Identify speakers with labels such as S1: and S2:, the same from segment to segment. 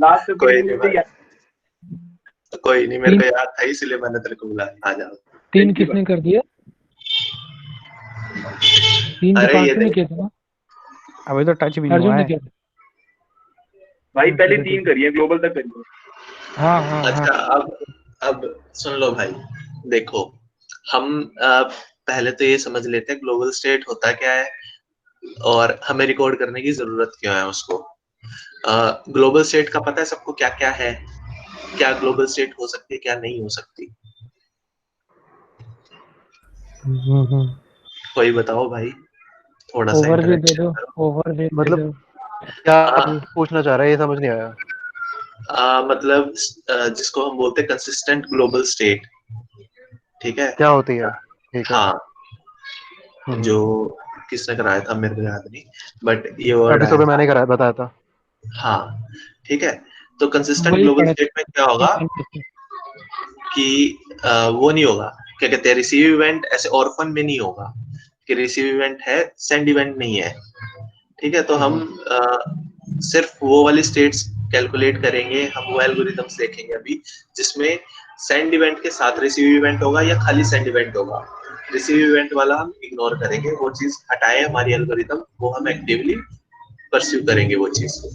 S1: Last तो
S2: कोई
S1: तीन
S2: नहीं
S1: मुझे
S2: भाई,
S1: याद।
S2: कोई नहीं, मेरे को याद था इसलिए मैंने तेरे को बुलाया, आ जाओ।
S3: 3 किसने कर दिया? 3
S2: अरे ये
S3: दीपांशु ने
S2: देख,
S3: किया था ना?
S4: अभी तो टच भी नहीं
S3: अर्जुन
S4: हुआ
S3: ने
S4: है।
S3: किया था।
S1: भाई पहले
S3: ठीक है,
S1: 3 करिए, ग्लोबल तक करिए।
S3: हाँ हाँ हाँ।
S2: अच्छा अब सुन लो भाई, देखो हम पहले तो ये समझ लेते हैं ग्लोबल स्टेट होता क्या है और हमें रिकॉर्ड करने की जरूरत क्यों है उसको। ग्लोबल स्टेट का पता है सबको क्या क्या है, क्या ग्लोबल स्टेट हो सकती है क्या नहीं हो सकती, कोई बताओ भाई, थोड़ा सा
S3: ओवरव्यू दे
S2: इंटरेक्शन
S3: दो,
S2: करो।
S3: ओवरव्यू दे
S4: मतलब
S3: दो।
S4: क्या
S2: आ,
S4: पूछना चाह रहा है, ये समझ नहीं आया।
S2: मतलब जिसको हम बोलते हैं कंसिस्टेंट ग्लोबल स्टेट, ठीक है।
S4: क्या होती है? ठीक है।
S2: हाँ, जो किसने कराया था मेरे को याद नहीं, बट ये वर्ड
S4: अभी
S2: आया
S4: सुबह
S2: था।
S4: मैंने कराया, बताया था।
S2: हाँ ठीक है, तो कंसिस्टेंट
S3: वही
S2: ग्लोबल
S3: पढ़े
S2: स्टेट में क्या
S3: थे
S2: होगा
S3: MPSC।
S2: कि वो नहीं होगा, क्या कहते हैं, रिसीव इवेंट ऐसे ऑर्फन में नहीं होगा कि रिसीव इवेंट है सेंड इवेंट नहीं है, ठीक है। तो हम सिर्फ वो वाली स्टेट्स कैलकुलेट करेंगे, हम वो एल्गोरिथम्स देखेंगे अभी जिसमें सेंड इवेंट के साथ रिसीव इवेंट होगा या खाली सेंड इवेंट होगा। रिसीव इवेंट वाला हम इग्नोर करेंगे, वो चीज हटाए हमारी एल्गोरिथम, वो हम एक्टिवली परस्यू करेंगे वो चीज को,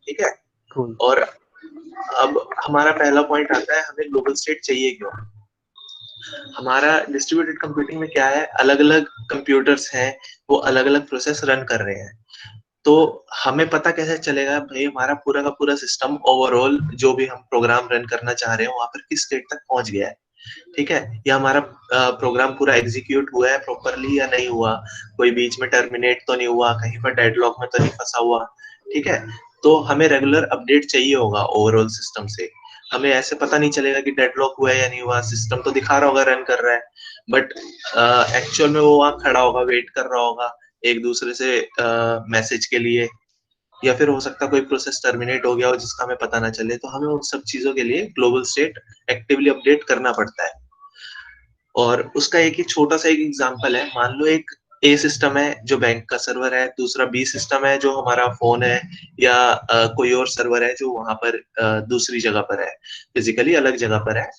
S2: ठीक है।
S4: कूल।
S2: और अब हमारा पहला पॉइंट आता है, हमें ग्लोबल स्टेट चाहिए क्यों। हमारा डिस्ट्रीब्यूटेड कंप्यूटिंग में क्या है, अलग अलग कंप्यूटर्स हैं, वो अलग अलग प्रोसेस रन कर रहे हैं। तो हमें पता कैसे चलेगा भाई हमारा पूरा का पूरा सिस्टम ओवरऑल जो भी हम प्रोग्राम रन करना चाह रहे हैं वहां पर किस स्टेट तक पहुंच गया है, ठीक है। या हमारा प्रोग्राम पूरा एग्जीक्यूट हुआ है प्रॉपरली या नहीं हुआ, कोई बीच में टर्मिनेट तो नहीं हुआ, कहीं पर डेडलॉक में तो नहीं फंसा हुआ, ठीक है। तो हमें रेगुलर अपडेट चाहिए होगा ओवरऑल सिस्टम से। हमें ऐसे पता नहीं चलेगा कि डेडलॉक हुआ है या नहीं हुआ, सिस्टम तो दिखा रहा होगा रन कर रहा है, बट एक्चुअल में वो वहां खड़ा होगा, वेट कर रहा होगा एक दूसरे से मैसेज के लिए, या फिर हो सकता है कोई प्रोसेस टर्मिनेट हो गया हो जिसका हमें पता ना चले। तो हमें उन सब चीजों के लिए ग्लोबल स्टेट एक्टिवली अपडेट करना पड़ता है। और उसका एक ही छोटा सा एक एग्जांपल है, मान लो एक ए सिस्टम है जो बैंक का सर्वर है, दूसरा बी सिस्टम है जो हमारा फोन है, या कोई और सर्वर है जो वहां पर दूसरी जगह पर है, फिजिकली अलग जगह पर है,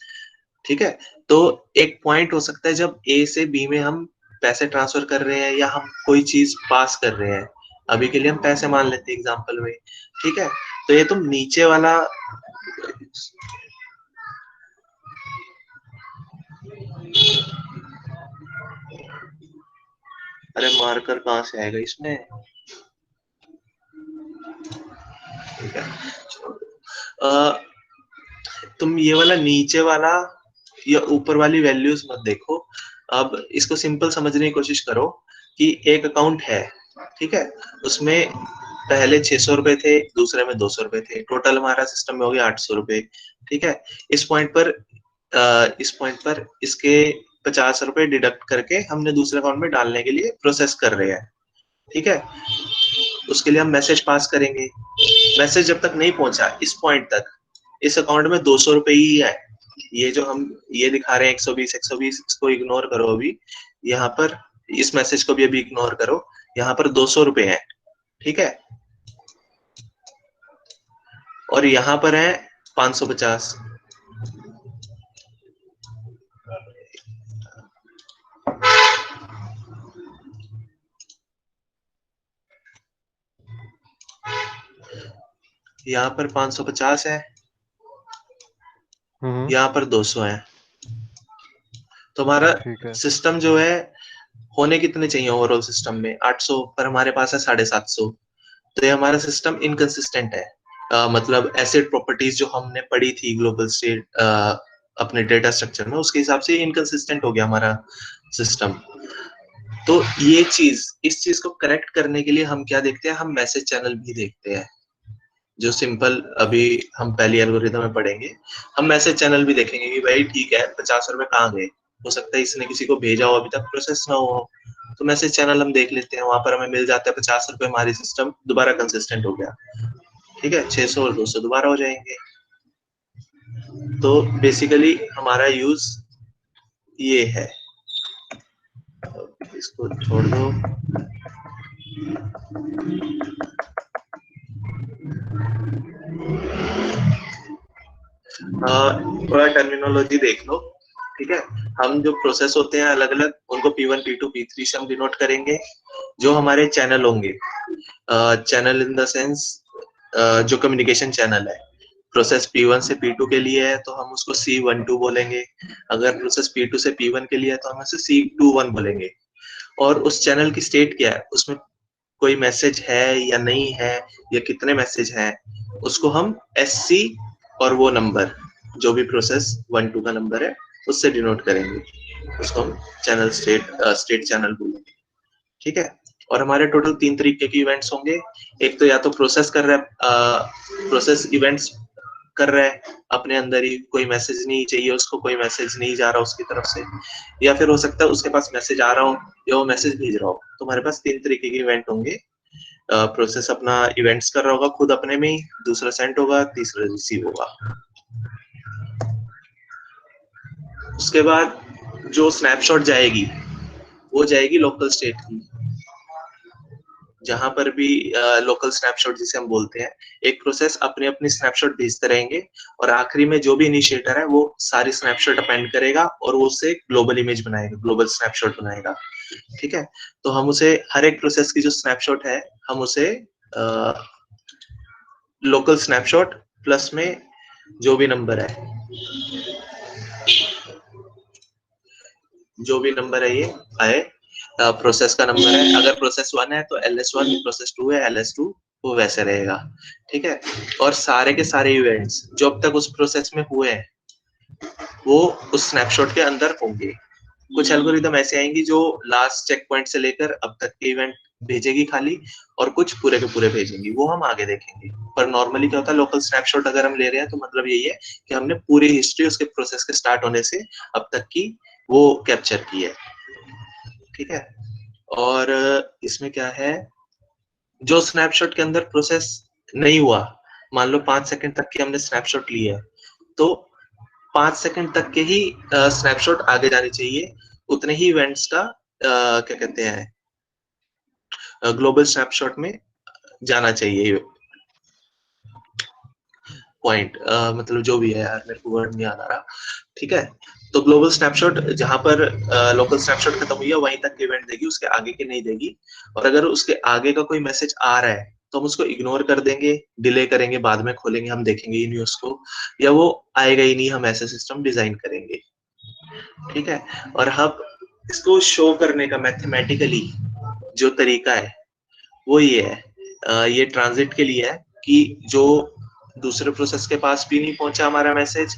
S2: ठीक है। तो एक पॉइंट हो सकता है जब ए से बी में हम पैसे ट्रांसफर कर रहे हैं या हम कोई चीज पास कर रहे हैं, अभी के लिए हम पैसे मान लेते हैं एग्जांपल में, ठीक है। तो ये तुम नीचे वाला, अरे मार्कर कहाँ से आएगा इसमें, ठीक है। तुम ये वाला नीचे वाला या ऊपर वाली वैल्यूज मत देखो, अब इसको सिंपल समझने की कोशिश करो कि एक अकाउंट है, ठीक है, उसमें पहले 600 रुपए थे, दूसरे में 200 रुपए थे, टोटल हमारा सिस्टम में हो गया 800 रुपए, ठीक है। इस पॉइंट पर इसके 50 रुपए डिडक्ट करके हमने दूसरे अकाउंट में डालने के लिए प्रोसेस कर रहे हैं, ठीक है। उसके लिए हम मैसेज पास करेंगे, मैसेज जब तक नहीं पहुंचा इस पॉइंट तक, इस अकाउंट में 200 रुपए ही है। ये जो हम ये दिखा रहे हैं 120 इसको इग्नोर करो अभी, यहाँ पर इस मैसेज को भी अभी इग्नोर करो, यहाँ पर 200 रुपए है, ठीक है। और यहाँ पर है 550, यहाँ पर 550 है, यहाँ पर 200 है। तो हमारा सिस्टम जो है होने कितने चाहिए ओवरऑल सिस्टम में 800, पर हमारे पास है 750। तो ये हमारा सिस्टम इनकंसिस्टेंट है। मतलब एसिड प्रॉपर्टीज जो हमने पढ़ी थी ग्लोबल स्टेट अपने डेटा स्ट्रक्चर में, उसके हिसाब से इनकंसिस्टेंट हो गया हमारा सिस्टम। तो ये चीज, इस चीज को करेक्ट करने के लिए हम क्या देखते हैं, हम मैसेज चैनल भी देखते हैं, जो सिंपल अभी हम पहली एल्गोरिथम में पढ़ेंगे। हम मैसेज चैनल भी देखेंगे कि भाई ठीक है 50 रुपए कहाँ गए, हो सकता है इसने किसी को भेजा हो अभी तक प्रोसेस ना हो, तो मैसेज चैनल हम देख लेते हैं, वहां पर हमें मिल जाता है 50 रुपए, हमारी सिस्टम दोबारा कंसिस्टेंट हो गया, ठीक है। 600 और 200 दोबारा हो जाएंगे। तो बेसिकली हमारा यूज ये है, इसको छोड़ दो। थोड़ा टर्मिनोलॉजी देख लो, ठीक है। हम जो प्रोसेस होते हैं अलग अलग, उनको P1 P2 P3 से हम डिनोट करेंगे। जो हमारे चैनल होंगे, चैनल इन द सेंस जो कम्युनिकेशन चैनल है, प्रोसेस P1 से P2 के लिए है तो हम उसको C12 बोलेंगे। अगर प्रोसेस P2 से P1 के लिए है तो हम उसे C21 बोलेंगे। और उस चैनल की स्टेट क्या है, उसमें कोई मैसेज है या नहीं है, या कितने मैसेज हैं, उसको हम SC और वो नंबर जो भी प्रोसेस 1-2 का नंबर है उससे डिनोट करेंगे। उसको हम चैनल स्टेट चैनल बोलेंगे, ठीक है। और हमारे टोटल 3 तरीके के इवेंट्स होंगे। एक तो या तो प्रोसेस कर रहा है, प्रोसेस इवेंट्स कर रहा है अपने अंदर ही, कोई मैसेज नहीं चाहिए उसको, कोई मैसेज नहीं जा रहा उसकी तरफ से, या फिर हो सकता है उसके पास मैसेज आ रहा हो या वो मैसेज भेज रहा हो। तो हमारे पास 3 तरीके के इवेंट होंगे। प्रोसेस अपना इवेंट्स कर रहा होगा खुद अपने में ही, दूसरा सेंड होगा, तीसरा रिसीव होगा। उसके बाद जो स्नैपशॉट जाएगी वो जाएगी लोकल स्टेट की, जहां पर भी लोकल स्नैपशॉट जिसे हम बोलते हैं। एक प्रोसेस अपने अपनी स्नैपशॉट भेजते रहेंगे और आखिरी में जो भी इनिशिएटर है वो सारी स्नैपशॉट अपेंड करेगा और वो उससे ग्लोबल इमेज बनाएगा, ग्लोबल स्नैपशॉट बनाएगा, ठीक है। तो हम उसे हर एक प्रोसेस की जो स्नैपशॉट है हम उसे लोकल स्नैपशॉट प्लस में जो भी नंबर है, जो भी नंबर है ये आए, प्रोसेस का नंबर है। अगर प्रोसेस 1 है तो LS1, प्रोसेस 2 है LS2, वो वैसे रहेगा, ठीक है। और सारे के सारे इवेंट्स जो अब तक उस प्रोसेस में हुए हैं वो उस स्नैपशॉट के अंदर होंगे। कुछ एल्गोरिदम ऐसे आएंगी जो लास्ट चेक पॉइंट से लेकर अब तक के इवेंट भेजेगी खाली, और कुछ पूरे के पूरे भेजेंगी, वो हम आगे देखेंगे। पर नॉर्मली क्या होता है, लोकल स्नैपशॉट अगर हम ले रहे हैं तो मतलब यही है कि हमने पूरी हिस्ट्री उसके प्रोसेस के स्टार्ट होने से अब तक की वो कैप्चर की है, ठीक है। और इसमें क्या है, जो स्नैपशॉट के अंदर प्रोसेस नहीं हुआ, मान लो 5 सेकंड तक की हमने स्नैपशॉट ली है, तो 5 सेकंड तक के ही स्नैपशॉट आगे जाने चाहिए, उतने ही इवेंट्स का क्या कहते हैं, ग्लोबल स्नैपशॉट में जाना चाहिए पॉइंट, मतलब जो भी है यार, मेरे को वर्ड नहीं आ रहा, ठीक है। तो ग्लोबल स्नैपशॉट जहां पर लोकल स्नैपशॉट खत्म हुई है वहीं तक इवेंट देगी, उसके आगे के नहीं देगी। और अगर उसके आगे का कोई मैसेज आ रहा है तो हम उसको इग्नोर कर देंगे, डिले करेंगे, बाद में खोलेंगे, हम देखेंगे ही नहीं उसको, या वो आएगा ही नहीं, हम ऐसे सिस्टम डिजाइन करेंगे, ठीक है। और हम इसको शो करने का मैथमेटिकली जो तरीका है वो ये है, ये ट्रांजिट के लिए है कि जो दूसरे प्रोसेस के पास भी नहीं पहुंचा हमारा मैसेज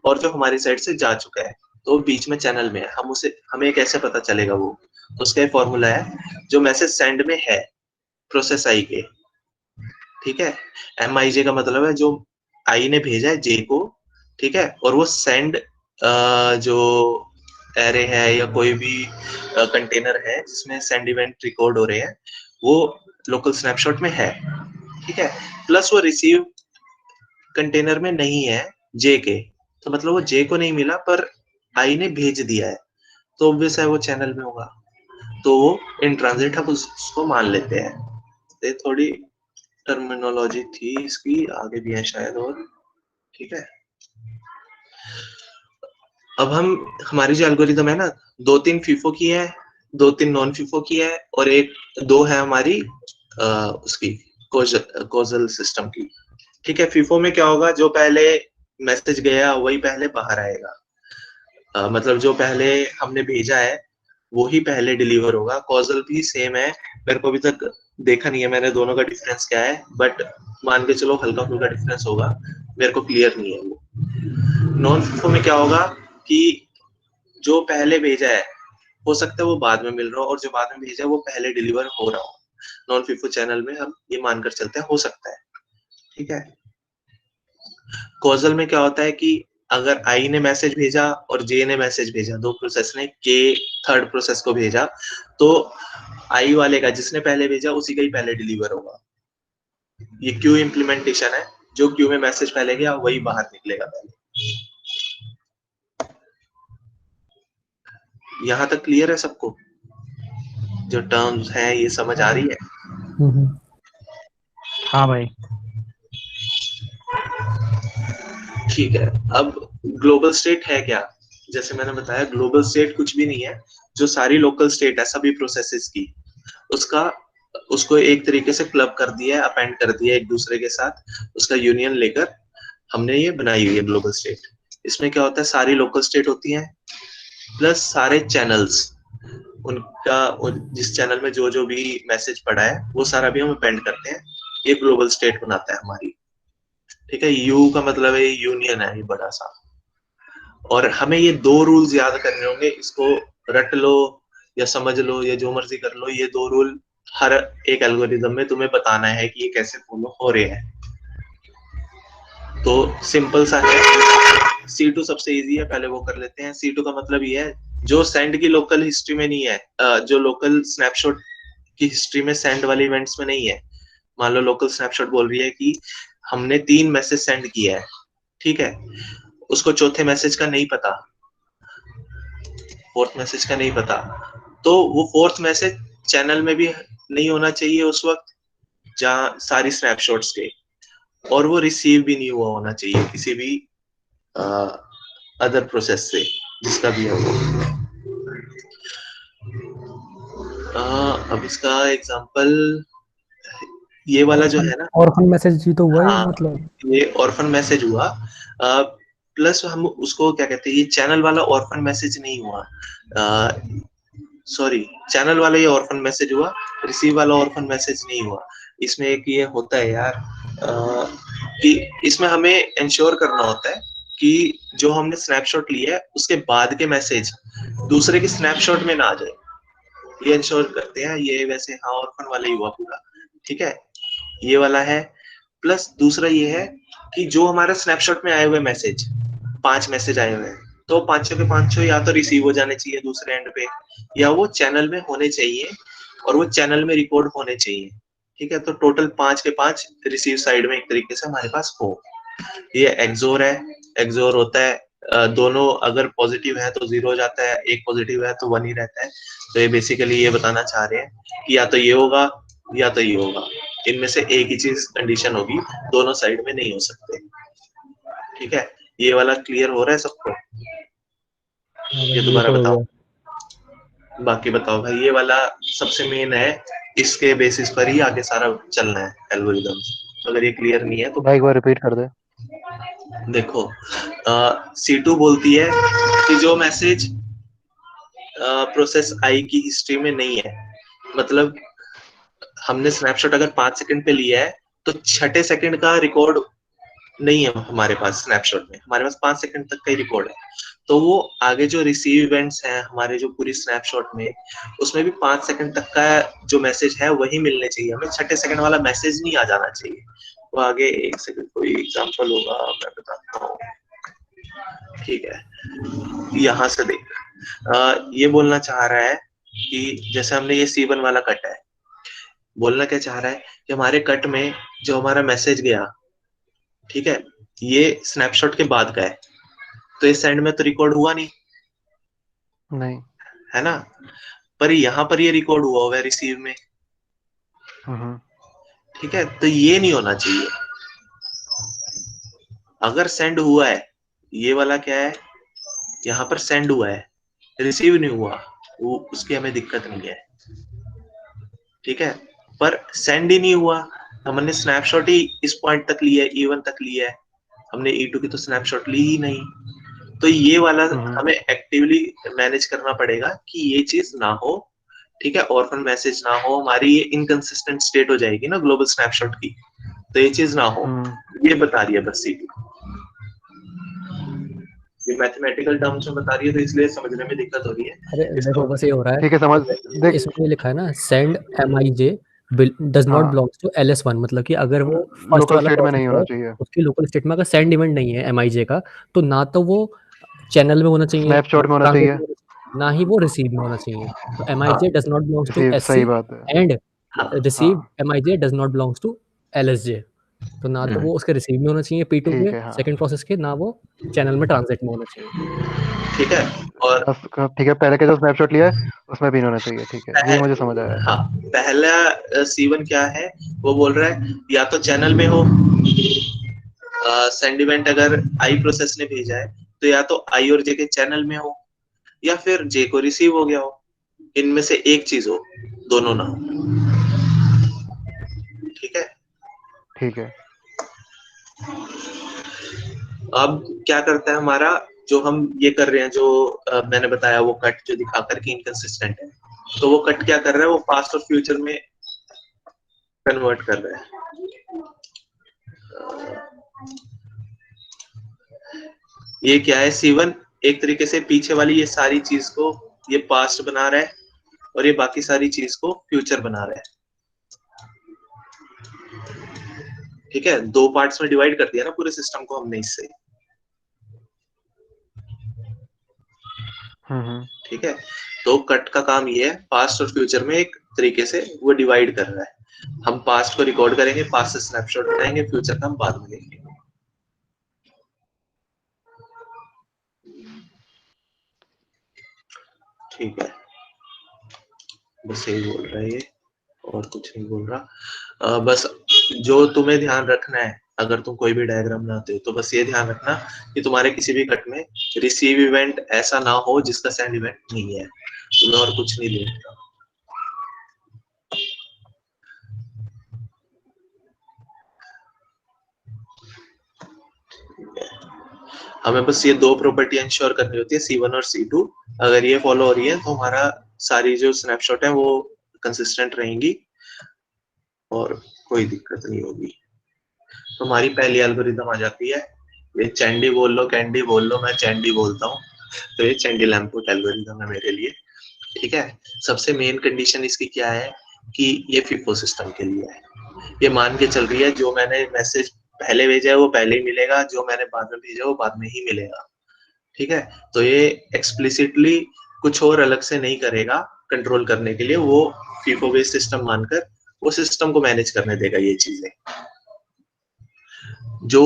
S2: और जो हमारी साइड से जा चुका है तो बीच में चैनल में है, हम उसे, हमें कैसे पता चलेगा वो, तो उसका फॉर्मूला है, जो मैसेज सेंड में है प्रोसेस आई के, ठीक है। MIJ का मतलब है जो आई ने भेजा है जे को, ठीक है। और वो सेंड जो एरे है या कोई भी कंटेनर है जिसमें सेंड इवेंट रिकॉर्ड हो रहे हैं वो लोकल स्नैपशॉट में है, ठीक है। प्लस वो रिसीव कंटेनर में नहीं है जे के, तो मतलब वो जे को नहीं मिला पर आई ने भेज दिया है, तो ऑब्वियस है वो चैनल में होगा, तो वो इन ट्रांजिट हम उसको मान लेते हैं। ये थोड़ी टर्मिनोलॉजी थी इसकी, आगे भी है शायद और, ठीक है। अब हम, हमारी जो एल्गोरिदम है ना, 2-3 फीफो की है, 2-3 नॉन फीफो की है, और 2 है हमारी उसकी कोजल सिस्टम की, ठीक है। फीफो में क्या होगा, जो पहले मैसेज गया वही पहले बाहर आएगा, मतलब जो पहले हमने भेजा है वो ही पहले डिलीवर होगा। कॉजल भी सेम है, मेरे को अभी तक देखा नहीं है मैंने दोनों का डिफरेंस क्या है, बट मान के चलो हल्का फुल्का डिफरेंस होगा, मेरे को क्लियर नहीं है वो। नॉन फीफो में क्या होगा कि जो पहले भेजा है हो सकता है वो बाद में मिल रहा हो, और जो बाद में भेजा है वो पहले डिलीवर हो रहा हो। नॉन फीफो चैनल में हम ये मानकर चलते हैं हो सकता है, ठीक है। कॉजल में क्या होता है कि अगर आई ने मैसेज भेजा और जे ने मैसेज भेजा, 2 प्रोसेस ने के थर्ड प्रोसेस को भेजा, तो आई वाले का जिसने पहले भेजा उसी का ही पहले डिलीवर होगा। ये क्यू इम्प्लीमेंटेशन है, जो क्यू में मैसेज पहले गया वही बाहर निकलेगा पहले। यहाँ तक क्लियर है सबको, जो टर्म्स हैं ये समझ आ रही है?
S3: हाँ भाई।
S2: ठीक है, अब ग्लोबल स्टेट है क्या? जैसे मैंने बताया, ग्लोबल स्टेट कुछ भी नहीं है, जो सारी लोकल स्टेट है सभी प्रोसेसेस की, उसको एक तरीके से क्लब कर दिया है, अपेंड कर दिया है एक दूसरे के साथ, उसका यूनियन लेकर हमने ये बनाई हुई है ग्लोबल स्टेट। इसमें क्या होता है, सारी लोकल स्टेट होती हैं प्लस सारे चैनल्स, उनका जिस चैनल में जो जो भी मैसेज पड़ा है वो सारा भी हम अपेंड करते हैं, ये ग्लोबल स्टेट बनाता है हमारी। ठीक है, यू का मतलब है यूनियन है, ये बड़ा सा। और हमें ये 2 रूल्स याद करने होंगे, इसको रट लो या समझ लो या जो मर्जी कर लो, ये 2 रूल हर एक एल्गोरिदम में तुम्हें बताना है कि ये कैसे फॉलो हो रहे हैं। तो सिंपल सा है, C2 सबसे इजी है, पहले वो कर लेते हैं। C2 का मतलब ये है जो सेंड की लोकल हिस्ट्री में नहीं है, जो लोकल स्नैपशॉट की हिस्ट्री में सेंड वाले इवेंट्स में नहीं है। मान लो लोकल स्नैपशॉट बोल रही है कि हमने 3 मैसेज सेंड किया है, ठीक है, उसको चौथे मैसेज का नहीं पता, फोर्थ मैसेज का नहीं पता, तो वो फोर्थ मैसेज चैनल में भी नहीं होना चाहिए उस वक्त जहां सारी स्नैपशॉट्स के, और वो रिसीव भी नहीं हुआ होना चाहिए किसी भी अदर प्रोसेस से, जिसका भी है वो। अब इसका एग्जांपल ये वाला जो है ना,
S3: ऑर्फन मैसेज ही तो हुआ है,
S2: हाँ,
S3: मतलब
S2: ये ऑर्फन मैसेज हुआ, प्लस हम उसको क्या कहते हैं, ये चैनल वाला ऑर्फन मैसेज नहीं हुआ, सॉरी, चैनल वाला ये ऑर्फन मैसेज हुआ, रिसीव वाला ऑर्फन मैसेज नहीं हुआ। इसमें एक ये होता है यार, कि इसमें हमें इंश्योर करना होता है कि जो हमने स्नैपशॉट लिया है उसके बाद के मैसेज दूसरे के स्नैपशॉट में ना आ जाए, ये इंश्योर करते हैं। ये वैसे हाँ ऑर्फन वाला ही हुआ पूरा, ठीक है, ये वाला है। प्लस दूसरा ये है कि जो हमारा स्नैपशॉट में आए हुए मैसेज, 5 मैसेज आए हुए हैं, तो 5 के 5 या तो रिसीव हो जाने चाहिए दूसरे एंड पे, या वो चैनल में होने चाहिए और वो चैनल में रिकॉर्ड होने चाहिए। ठीक है, तो टोटल 5 के 5 रिसीव साइड में एक तरीके से हमारे पास हो। ये एक्सोर है, एक्सोर होता है दोनों अगर पॉजिटिव है तो 0 हो जाता है, एक पॉजिटिव है तो 1 ही रहता है। तो ये बेसिकली ये बताना चाह रहे हैं कि या तो ये होगा या तो ये होगा, इनमें से एक ही चीज कंडीशन होगी, दोनों साइड में नहीं हो सकते। ठीक है, ये वाला क्लियर हो रहा है सबको? ये दोबारा बताओ, बाकी बताओ भाई। ये वाला सबसे मेन है, इसके बेसिस पर ही आगे सारा चलना है एल्गोरिदम। अगर ये क्लियर नहीं है तो
S4: भाई एक बार रिपीट कर दे।
S2: देखो, C2 बोलती है कि जो मैसेज प्रोसेस आई की हिस्ट्री में नहीं है, मतलब हमने स्नैपशॉट अगर 5 सेकंड पे लिया है तो 6ठे सेकंड का रिकॉर्ड नहीं है हमारे पास स्नैपशॉट में, हमारे पास 5 सेकंड तक का ही रिकॉर्ड है। तो वो आगे जो रिसीव इवेंट्स हैं हमारे जो पूरी स्नैपशॉट में, उसमें भी 5 सेकंड तक का जो मैसेज है वही मिलने चाहिए, हमें 6ठे सेकंड वाला मैसेज नहीं आ जाना चाहिए। वो आगे एक सेकंड कोई एग्जांपल होगा मैं बताता हूँ। ठीक है, यहाँ से देख, ये बोलना चाह रहा है कि जैसे हमने ये C1 वाला कट है, बोलना क्या चाह रहा है कि हमारे कट में जो हमारा मैसेज गया, ठीक है, ये स्नैपशॉट के बाद का है, तो इस एंड में तो रिकॉर्ड हुआ नहीं, है ना, पर यहाँ पर ये रिकॉर्ड हुआ है रिसीव में। ठीक है, तो ये नहीं होना चाहिए। अगर सेंड हुआ है, ये वाला क्या है, यहाँ पर सेंड हुआ है, रिसीव नहीं हुआ, वो उसकी हमें दिक्कत नहीं है। ठीक है, पर सेंड ही नहीं हुआ, हमने स्नैपशॉट ही इस पॉइंट तक लिया है, E1 तक लिया है, हमने E2 की तो स्नैपशॉट ली ही नहीं। तो ये वाला हमें एक्टिवली मैनेज करना पड़ेगा कि ये चीज ना हो। ठीक है, ऑर्फन मैसेज ना हो, हमारी ये इनकंसिस्टेंट स्टेट हो जाएगी ना ग्लोबल स्नैपशॉट की, तो ये चीज ना हो, ये बता रही है बस C2। ये मैथमेटिकल टर्म्स में बता रही है तो इसलिए समझने में दिक्कत हो रही है।
S5: अरे देखो बस ये हो रहा है,
S4: ठीक है समझ देख।
S5: इसमें लिखा है ना send MIJ does not belongs to LS1, मतलब कि अगर वो फर्स्ट वाला
S4: स्टेट में नहीं होना चाहिए,
S5: उसकी लोकल स्टेट में अगर सेंड इवेंट नहीं है MIJ का, तो ना तो वो चैनल में होना चाहिए,
S4: स्नैपशॉट में होना चाहिए,
S5: ना ही वो रिसीव में होना चाहिए। तो MIJ does not belongs to SC
S4: सही बात है,
S5: and receive MIJ does not belongs to LSJ। तो ना तो वो उसके रिसीव में होना चाहिए P2
S4: ठीक
S5: के
S4: है, हाँ।
S5: सेकंड प्रोसेस के, ना वो चैनल में ट्रांजिट में होना चाहिए।
S2: ठीक है, और
S4: ठीक है, पहले का जो स्नैपशॉट लिया है उसमें भी नहीं होना चाहिए। ठीक है, ये मुझे समझ आया।
S2: हाँ, पहला C1 क्या है, वो बोल रहा है या तो चैनल में हो, सेंड इवेंट अगर आई प्रोसेस ने भेजा है तो या तो आई और जे के चैनल में हो या फिर जे को रिसीव हो गया हो, इनमें से एक चीज हो, दोनों ना हो। ठीक है,
S4: ठीक है।
S2: अब क्या करता है हमारा, जो हम ये कर रहे हैं, जो मैंने बताया वो कट जो दिखाकर कि इनकंसिस्टेंट है, तो वो कट क्या कर रहा है, वो पास्ट और फ्यूचर में कन्वर्ट कर रहा है। ये क्या है, C1 एक तरीके से पीछे वाली ये सारी चीज को ये पास्ट बना रहा है और ये बाकी सारी चीज को फ्यूचर बना रहा है। ठीक है, दो पार्ट्स में डिवाइड कर दिया ना पूरे सिस्टम को हमने इससे। ठीक है, तो कट का काम ये है, पास्ट और फ्यूचर में एक तरीके से वो डिवाइड कर रहा है। हम पास्ट को रिकॉर्ड करेंगे, पास्ट से स्नैपशॉट बनाएंगे, फ्यूचर का हम बाद में देखेंगे। ठीक है, बस यही बोल रहा है ये, और कुछ नहीं बोल रहा। बस जो तुम्हें ध्यान रखना है, अगर तुम कोई भी डायग्राम बनाते हो तो बस ये ध्यान रखना कि तुम्हारे किसी भी कट में रिसीव इवेंट ऐसा ना हो जिसका सेंड इवेंट नहीं है। तुम्हें और कुछ नहीं देखना। हमें बस ये दो प्रॉपर्टी इंश्योर करनी होती है, C1 और C2। अगर ये फॉलो हो रही है तो हमारा सारी जो स्नैपशॉट है वो कंसिस्टेंट रहेंगी और कोई दिक्कत नहीं होगी। तो हमारी पहली एल्गोरिदम आ जाती है, ये चैंडी बोल लो, कैंडी बोल लो, मैं चैंडी बोलता हूँ, तो ये चैंडी लैम्पोर्ट एल्गोरिदम है मेरे लिए। ठीक है, सबसे मेन कंडीशन इसकी क्या है कि ये FIFO सिस्टम के लिए है। ये मान के चल रही है जो मैंने मैसेज पहले भेजा है वो पहले ही मिलेगा, जो मैंने बाद में भेजा वो बाद में ही मिलेगा। ठीक है, तो ये एक्सप्लिसिटली कुछ और अलग से नहीं करेगा कंट्रोल करने के लिए, वो FIFO बेस्ड सिस्टम मानकर वो सिस्टम को मैनेज करने देगा ये चीजें। जो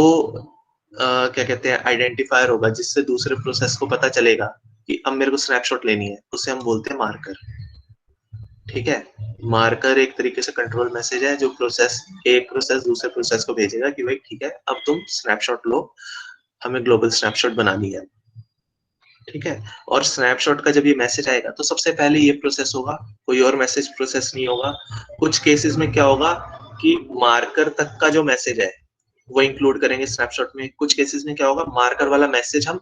S2: क्या कहते हैं आइडेंटिफायर होगा जिससे दूसरे प्रोसेस को पता चलेगा कि अब मेरे को स्नैपशॉट लेनी है, उसे हम बोलते हैं मार्कर। ठीक है, मार्कर एक तरीके से कंट्रोल मैसेज है जो एक प्रोसेस दूसरे प्रोसेस को भेजेगा कि भाई ठीक है अब तुम स्नैपशॉट लो, हमें ग्लोबल स्नैपशॉट बनानी है। ठीक है, और स्नैपशॉट का जब ये मैसेज आएगा तो सबसे पहले ये प्रोसेस होगा, कोई और मैसेज प्रोसेस नहीं होगा। कुछ केसेस में क्या होगा कि मार्कर तक का जो मैसेज है वो इंक्लूड करेंगे स्नैपशॉट में। कुछ केसेस में क्या होगा, मार्कर वाला मैसेज हम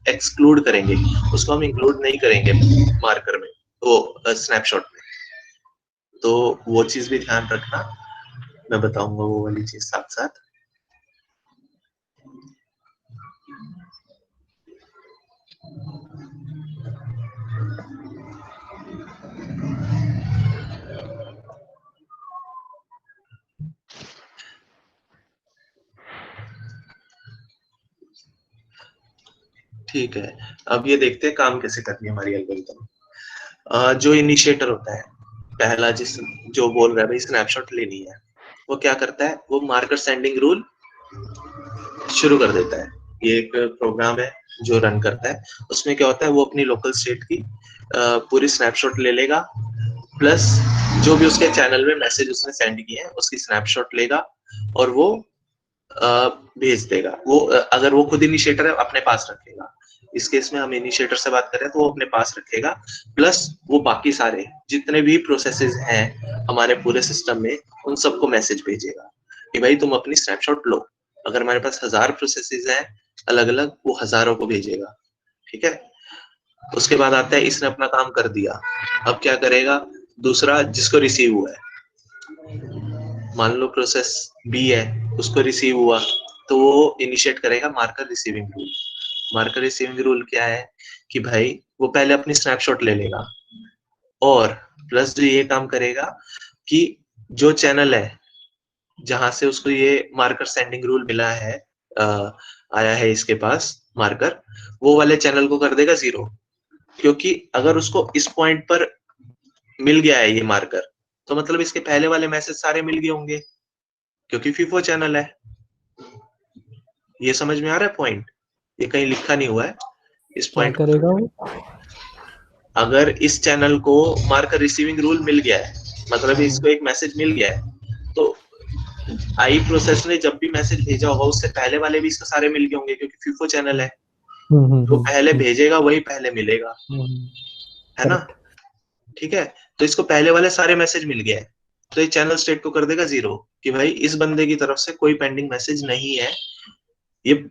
S2: एक्सक्लूड करेंगे, उसको हम इंक्लूड नहीं करेंगे मार्कर में, वो स्नैपशॉट में। तो वो चीज भी ध्यान रखना, मैं बताऊंगा वो वाली चीज साथ साथ। ठीक है, अब ये देखते हैं काम कैसे करनी है हमारी एल्गोरिथम। जो इनिशिएटर होता है पहला, जो बोल रहा है भाई स्नैपशॉट लेनी है, वो क्या करता है, वो मार्कर सेंडिंग रूल शुरू कर देता है। ये एक प्रोग्राम है जो रन करता है। उसमें क्या होता है, वो अपनी लोकल स्टेट की पूरी स्नैपशॉट ले लेगा, प्लस जो भी उसके चैनल में मैसेज उसने सेंड किए हैं उसकी स्नैपशॉट लेगा और वो भेज देगा। वो अगर वो खुद इनिशिएटर है अपने पास रखेगा, इस केस में हम इनिशिएटर से बात करें तो वो अपने पास रखेगा, प्लस वो बाकी सारे जितने भी प्रोसेसेस हैं हमारे पूरे सिस्टम में उन सबको मैसेज भेजेगा कि भाई तुम अपनी स्नैपशॉट लो। अगर हमारे पास 1000 प्रोसेसेस हैं अलग अलग, वो हजारों को भेजेगा। ठीक है, उसके बाद आता है इसने अपना काम कर दिया, अब क्या करेगा, दूसरा जिसको रिसीव हुआ है, मान लो प्रोसेस B है, उसको रिसीव हुआ तो वो इनिशिएट करेगा marker receiving rule. Marker receiving rule क्या है कि भाई वो पहले अपनी स्नैपशॉट ले लेगा और प्लस जो ये काम करेगा कि जो चैनल है जहां से उसको ये मार्कर सेंडिंग रूल मिला है, आया है इसके पास मार्कर, वो वाले चैनल को कर देगा 0, क्योंकि अगर उसको इस पॉइंट पर मिल गया है ये मार्कर तो मतलब इसके पहले वाले मैसेज सारे मिल गए होंगे क्योंकि FIFO चैनल है। ये समझ में आ रहा है पॉइंट? ये कहीं लिखा नहीं हुआ है इस पॉइंट
S3: करेगा वो?
S2: अगर इस चैनल को मार्कर रिसीविंग रूल मिल गया है, मतलब इसको एक मैसेज मिल गया है, तो आई प्रोसेस ने जब भी मैसेज भेजा होगा उससे पहले वाले भी इसको सारे मिल गए होंगे, क्योंकि फीफो चैनल है, जो पहले भेजेगा वही पहले मिलेगा, है ना? ठीक है, तो इसको पहले वाले सारे मैसेज मिल गए, तो ये चैनल स्टेट को कर देगा 0 कि भाई इस बंदे की तरफ से कोई पेंडिंग मैसेज नहीं है, ये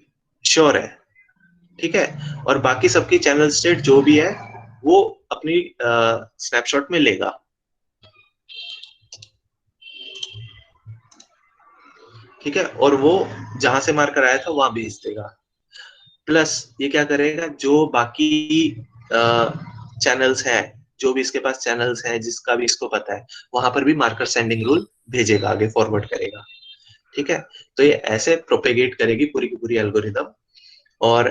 S2: श्योर है। ठीक है, और बाकी सबकी चैनल स्टेट जो भी है वो अपनी स्नैपशॉट में लेगा। ठीक है, और वो जहां से मार्कर आया था वहां भेज देगा। प्लस ये क्या करेगा, जो बाकी चैनल्स हैं, जो भी इसके पास चैनल्स हैं जिसका भी इसको पता है, वहां पर भी मार्कर सेंडिंग रूल भेजेगा, आगे फॉरवर्ड करेगा। ठीक है, तो ये ऐसे प्रोपेगेट करेगी पूरी की पूरी एल्गोरिदम। और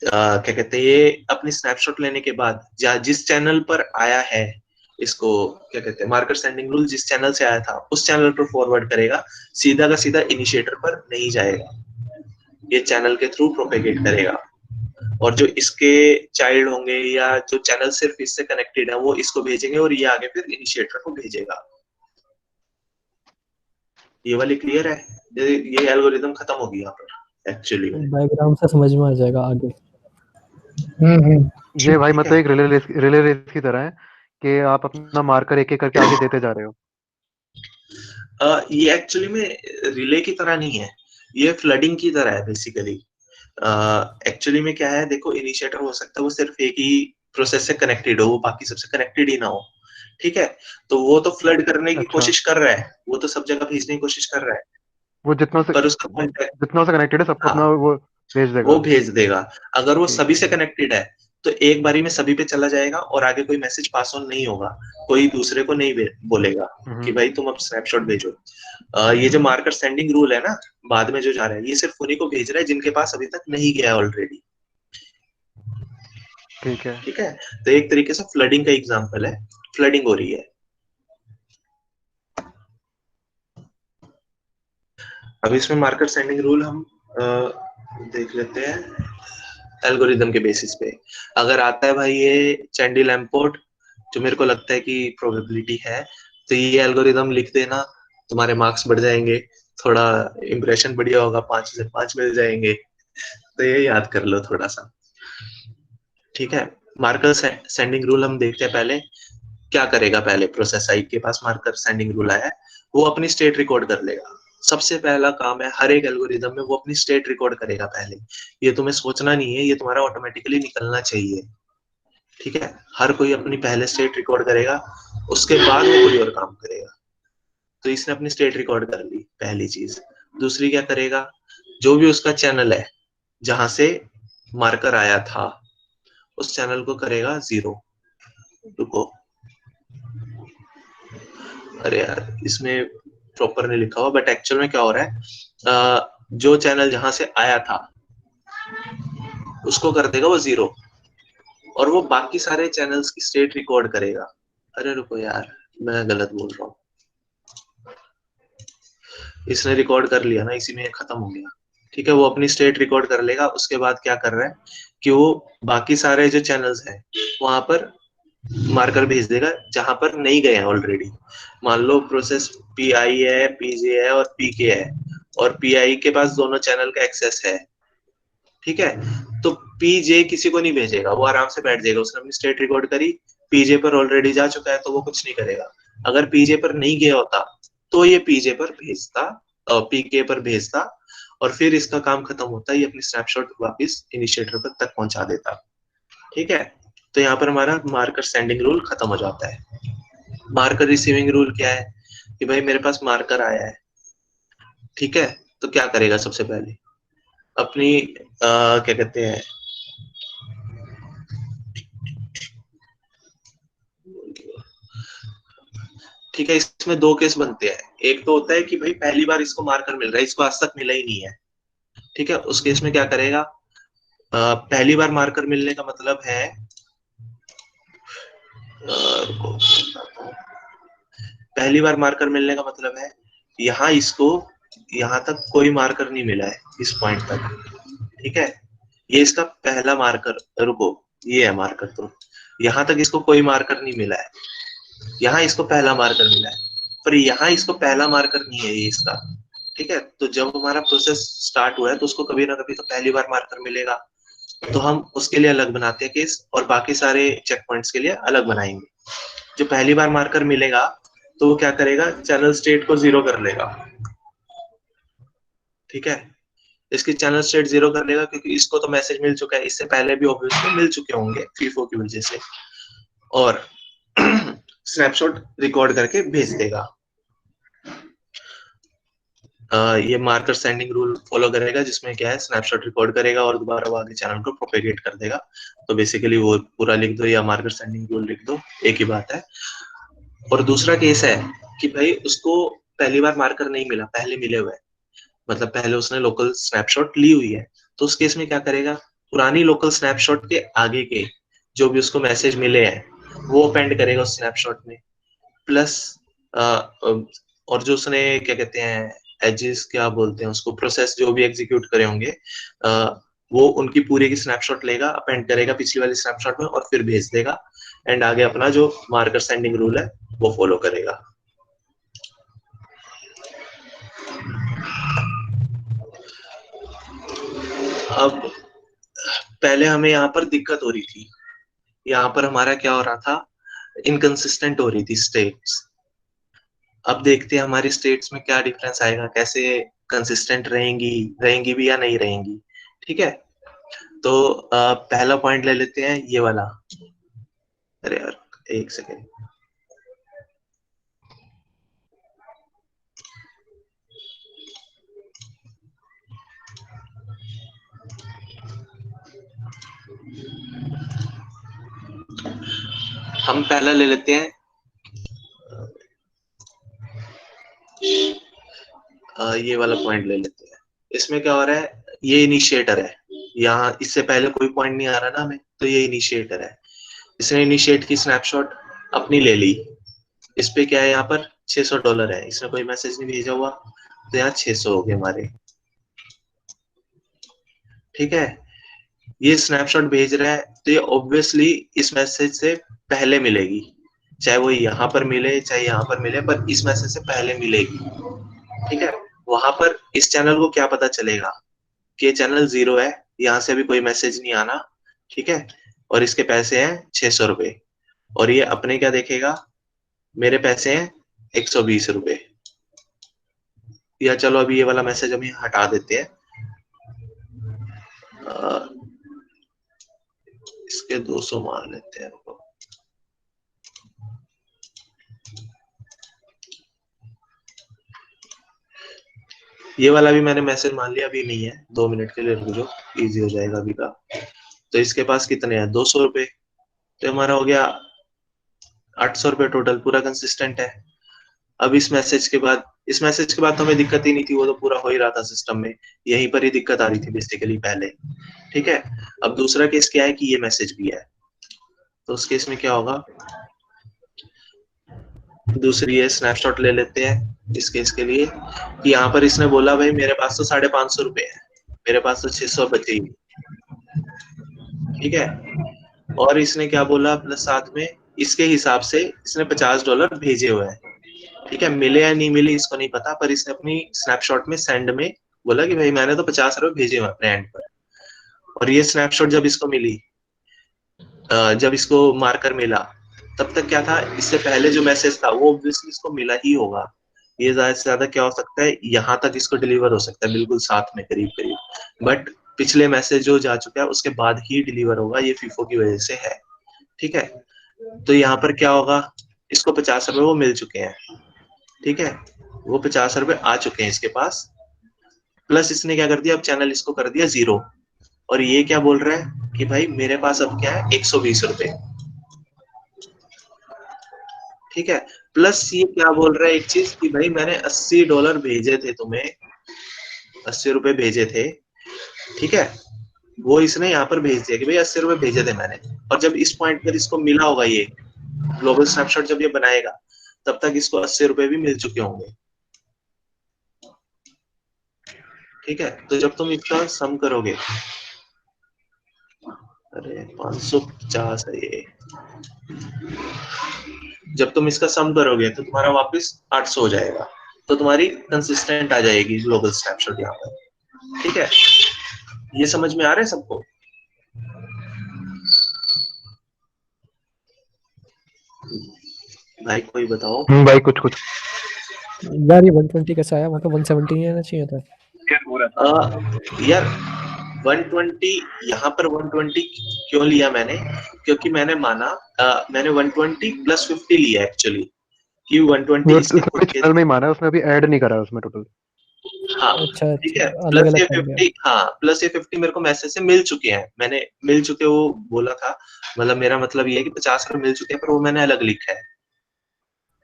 S2: क्या कहते हैं, ये अपनी स्नैपशॉट लेने के बाद जिस चैनल पर आया है, इसको क्या कहते हैं, मार्कर सेंडिंग रूल जिस चैनल से आया था उस चैनल पर फॉरवर्ड करेगा, सीधा का सीधा इनिशिएटर पर नहीं जाएगा, ये चैनल के थ्रू प्रोपेगेट करेगा। और जो इसके चाइल्ड होंगे या जो चैनल सिर्फ इससे कनेक्टेड है वो इसको भेजेंगे, और ये आगे फिर इनिशिएटर को भेजेगा। ये वाली क्लियर है? ये एल्गोरिदम खत्म होगी यहाँ पर एक्चुअली।
S5: बैकग्राउंड से समझ में आ जाएगा आगे।
S4: ये भाई मतलब एक रिले रेस की तरह है कि आप अपना मार्कर एक एक करके आगे देते जा रहे हो।
S2: ये एक्चुअली में रिले की तरह नहीं है, ये फ्लडिंग की तरह है बेसिकली। एक्चुअली में क्या है, देखो इनिशिएटर हो सकता है वो सिर्फ एक ही प्रोसेस से कनेक्टेड हो, वो बाकी सबसे कनेक्टेड ही ना हो। ठीक है, तो वो तो फ्लड करने की कोशिश कर रहा है, वो तो सब जगह भेजने की कोशिश कर रहा है,
S4: वो जितना से कनेक्टेड है सबको अपना वो भेज देगा।
S2: वो भेज देगा। अगर वो सभी से कनेक्टेड है तो एक बारी में सभी पे चला जाएगा और आगे कोई मैसेज पास ऑन नहीं होगा, कोई दूसरे को नहीं बोलेगा कि भाई तुम अब स्नैपशॉट भेजो। ये जो मार्कर सेंडिंग रूल है ना, बाद में जो जा रहा है, ये सिर्फ उन्हीं को भेज रहा है जिनके पास अभी तक नहीं गया ऑलरेडी।
S4: ठीक है,
S2: ठीक है, तो एक तरीके से फ्लडिंग का एग्जांपल है, फ्लडिंग हो रही है। अब इसमें मार्कर सेंडिंग रूल हम देख लेते हैं एल्गोरिदम के बेसिस पे। अगर आता है भाई ये चैंडी लैम्पोर्ट, जो मेरे को लगता है कि प्रोबेबिलिटी है, तो ये एल्गोरिदम लिख देना, तुम्हारे मार्क्स बढ़ जाएंगे, थोड़ा इंप्रेशन बढ़िया होगा, 5 से 5 मिल जाएंगे, तो ये याद कर लो थोड़ा सा। ठीक है, मार्कर सेंडिंग रूल हम देखते हैं पहले क्या करेगा। पहले प्रोसेस आई के पास मार्कर सेंडिंग रूल आया है, वो अपनी स्टेट रिकॉर्ड कर लेगा। सबसे पहला काम है हर एक एल्गोरिदम में, वो अपनी स्टेट रिकॉर्ड करेगा पहले। ये तुम्हें सोचना नहीं है, ये तुम्हारा ऑटोमेटिकली निकलना चाहिए। ठीक है, हर कोई अपनी पहले स्टेट रिकॉर्ड करेगा, उसके बाद वो कोई और काम करेगा। तो इसने अपनी स्टेट रिकॉर्ड कर ली, पहली चीज। दूसरी क्या करेगा, जो भी उसका चैनल है जहां से मार्कर आया था उस चैनल को करेगा 0। रुको, अरे यार इसमें प्रॉपर नहीं लिखा हुआ, बट एक्चुअल में क्या हो रहा है, जो चैनल जहां से आया था उसको कर देगा वो 0, और वो बाकी सारे चैनल्स की स्टेट रिकॉर्ड करेगा। अरे रुको यार, मैं गलत बोल रहा हूँ, इसने रिकॉर्ड कर लिया ना, इसी में खत्म हो गया। ठीक है, वो अपनी स्टेट रिकॉर्ड कर लेगा, उसके बाद क्या कर रहा है कि वो बाकी सारे जो चैनल्स हैं वहां पर मार्कर भेज देगा जहां पर नहीं गए हैं ऑलरेडी। मान लो प्रोसेस पीआई है, पीजे है और पीके है, और पीआई के पास दोनों चैनल का एक्सेस है। ठीक है, तो पीजे किसी को नहीं भेजेगा, वो आराम से बैठ जाएगा, उसने अपनी स्टेट रिकॉर्ड करी, पीजे पर ऑलरेडी जा चुका है तो वो कुछ नहीं करेगा। अगर पीजे पर नहीं गया होता तो ये पीजे पर भेजता, पीके पर भेजता, और फिर इसका काम खत्म होता, ये अपनी स्नैपशॉट वापस इनिशिएटर तक पहुंचा देता। ठीक है, तो यहाँ पर हमारा मार्कर सेंडिंग रूल खत्म हो जाता है। मार्कर रिसीविंग रूल क्या है कि भाई मेरे पास मार्कर आया है, ठीक है, तो क्या करेगा, सबसे पहले अपनी क्या कहते हैं, ठीक है, इसमें 2 केस बनते हैं। एक तो होता है कि भाई पहली बार इसको मार्कर मिल रहा है, इसको आज तक मिला ही नहीं है। ठीक है, उस केस में क्या करेगा, पहली बार मार्कर मिलने का मतलब है, पहली बार मार्कर मिलने का मतलब है यहाँ इसको, यहाँ तक कोई मार्कर नहीं मिला है इस पॉइंट तक। ठीक है, ये इसका पहला मार्कर, रुको ये है मार्कर, तो यहाँ तक इसको कोई मार्कर नहीं मिला है, यहाँ इसको पहला मार्कर मिला है, पर यहाँ इसको पहला मार्कर नहीं है ये इसका, ठीक है। तो जब हमारा प्रोसेस स्टार्ट हुआ है तो उसको कभी ना कभी तो पहली बार मार्कर मिलेगा, तो हम उसके लिए अलग बनाते हैं केस और बाकी सारे चेक पॉइंट्स के लिए अलग बनाएंगे। जो पहली बार मार्कर मिलेगा तो वो क्या करेगा, चैनल स्टेट को 0 कर लेगा, ठीक है। इसकी चैनल स्टेट 0 कर लेगा क्योंकि इसको तो मैसेज मिल चुका है, इससे पहले भी ऑब्वियसली मिल चुके होंगे फीफो की वजह से, और स्नैपशॉट रिकॉर्ड करके भेज देगा। ये मार्कर सेंडिंग रूल फॉलो करेगा जिसमें क्या है, स्नैपशॉट रिकॉर्ड करेगा और दोबारा वो आगे चैनल को प्रोपेगेट कर देगा। तो बेसिकली वो पूरा लिख दो या मार्कर सेंडिंग रूल लिख दो, एक ही बात है। और दूसरा केस है कि भाई उसको पहली बार मार्कर नहीं मिला, पहले मिले हुए, मतलब पहले उसने लोकल स्नैपशॉट ली हुई है, तो उस केस में क्या करेगा, पुरानी लोकल स्नैपशॉट के आगे के जो भी उसको मैसेज मिले हैं वो अपेंड करेगा उस स्नैपशॉट में, प्लस और जो उसने क्या कहते हैं एजेस क्या बोलते हैं उसको, प्रोसेस जो भी एग्जीक्यूट करे होंगे वो उनकी पूरी की स्नैपशॉट लेगा, अपेंड करेगा पिछली वाली स्नैपशॉट में और फिर भेज देगा, एंड आगे अपना जो मार्कर सेंडिंग रूल है वो फॉलो करेगा। अब पहले हमें यहाँ पर दिक्कत हो रही थी, यहाँ पर हमारा क्या हो रहा था, इनकंसिस्टेंट हो रही थी स्टेट्स। अब देखते हैं हमारी स्टेट्स में क्या डिफरेंस आएगा, कैसे कंसिस्टेंट रहेंगी भी या नहीं रहेंगी, ठीक है। तो पहला पॉइंट ले लेते हैं ये वाला। अरे यार एक सेकेंड, हम पहला ले लेते हैं ये वाला पॉइंट ले लेते हैं। इसमें क्या हो रहा है, ये इनिशिएटर है, यहाँ इससे पहले कोई पॉइंट नहीं आ रहा ना हमें, तो ये इनिशिएटर है। इसने इनिशिएट की स्नैपशॉट अपनी ले ली, इस पे क्या है, यहाँ पर $600 है, इसने कोई मैसेज नहीं भेजा हुआ, तो यहाँ 600 हो गए हमारे, ठीक है। ये स्नैपशॉट भेज रहा है तो ये ऑब्वियसली इस मैसेज से पहले मिलेगी, चाहे वो यहाँ पर मिले चाहे यहाँ पर मिले, पर इस मैसेज से पहले मिलेगी, ठीक है। वहां पर इस चैनल को क्या पता चलेगा कि ये चैनल 0 है, यहाँ से भी कोई मैसेज नहीं आना, ठीक है, और इसके पैसे हैं 600 रुपए, और ये अपने क्या देखेगा, मेरे पैसे हैं 120 रुपए, या चलो अभी ये वाला मैसेज हम हटा देते हैं, इसके 200 मान लेते हैं। ये वाला भी मैंने मैसेज मान लिया, अभी नहीं है, 2 मिनट के लिए रुक जाओ, इजी हो जाएगा अभी का। तो इसके पास कितने हैं, 200 रुपए, तो हमारा हो गया 800 रुपए टोटल, पूरा कंसिस्टेंट है। अब इस मैसेज के बाद तो हमें दिक्कत ही नहीं थी, वो तो पूरा हो ही रहा था सिस्टम में, यहीं पर ही दिक्कत आ रही थी बेसिकली पहले, ठीक है। अब दूसरा केस क्या है कि ये मैसेज भी है, तो उस केस में क्या होगा, दूसरी है स्नैपशॉट ले लेते हैं इस केस के लिए, कि यहाँ पर इसने बोला भाई मेरे पास तो 550 रुपए है, मेरे पास तो 600 बचे ही, ठीक है। और इसने क्या बोला प्लस साथ में, इसके हिसाब से इसने $50 भेजे हुए हैं, ठीक है। मिले या नहीं मिले इसको नहीं पता, पर इसने अपनी स्नैपशॉट में सेंड में बोला कि भाई मैंने तो 50 रुपए भेजे हुए अपने एंड पर। और ये स्नैपशॉट जब इसको मिली, जब इसको मार्कर मिला, तब तक क्या था, इससे पहले जो मैसेज था वो ऑब्वियसली इसको मिला ही होगा, ये ज्यादा से ज्यादा क्या हो सकता है, यहाँ तक इसको डिलीवर हो सकता है बिल्कुल साथ में करीब करीब, बट पिछले मैसेज जो जा चुका है उसके बाद ही डिलीवर होगा, ये फीफो की वजह से है, ठीक है। तो यहाँ पर क्या होगा, इसको 50 रुपए वो मिल चुके हैं, ठीक है, वो 50 रुपए आ चुके हैं इसके पास, प्लस इसने क्या कर दिया, अब चैनल इसको कर दिया 0, और ये क्या बोल रहा है कि भाई मेरे पास अब क्या है 120 रुपए, ठीक है। प्लस ये क्या बोल रहा है एक चीज कि भाई मैंने $80 भेजे थे तुम्हें, 80 रुपए भेजे थे, ठीक है, वो इसने यहाँ पर भेज दिया कि भाई 80 रुपए भेजे थे मैंने, और जब इस पॉइंट पर इसको मिला होगा, ये ग्लोबल स्नैपशॉट जब ये बनाएगा तब तक इसको 80 रुपए भी मिल चुके होंगे, ठीक है। तो जब तुम इसका सम करोगे, अरे 550 है ये, जब तुम इसका सम करोगे तो तुम्हारा वापस 800 हो जाएगा, तो तुम्हारी कंसिस्टेंट आ जाएगी ग्लोबल स्नैपशॉट यहाँ पर। ठीक है, ये समझ में आ रहा है सबको? भाई कोई बताओ।
S4: भाई कुछ कुछ
S5: यार ये 120 कैसे आया, मतलब 170 ही आना चाहिए था।
S1: क्या हो रहा था?
S2: यार 120 यहाँ पर 120 क्यों लिया मैंने, क्योंकि मैंने माना मैंने 120 प्लस 50 लिया एक्चुअली, कि 120 इसके
S4: उसने
S2: खुद
S4: भी
S2: के।
S4: चैनल में ही माना है, उसने अभी ऐड नहीं करा है उसमें टोटल।
S2: हाँ
S5: अच्छा
S2: ठीक है,
S5: अच्छा, अलग
S2: प्लस
S5: अलग
S2: ये
S5: कर दिया।
S2: 50, हाँ प्लस ये 50 मेरे को मैसेज से मिल चुके हैं, मैंने मिल चुके वो बोला था, मतलब मेरा मतलब ये है कि 50 मिल चुके हैं, पर वो मैंने अलग लिखा है।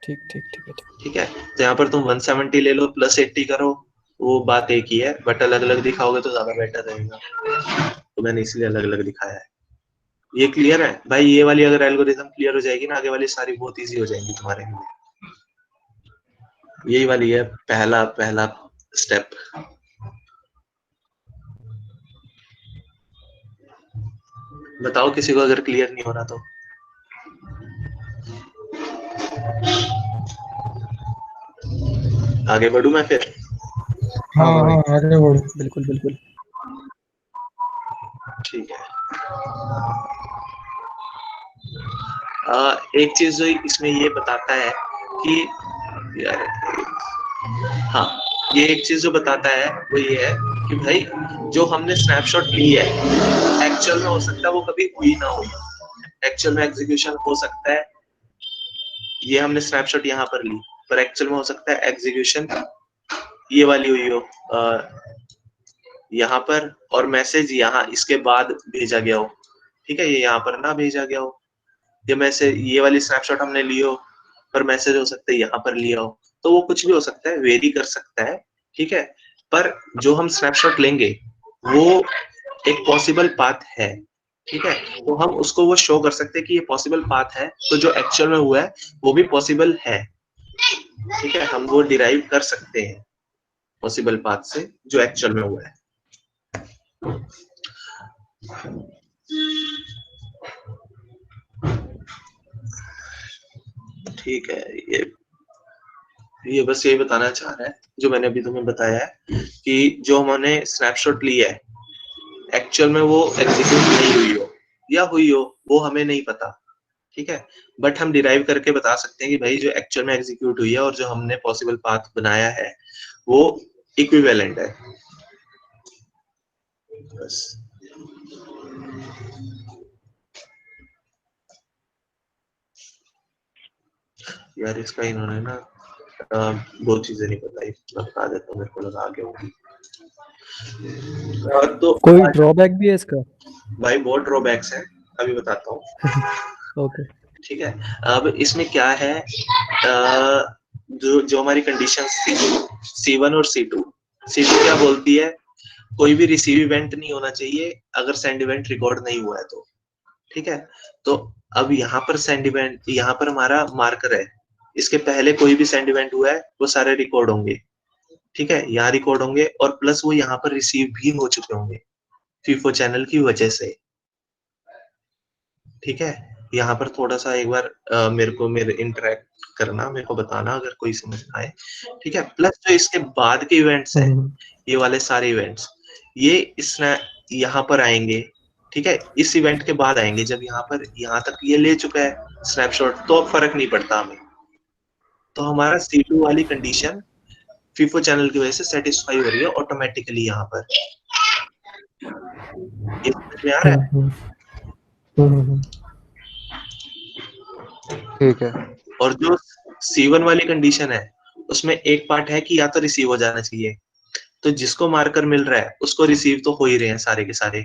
S5: ठीक ठीक ठीक है ठीक।
S2: ठीक है, तो यहाँ पर तुम 170 ले लो प्लस 80 करो, वो बात एक ही है, बट अलग अलग दिखाओगे तो ज्यादा बेटर रहेगा, तो मैंने इसलिए अलग अलग दिखाया है। ये क्लियर है भाई? ये वाली अगर एल्गोरिथम क्लियर हो जाएगी ना, आगे वाली सारी बहुत इजी हो जाएंगी तुम्हारे लिए। यही वाली है पहला पहला स्टेप। बताओ किसी को अगर क्लियर नहीं हो रहा तो। आगे बढ़ू मैं फिर?
S3: हाँ हाँ आगे बढ़ो।
S5: बिल्कुल बिल्कुल।
S2: ठीक है। एक चीज जो इसमें ये बताता है कि यार, हाँ ये एक चीज जो बताता है वो ये है कि भाई जो हमने स्नैपशॉट ली है एक्चुअल में हो सकता है वो कभी हुई ना हो, एक्चुअल में एग्जीक्यूशन हो सकता है, ये हमने स्नैपशॉट यहाँ पर ली, पर एक्चुअल में हो सकता है एग्जीक्यूशन ये वाली हुई हो यहाँ पर, और मैसेज यहाँ इसके बाद भेजा गया हो। ठीक है, ये यहाँ पर ना भेजा गया हो, ये मैसेज ये वाली स्नैपशॉट हमने ली हो, पर मैसेज हो सकता है यहाँ पर लिया हो, तो वो कुछ भी हो सकता है, वेरी कर सकता है। ठीक है, पर जो हम स्नैपशॉट लेंगे वो एक पॉसिबल पाथ है। ठीक है, तो हम उसको वो शो कर सकते हैं कि ये पॉसिबल पाथ है, तो जो एक्चुअल में हुआ है वो भी पॉसिबल है। ठीक है, हम वो डिराइव कर सकते हैं पॉसिबल पाथ से जो एक्चुअल में हुआ है। ठीक है, ये बस यही बताना चाह रहा है जो मैंने अभी तुम्हें बताया है कि जो हमने स्नैपशॉट ली है एक्चुअल में वो एग्जीक्यूट नहीं हुई हो या हुई हो वो हमें नहीं पता। ठीक है, बट हम डिराइव करके बता सकते हैं कि भाई जो एक्चुअल में एग्जीक्यूट हुई है और जो हमने पॉसिबल पाथ बनाया है वो इक्विवेलेंट है। बस यार इसका इन्होंने ना दो चीजें नहीं बताई, बता देता हूँ, मेरे को लगा आगे होगी। तो
S5: कोई ड्रॉबैक भी है इसका?
S2: भाई बहुत ड्रॉबैक्स हैं, अभी बताता हूँ।
S5: ओके
S2: ठीक है, अब इसमें क्या है, जो जो हमारी कंडीशन C1 और C2 क्या बोलती है, कोई भी रिसीव इवेंट नहीं होना चाहिए अगर सेंड इवेंट रिकॉर्ड नहीं हुआ है तो। ठीक है, तो अब यहाँ पर सेंड इवेंट, यहाँ पर हमारा मार्कर है, इसके पहले कोई भी सेंड इवेंट हुआ है वो सारे रिकॉर्ड होंगे। ठीक है, यहाँ रिकॉर्ड होंगे और प्लस वो यहाँ पर रिसीव भी हो चुके होंगे फीफो चैनल की वजह से। ठीक है, यहाँ पर थोड़ा सा एक बार मेरे इंटरेक्ट करना, मेरे को बताना अगर कोई समझ ना आए। ठीक है, प्लस जो इसके बाद के इवेंट्स हैं, ये वाले सारे इवेंट्स ये इसने यहाँ पर आएंगे। ठीक है, इस इवेंट के बाद आएंगे, जब यहाँ पर यहाँ तक ये ले चुका है स्नैपशॉट तो अब फर्क नहीं पड़ता हमें, तो हमारा C2 वाली कंडीशन फीफो चैनल की वजह से सेटिस्फाई हो रही है ऑटोमेटिकली यहाँ पर। ये समझ में आ रहा है?
S4: ठीक है।
S2: और जो C1 वाली कंडीशन है उसमें एक पार्ट है कि या तो रिसीव हो जाना चाहिए, तो जिसको मार्कर मिल रहा है उसको रिसीव तो हो ही रहे हैं सारे के सारे,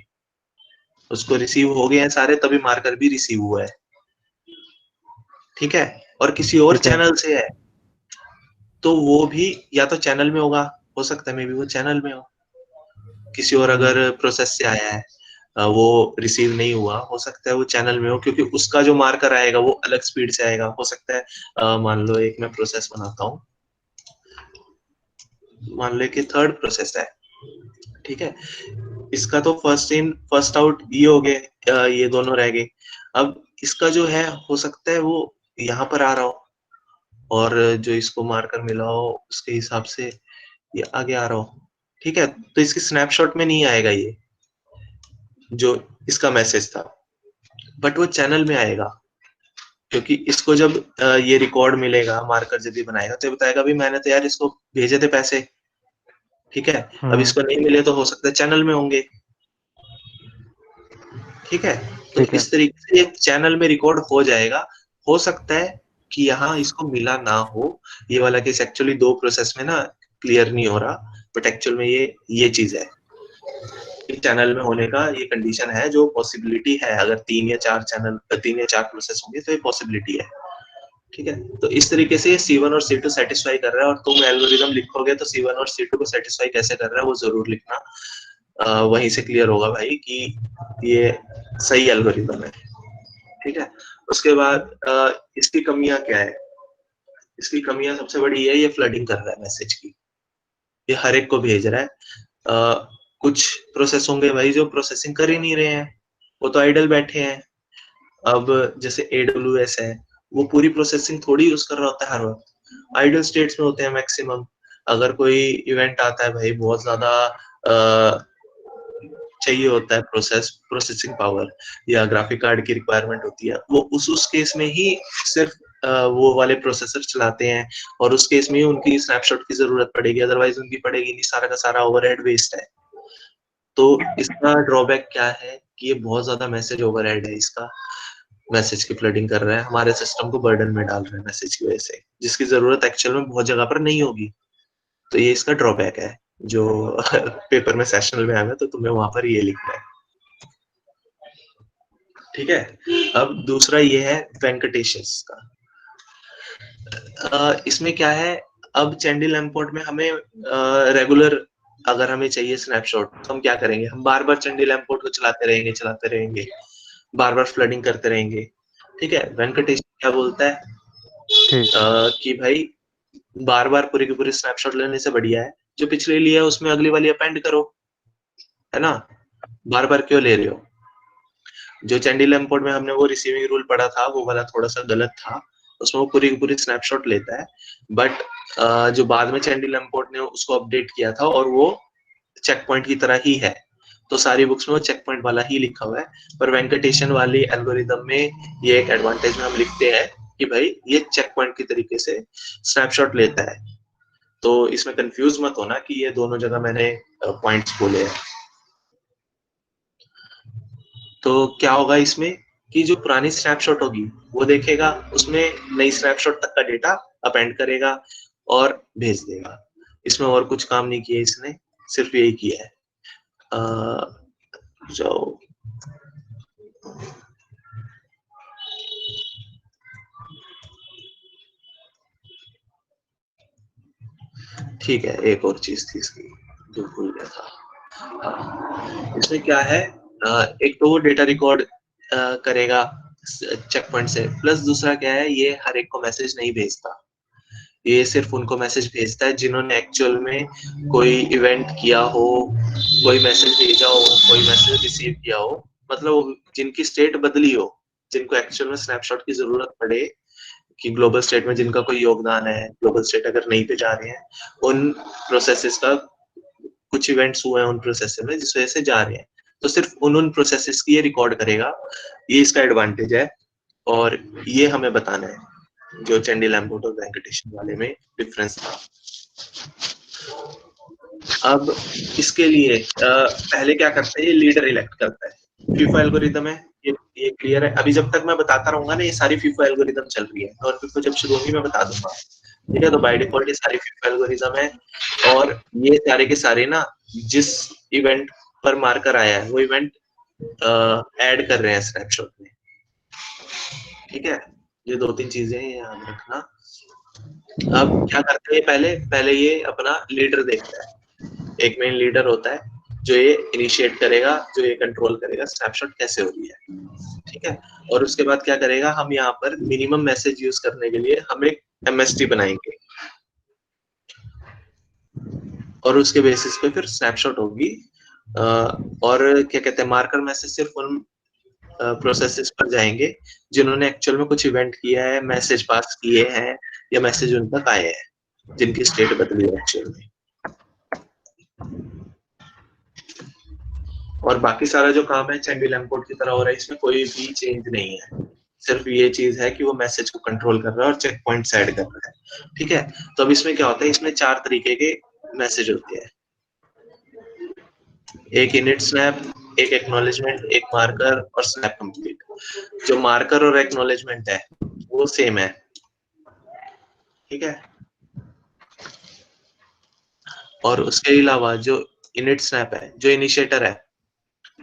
S2: उसको रिसीव हो गए हैं सारे, तभी मार्कर भी रिसीव हुआ है। ठीक है, और किसी और चैनल से है तो वो भी या तो चैनल में होगा, हो सकता है मे बी वो चैनल में हो, किसी और अगर प्रोसेस से आया है वो रिसीव नहीं हुआ, हो सकता है वो चैनल में हो, क्योंकि उसका जो मार्कर आएगा वो अलग स्पीड से आएगा। हो सकता है मान लो एक मैं प्रोसेस बनाता हूँ, मान लो कि थर्ड प्रोसेस है। ठीक है, इसका तो फर्स्ट इन फर्स्ट आउट ये हो गए, ये दोनों रह गए। अब इसका जो है हो सकता है वो यहाँ पर आ रहा हो और जो इसको मार्कर मिला हो उसके हिसाब से ये आगे आ रहा हो, ठीक है। तो इसकी स्नैपशॉट में नहीं आएगा ये जो इसका मैसेज था, बट वो चैनल में आएगा, क्योंकि इसको जब ये रिकॉर्ड मिलेगा, मार्कर जब भी बनाएगा तो ये बताएगा भाई मैंने तो यार इसको भेजे थे पैसे, ठीक है, अब इसको नहीं मिले तो हो सकता है चैनल में होंगे, ठीक है। तो
S4: ठीक है।
S2: इस तरीके से ये चैनल में रिकॉर्ड हो जाएगा। हो सकता है कि यहाँ इसको मिला ना हो, ये वाला केस एक्चुअली 2 प्रोसेस में ना क्लियर नहीं हो रहा, बट एक्चुअल में ये चीज है, चैनल में होने का ये कंडीशन है, जो पॉसिबिलिटी है, अगर 3 या 4 प्रोसेस होंगे तो ये पॉसिबिलिटी है, ठीक है। तो इस तरीके से C1 और C2 सेटिस्फाई कर रहा है, और तुम एल्गोरिदम लिखोगे तो C1 और C2 को सेटिस्फाई कैसे कर रहा है वो जरूर लिखना, वहीं से क्लियर होगा भाई कि ये सही एल्गोरिदम है, ठीक है। उसके बाद इसकी कमियां क्या है? इसकी कमियां सबसे बड़ी ये फ्लडिंग कर रहा है मैसेज की, ये हर एक को भेज रहा है। कुछ प्रोसेस होंगे भाई जो प्रोसेसिंग कर ही नहीं रहे हैं, वो तो आइडल बैठे हैं। अब जैसे AWS है, वो पूरी प्रोसेसिंग थोड़ी यूज कर रहा होता है हर वक्त, आइडल स्टेट्स में होते हैं मैक्सिमम। अगर कोई इवेंट आता है भाई, बहुत ज्यादा चाहिए होता है प्रोसेसिंग पावर या ग्राफिक कार्ड की रिक्वायरमेंट होती है, वो उस केस में ही सिर्फ वो वाले प्रोसेसर चलाते हैं, और उस केस में ही उनकी स्नैपशॉट की जरूरत पड़ेगी, अदरवाइज उनकी पड़ेगी नहीं, सारा का सारा ओवरहेड वेस्ट है। तो इसका ड्रॉबैक क्या है कि ये बहुत ज्यादा मैसेज ओवरहेड है, इसका मैसेज की फ्लडिंग कर रहा है, हमारे सिस्टम को बर्डन में डाल रहा है मैसेज की वजह से, जिसकी जरूरत एक्चुअल में बहुत जगह पर नहीं होगी। तो ये इसका ड्रॉबैक है, जो पेपर में सेशनल में आया तो तुम्हें वहां पर ये लिखना है, ठीक है। अब दूसरा ये है वेंकटेशस का। इसमें क्या है, अब चैंडी लैम्पोर्ट में हमें रेगुलर अगर हमें चाहिए स्नैपशॉट तो हम क्या करेंगे, हम बार बार चैंडी लैम्पोर्ट को चलाते रहेंगे, बार बार फ्लडिंग करते रहेंगे, ठीक है। वेंकटेश क्या बोलता है कि भाई बार बार पूरी की पूरी स्नैपशॉट लेने से बढ़िया है जो पिछले लिया है उसमें अगली वाली अपेंड करो, है ना, बार बार क्यों ले रहे हो। जो चैंडी लैम्पोर्ट में हमने वो रिसीविंग रूल पढ़ा था वो वाला थोड़ा सा गलत था, उसमें वो पूरी की पूरी स्नैपशॉट लेता है, बट जो बाद में चैंडी लैम्पोर्ट ने उसको अपडेट किया था और वो चेक पॉइंट की तरह ही है, तो सारी बुक्स में वो चेक पॉइंट वाला ही लिखा हुआ है। पर वेंकटेशन वाली एल्गोरिदम में ये एक एडवांटेज में हम लिखते हैं कि भाई ये चेक पॉइंट की तरीके से स्नैपशॉट लेता है, तो इसमें कंफ्यूज मत होना कि ये दोनों जगह मैंने पॉइंट्स बोले हैं। तो क्या होगा इसमें कि जो पुरानी स्नैपशॉट होगी वो देखेगा, उसमें नई स्नैपशॉट तक का डेटा अपेंड करेगा और भेज देगा। इसमें और कुछ काम नहीं किया इसने, सिर्फ यही किया है। जाओ ठीक है, एक और चीज थी इसकी जो भूल गया था। इसमें क्या है, एक तो वो डेटा रिकॉर्ड करेगा चेक पॉइंट से, प्लस दूसरा क्या है, ये हर एक को मैसेज नहीं भेजता, ये सिर्फ उनको मैसेज भेजता है जिन्होंने एक्चुअल में कोई इवेंट किया हो, कोई मैसेज भेजा हो, कोई मैसेज रिसीव किया हो, मतलब जिनकी स्टेट बदली हो, जिनको एक्चुअल में स्नैपशॉट की जरूरत पड़े कि ग्लोबल स्टेट में जिनका कोई योगदान है, ग्लोबल स्टेट अगर नहीं पे जा रहे हैं, उन प्रोसेसेस का कुछ इवेंट्स हुए हैं उन प्रोसेस में जिस वजह से जा रहे हैं, तो सिर्फ उन प्रोसेसेस की ये रिकॉर्ड करेगा, ये इसका एडवांटेज है, और ये हमें बताना है जो चैंडी लैम्पोर्ट और वेंकटेशन वाले में डिफरेंस था। अब इसके लिए पहले क्या करते हैं, ये लीडर इलेक्ट करता है, फीफो एल्गोरिदम है, ये क्लियर है। अभी जब तक मैं बताता रहूंगा ना, ये सारी फीफो एल्गोरिदम चल रही है, और फीफो जब शुरू होगी मैं बता दूंगा, ठीक है। तो बाय डिफॉल्ट ये सारी फीफो एल्गोरिदम है, और ये सारे के सारे ना जिस इवेंट पर मार्कर आया है वो इवेंट ऐड कर रहे हैं स्नैपशॉट में, ठीक है। ये 2-3 चीजें याद रखना। अब क्या करते हैं, पहले ये अपना लीडर देखता है, एक मेन लीडर होता है जो ये इनिशिएट करेगा, जो ये कंट्रोल करेगा स्नैपशॉट कैसे हो रही है, ठीक है। और उसके बाद क्या करेगा, हम यहाँ पर मिनिमम मैसेज यूज करने के लिए हम एक MST बनाएंगे, और उसके बेसिस पे फिर स्नैपशॉट होगी। और क्या कहते हैं, मार्कर मैसेज सिर्फ उन प्रोसेसेस पर जाएंगे जिन्होंने एक्चुअल में कुछ इवेंट किया है, मैसेज पास किए हैं या मैसेज उन तक आए हैं, जिनकी स्टेट बदली है एक्चुअल में। और बाकी सारा जो काम है चैंडी लैम्पोर्ट की तरह हो रहा है, इसमें कोई भी चेंज नहीं है, सिर्फ ये चीज है कि वो मैसेज को कंट्रोल कर रहा है और चेक पॉइंट ऐड कर रहा है। ठीक है, तो अब इसमें क्या होता है, इसमें 4 तरीके के मैसेज होते हैं, एक इनिट स्नैप, एक एक्नॉलेजमेंट, एक मार्कर और स्नैप कंप्लीट। जो मार्कर और एक्नॉलेजमेंट है वो सेम है, ठीक है। और उसके अलावा जो इनिट स्नैप है, जो इनिशिएटर है,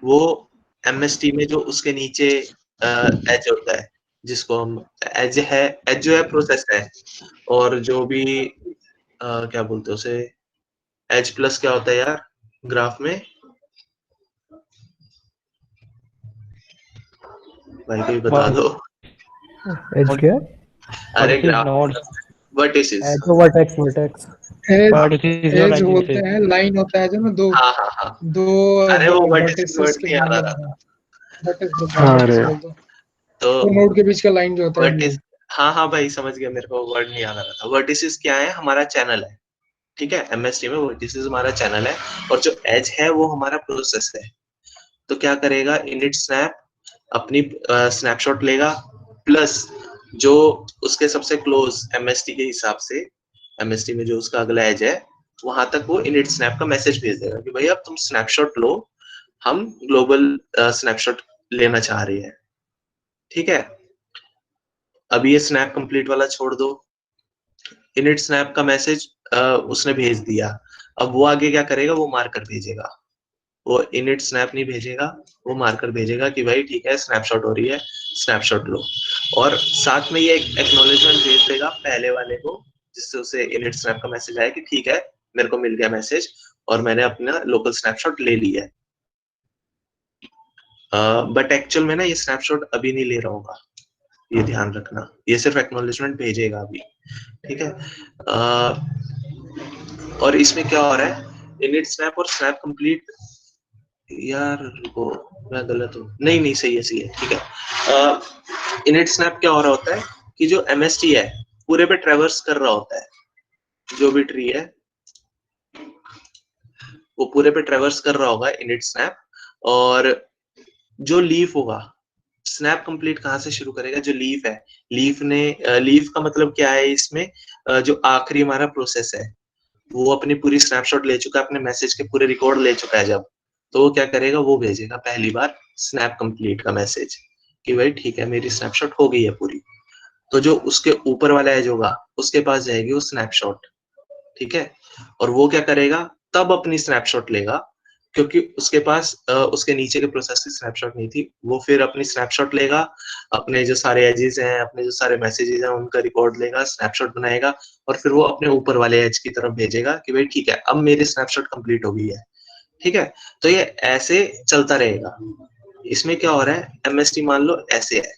S2: वो एमएसटी में जो उसके नीचे एज होता है, जिसको हम एज है, एज जो है प्रोसेस है, और जो भी क्या बोलते हैं उसे, एज प्लस क्या होता है यार ग्राफ में, भाई कोई बता दो।
S5: एज क्या?
S2: अरे ग्राफ वर्टिसेस।
S5: एज तो वर्टेक्स
S3: एज बोलते हैं, लाइन होता है जो ना, दो
S2: हाँ हाँ हाँ,
S3: दो
S2: अरे वो
S3: वर्टिसेस
S2: वर्ड
S3: के
S2: नहीं याद आ
S3: मतलब
S2: रहा था।
S3: वर्टिस बोल दो,
S2: तो
S3: तो नोड के बीच का लाइन जो होता है
S2: वर्टिस, हाँ हाँ भाई समझ गया, मेरे को वर्ड नहीं याद आ रहा था। वर्टिसेस क्या है, हमारा चैनल है, ठीक है। एमएसटी में वर्टिसेस हमारा चैनल है, और जो एज है वो हमारा प्रोसेस है। तो क्या करेगा, इनिट स्नैप अपनी स्नैपशॉट लेगा, प्लस जो उसके सबसे क्लोज एमएसटी के हिसाब से, एमएसटी में जो उसका अगला एज है, वहां तक वो इनिट स्नैप का मैसेज भेज देगा कि भाई अब तुम स्नैपशॉट लो, हम ग्लोबल स्नैपशॉट लेना चाह रहे हैं, ठीक है। अब ये स्नैप कंप्लीट वाला छोड़ दो, इनिट स्नैप का मैसेज उसने भेज दिया। अब वो आगे क्या करेगा, वो मार्कर भेजेगा, वो इनिट स्नैप नहीं भेजेगा, वो मार्कर भेजेगा कि भाई ठीक है स्नैपशॉट हो रही है, स्नैपशॉट लो। और साथ में ये एक एक्नॉलेजमेंट भेज देगा पहले वाले को, जिससे उसे इनिट स्नैप का मैसेज आया कि ठीक है मेरे को मिल गया मैसेज और मैंने अपना लोकल स्नैपशॉट ले लिया है। बट एक्चुअल में ना ये स्नैपशॉट अभी नहीं ले रहा होगा, ये ध्यान रखना, ये सिर्फ एक्नॉलेजमेंट भेजेगा अभी, ठीक है। और इसमें क्या हो रहा है, इनिट स्नैप और स्नैप कंप्लीट, यार रुको मैं गलत हूँ, नहीं नहीं सही है ठीक है। इनिट स्नैप क्या हो रहा होता है कि जो एमएसटी है पूरे पे ट्रेवर्स कर रहा होता है, जो भी ट्री है वो पूरे पे ट्रेवर्स कर रहा होगा इनिट स्नैप, और जो लीफ होगा, स्नैप कंप्लीट कहाँ से शुरू करेगा, जो लीफ है, लीफ का मतलब क्या है इसमें, जो आखिरी हमारा प्रोसेस है वो अपनी पूरी स्नैपशॉट ले चुका है, अपने मैसेज के पूरे रिकॉर्ड ले चुका है जब, तो वो क्या करेगा, वो भेजेगा पहली बार स्नैप कंप्लीट का मैसेज कि भाई ठीक है मेरी स्नैपशॉट हो गई है पूरी। तो जो उसके ऊपर वाला एज होगा उसके पास जाएगी वो स्नैपशॉट, ठीक है। और वो क्या करेगा, तब अपनी स्नैपशॉट लेगा, क्योंकि उसके पास उसके नीचे के प्रोसेस की स्नैपशॉट नहीं थी, वो फिर अपनी स्नैपशॉट लेगा, अपने जो सारे एजेस हैं, अपने जो सारे मैसेजेस हैं उनका रिकॉर्ड लेगा, स्नैपशॉट बनाएगा, और फिर वो अपने ऊपर वाले एज की तरफ भेजेगा कि भाई ठीक है अब मेरी स्नैपशॉट कंप्लीट हो गई है, ठीक है। तो ये ऐसे चलता रहेगा। इसमें क्या हो रहा है, एमएसटी मान लो ऐसे है,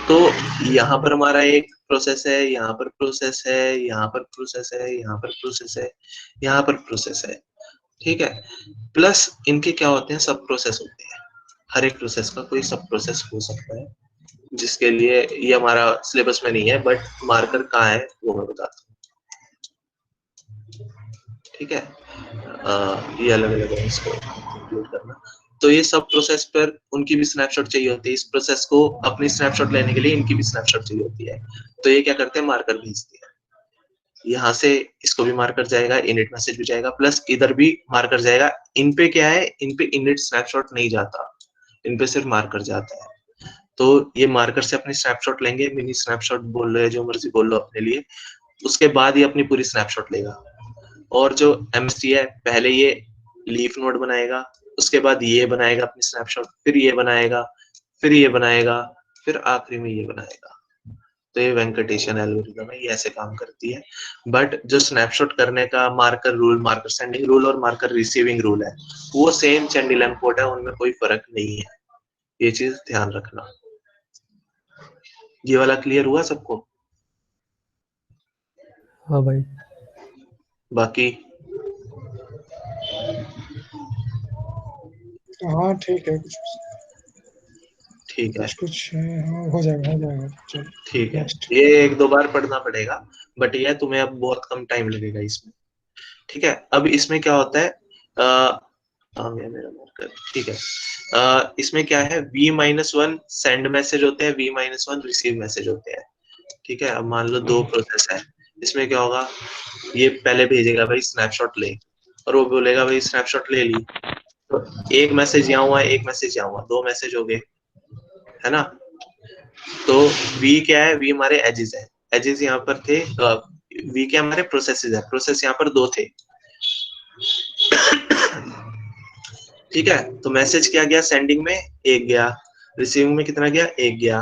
S2: तो यहाँ पर हमारा एक प्रोसेस है, यहाँ पर प्रोसेस है, यहाँ पर प्रोसेस है, यहाँ पर प्रोसेस है, यहाँ पर प्रोसेस है, ठीक है। प्लस इनके क्या होते हैं, सब प्रोसेस होते हैं, हर एक प्रोसेस का कोई सब प्रोसेस हो सकता है, जिसके लिए ये हमारा सिलेबस में नहीं है, बट मार्कर कहाँ है वो मैं बताता हूँ, ठीक है। ये अलग अलग है, इसको इंक्लूड करना। तो ये सब प्रोसेस पर उनकी भी स्नैपशॉट चाहिए होती है, इस प्रोसेस को अपनी स्नैपशॉट लेने के लिए इनकी भी स्नैपशॉट चाहिए होती है, तो ये क्या करते हैं, मार्कर भेजते हैं, यहाँ से इसको भी मार्कर जाएगा, इनिट मैसेज भी जाएगा, प्लस इधर भी मार्कर जाएगा। इन पे क्या है, इन पे इनिट स्नैपशॉट नहीं जाता, इन पे सिर्फ मार्कर जाता है। तो ये मार्कर से अपनी स्नैपशॉट लेंगे, मिनी स्नैपशॉट बोल लो या जो मर्जी बोल लो अपने लिए, उसके बाद ये अपनी पूरी स्नैपशॉट लेगा। और जो एमएसटी है पहले ये लीफ नोड बनाएगा, उसके बाद ये बनाएगा अपनी स्नैपशॉट, फिर ये बनाएगा, फिर ये बनाएगा, फिर आखिरी में ये बनाएगा। तो ये वेंकटेशन एल्गोरिथम है, ये ऐसे काम करती है। बट जो स्नैपशॉट करने का marker rule, marker sending rule और मार्कर रिसीविंग रूल है, वो सेम चैंडी लैम्पोर्ट है, उनमें कोई फर्क नहीं है, ये चीज ध्यान रखना। ये वाला क्लियर हुआ सबको?
S5: हाँ भाई।
S2: बाकी
S3: हाँ ठीक है,
S2: ठीक है,
S3: कुछ हाँ, हो जाएगा चलो
S2: ठीक है।
S3: नेक्स्ट।
S2: ये एक दो बार पढ़ना पड़ेगा, बट ये तुम्हें अब बहुत कम टाइम लगेगा इसमें। ठीक है, अब इसमें क्या होता है, आ गया मेरा मार्कर। ठीक है, इसमें क्या है, v-1 सेंड मैसेज होते हैं, v-1 रिसीव मैसेज होते हैं। ठीक है, अब मान लो दो प्रोसेस है, इसमें क्या होगा, ये पहले भेजेगा भाई स्नैपशॉट ले, और वो बोलेगा भाई स्नैपशॉट ले ली, तो एक मैसेज यहाँ हुआ, एक मैसेज यहाँ हुआ, दो मैसेज हो गए, है ना। तो v क्या है, v हमारे एजेस है, एजेस यहाँ पर थे, v क्या हमारे प्रोसेसेस है, प्रोसेस यहाँ पर दो थे। ठीक है, तो मैसेज क्या गया सेंडिंग में, एक गया, रिसीविंग में कितना गया, एक गया,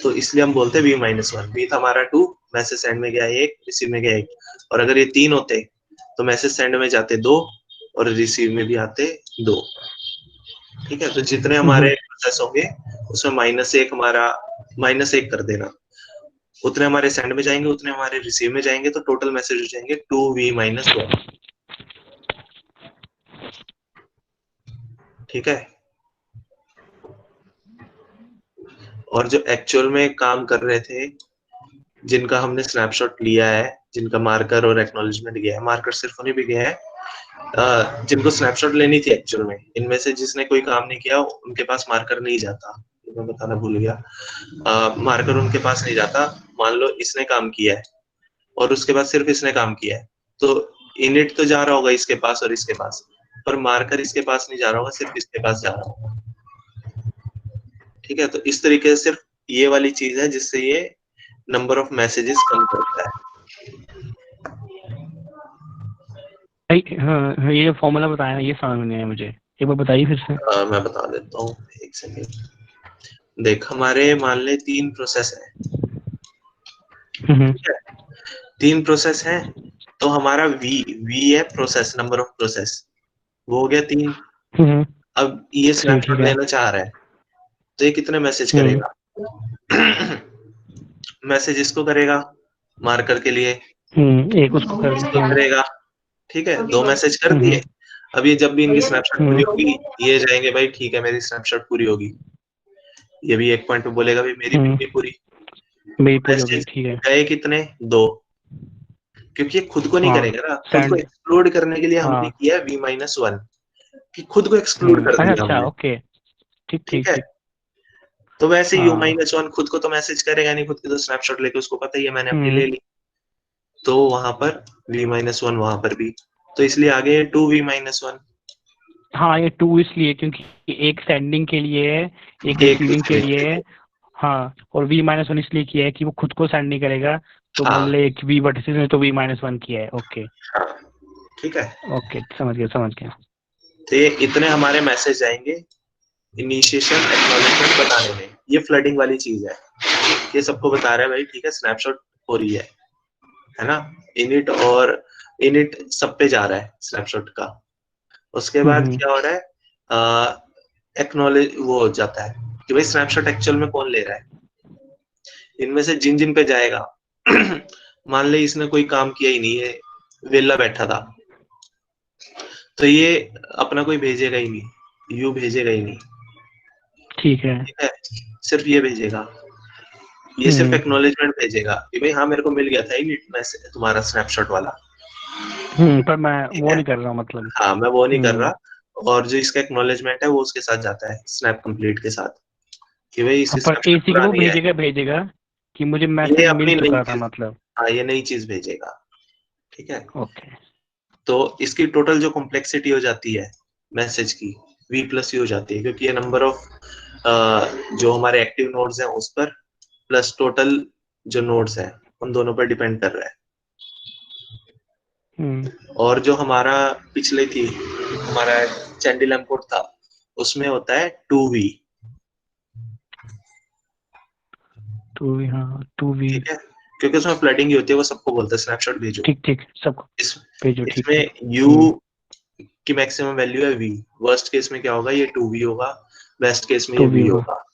S2: तो इसलिए हम बोलते हैं v-1। v था हमारा 2, मैसेज सेंड में गया 1, रिसीव में गया 1, और अगर ये 3 होते तो मैसेज सेंड में जाते 2 और रिसीव में भी आते 2। ठीक है, तो जितने हमारे प्रोसेस होंगे उसमें -1 हमारा, -1 कर देना, उतने हमारे सेंड में जाएंगे, उतने हमारे रिसीव में जाएंगे, तो टोटल मैसेज हो जाएंगे 2v-1। ठीक है, और जो एक्चुअल में काम कर रहे थे, जिनका हमने स्नैपशॉट लिया है, जिनका मार्कर और एक्नॉलेजमेंट गया है, मार्कर सिर्फ उन्हीं पे गया है जिनको स्नैपशॉट लेनी थी एक्चुअल में। इनमें से जिसने कोई काम नहीं किया उनके पास मार्कर नहीं जाता, मैं बताना भूल गया, मार्कर उनके पास नहीं जाता। मान लो इसने काम किया है और उसके बाद सिर्फ इसने काम किया है, तो इनिट तो जा रहा होगा इसके पास और इसके पास, पर मार्कर इसके पास नहीं जा रहा होगा, सिर्फ इसके पास जा रहा होगा। ठीक है, तो इस तरीके से सिर्फ ये वाली चीज है जिससे ये नंबर ऑफ मैसेजेस कम करता है।
S6: हाँ, ये फॉर्मूला बताया ना, ये समझ में नहीं आया मुझे, एक बार बताइए फिर से।
S2: मैं बता देता हूँ, एक सेकेंड। देख, हमारे मान ले 3 प्रोसेस है, ठीक है, 3 प्रोसेस है, तो हमारा v है प्रोसेस, नंबर ऑफ प्रोसेस, वो हो गया 3। अब ये स्नैपशॉट लेना चाह रहा है, तो ये कितने मैसेज करेगा, मैसेज इसको करेगा मार्कर के लिए,
S6: एक उसको
S2: करेगा। ठीक है, 2 मैसेज कर दिए। अब ये जब भी इनकी स्नैपशॉट पूरी होगी, ये जाएंगे भाई ठीक है मेरी स्नैपशॉट पूरी होगी, ये भी एक पॉइंट पे बोलेगा भाई मेरी भी पूरी, मैसेज
S6: ठीक है,
S2: गए कितने, 2, क्योंकि ये खुद को नहीं करेगा ना, खुद को एक्सक्लूड करने के लिए हमने किया v-1, कि खुद को एक्सक्लूड कर दिया हमने।
S6: ओके,
S2: ठीक है, तो वैसे u-1 खुद को तो मैसेज करेगा नहीं, खुद की तो स्नैपशॉट लेके उसको पता ही है मैंने अपनी ले ली, तो वहां पर v-1 वहां पर भी, तो इसलिए आगे 2v-1।
S6: हाँ, ये 2 इसलिए क्योंकि एक सेंडिंग के लिए है, एक रिसीविंग के लिए है। हाँ, और v-1 इसलिए किया है कि वो खुद को सेंड नहीं करेगा, तो मान ले एक v वर्टिसेस में तो v-1 किया है। ओके,
S2: ठीक है,
S6: ओके, समझ गया।
S2: तो ये इतने हमारे मैसेज आएंगे इनिशिएशन एक्नॉलेजमेंट बताने में। ये फ्लडिंग वाली चीज है, ये सबको बता रहा है भाई ठीक है स्नैपशॉट हो रही है ना, इनिट और इनिट सब पे जा रहा है स्नैपशॉट का। उसके बाद क्या हो रहा है, एक्नॉलेज वो हो जाता है कि भाई स्नैपशॉट एक्चुअल में कौन ले रहा है, इनमें से जिन जिन पे जाएगा मान ले इसने कोई काम किया ही नहीं है, वेला बैठा था, तो ये अपना कोई भेजेगा ही नहीं, यू भेजेगा ही नहीं।
S6: ठीक है,
S2: सिर्फ ये भेजेगा, ये सिर्फ एक्नॉलेजमेंट भेजेगा कि भाई हाँ मेरे को मिल गया था ये मैसेज तुम्हारा स्नैपशॉट वाला।
S6: पर मैं वो नहीं कर रहा, मतलब
S2: हाँ मैं वो नहीं कर रहा, और जो इसका एक्नॉलेजमेंट है वो उसके साथ जाता है स्नैप कंप्लीट के साथ, कि भाई इसकी
S6: पर एसी को भेजेगा कि मुझे मैसेज मिल चुका था, मतलब
S2: हाँ ये नई चीज भेजेगा। ठीक है,
S6: ओके,
S2: तो इसकी टोटल जो कॉम्प्लेक्सिटी हो जाती है मैसेज की v+u हो जाती है, क्योंकि ये नंबर ऑफ जो हमारे एक्टिव नोड्स हैं उस पर प्लस टोटल जो नोड्स हैं उन दोनों पर डिपेंड कर रहा है। और जो हमारा पिछले थी हमारा चैंडी लैम्पोर्ट था, उसमें होता है 2v।
S6: हाँ 2v,
S2: ठीक है, क्योंकि उसमें फ्लडिंग ही होती है, वो सबको बोलता है स्नैपशॉट भेजो।
S6: ठीक, सबको भेजो। ठीक है,
S2: इसमें u की मैक्सिमम वैल्यू है v, वर्स्ट केस में क्या होगा, ये 2v होगा, बेस्ट केस में ये v होगा।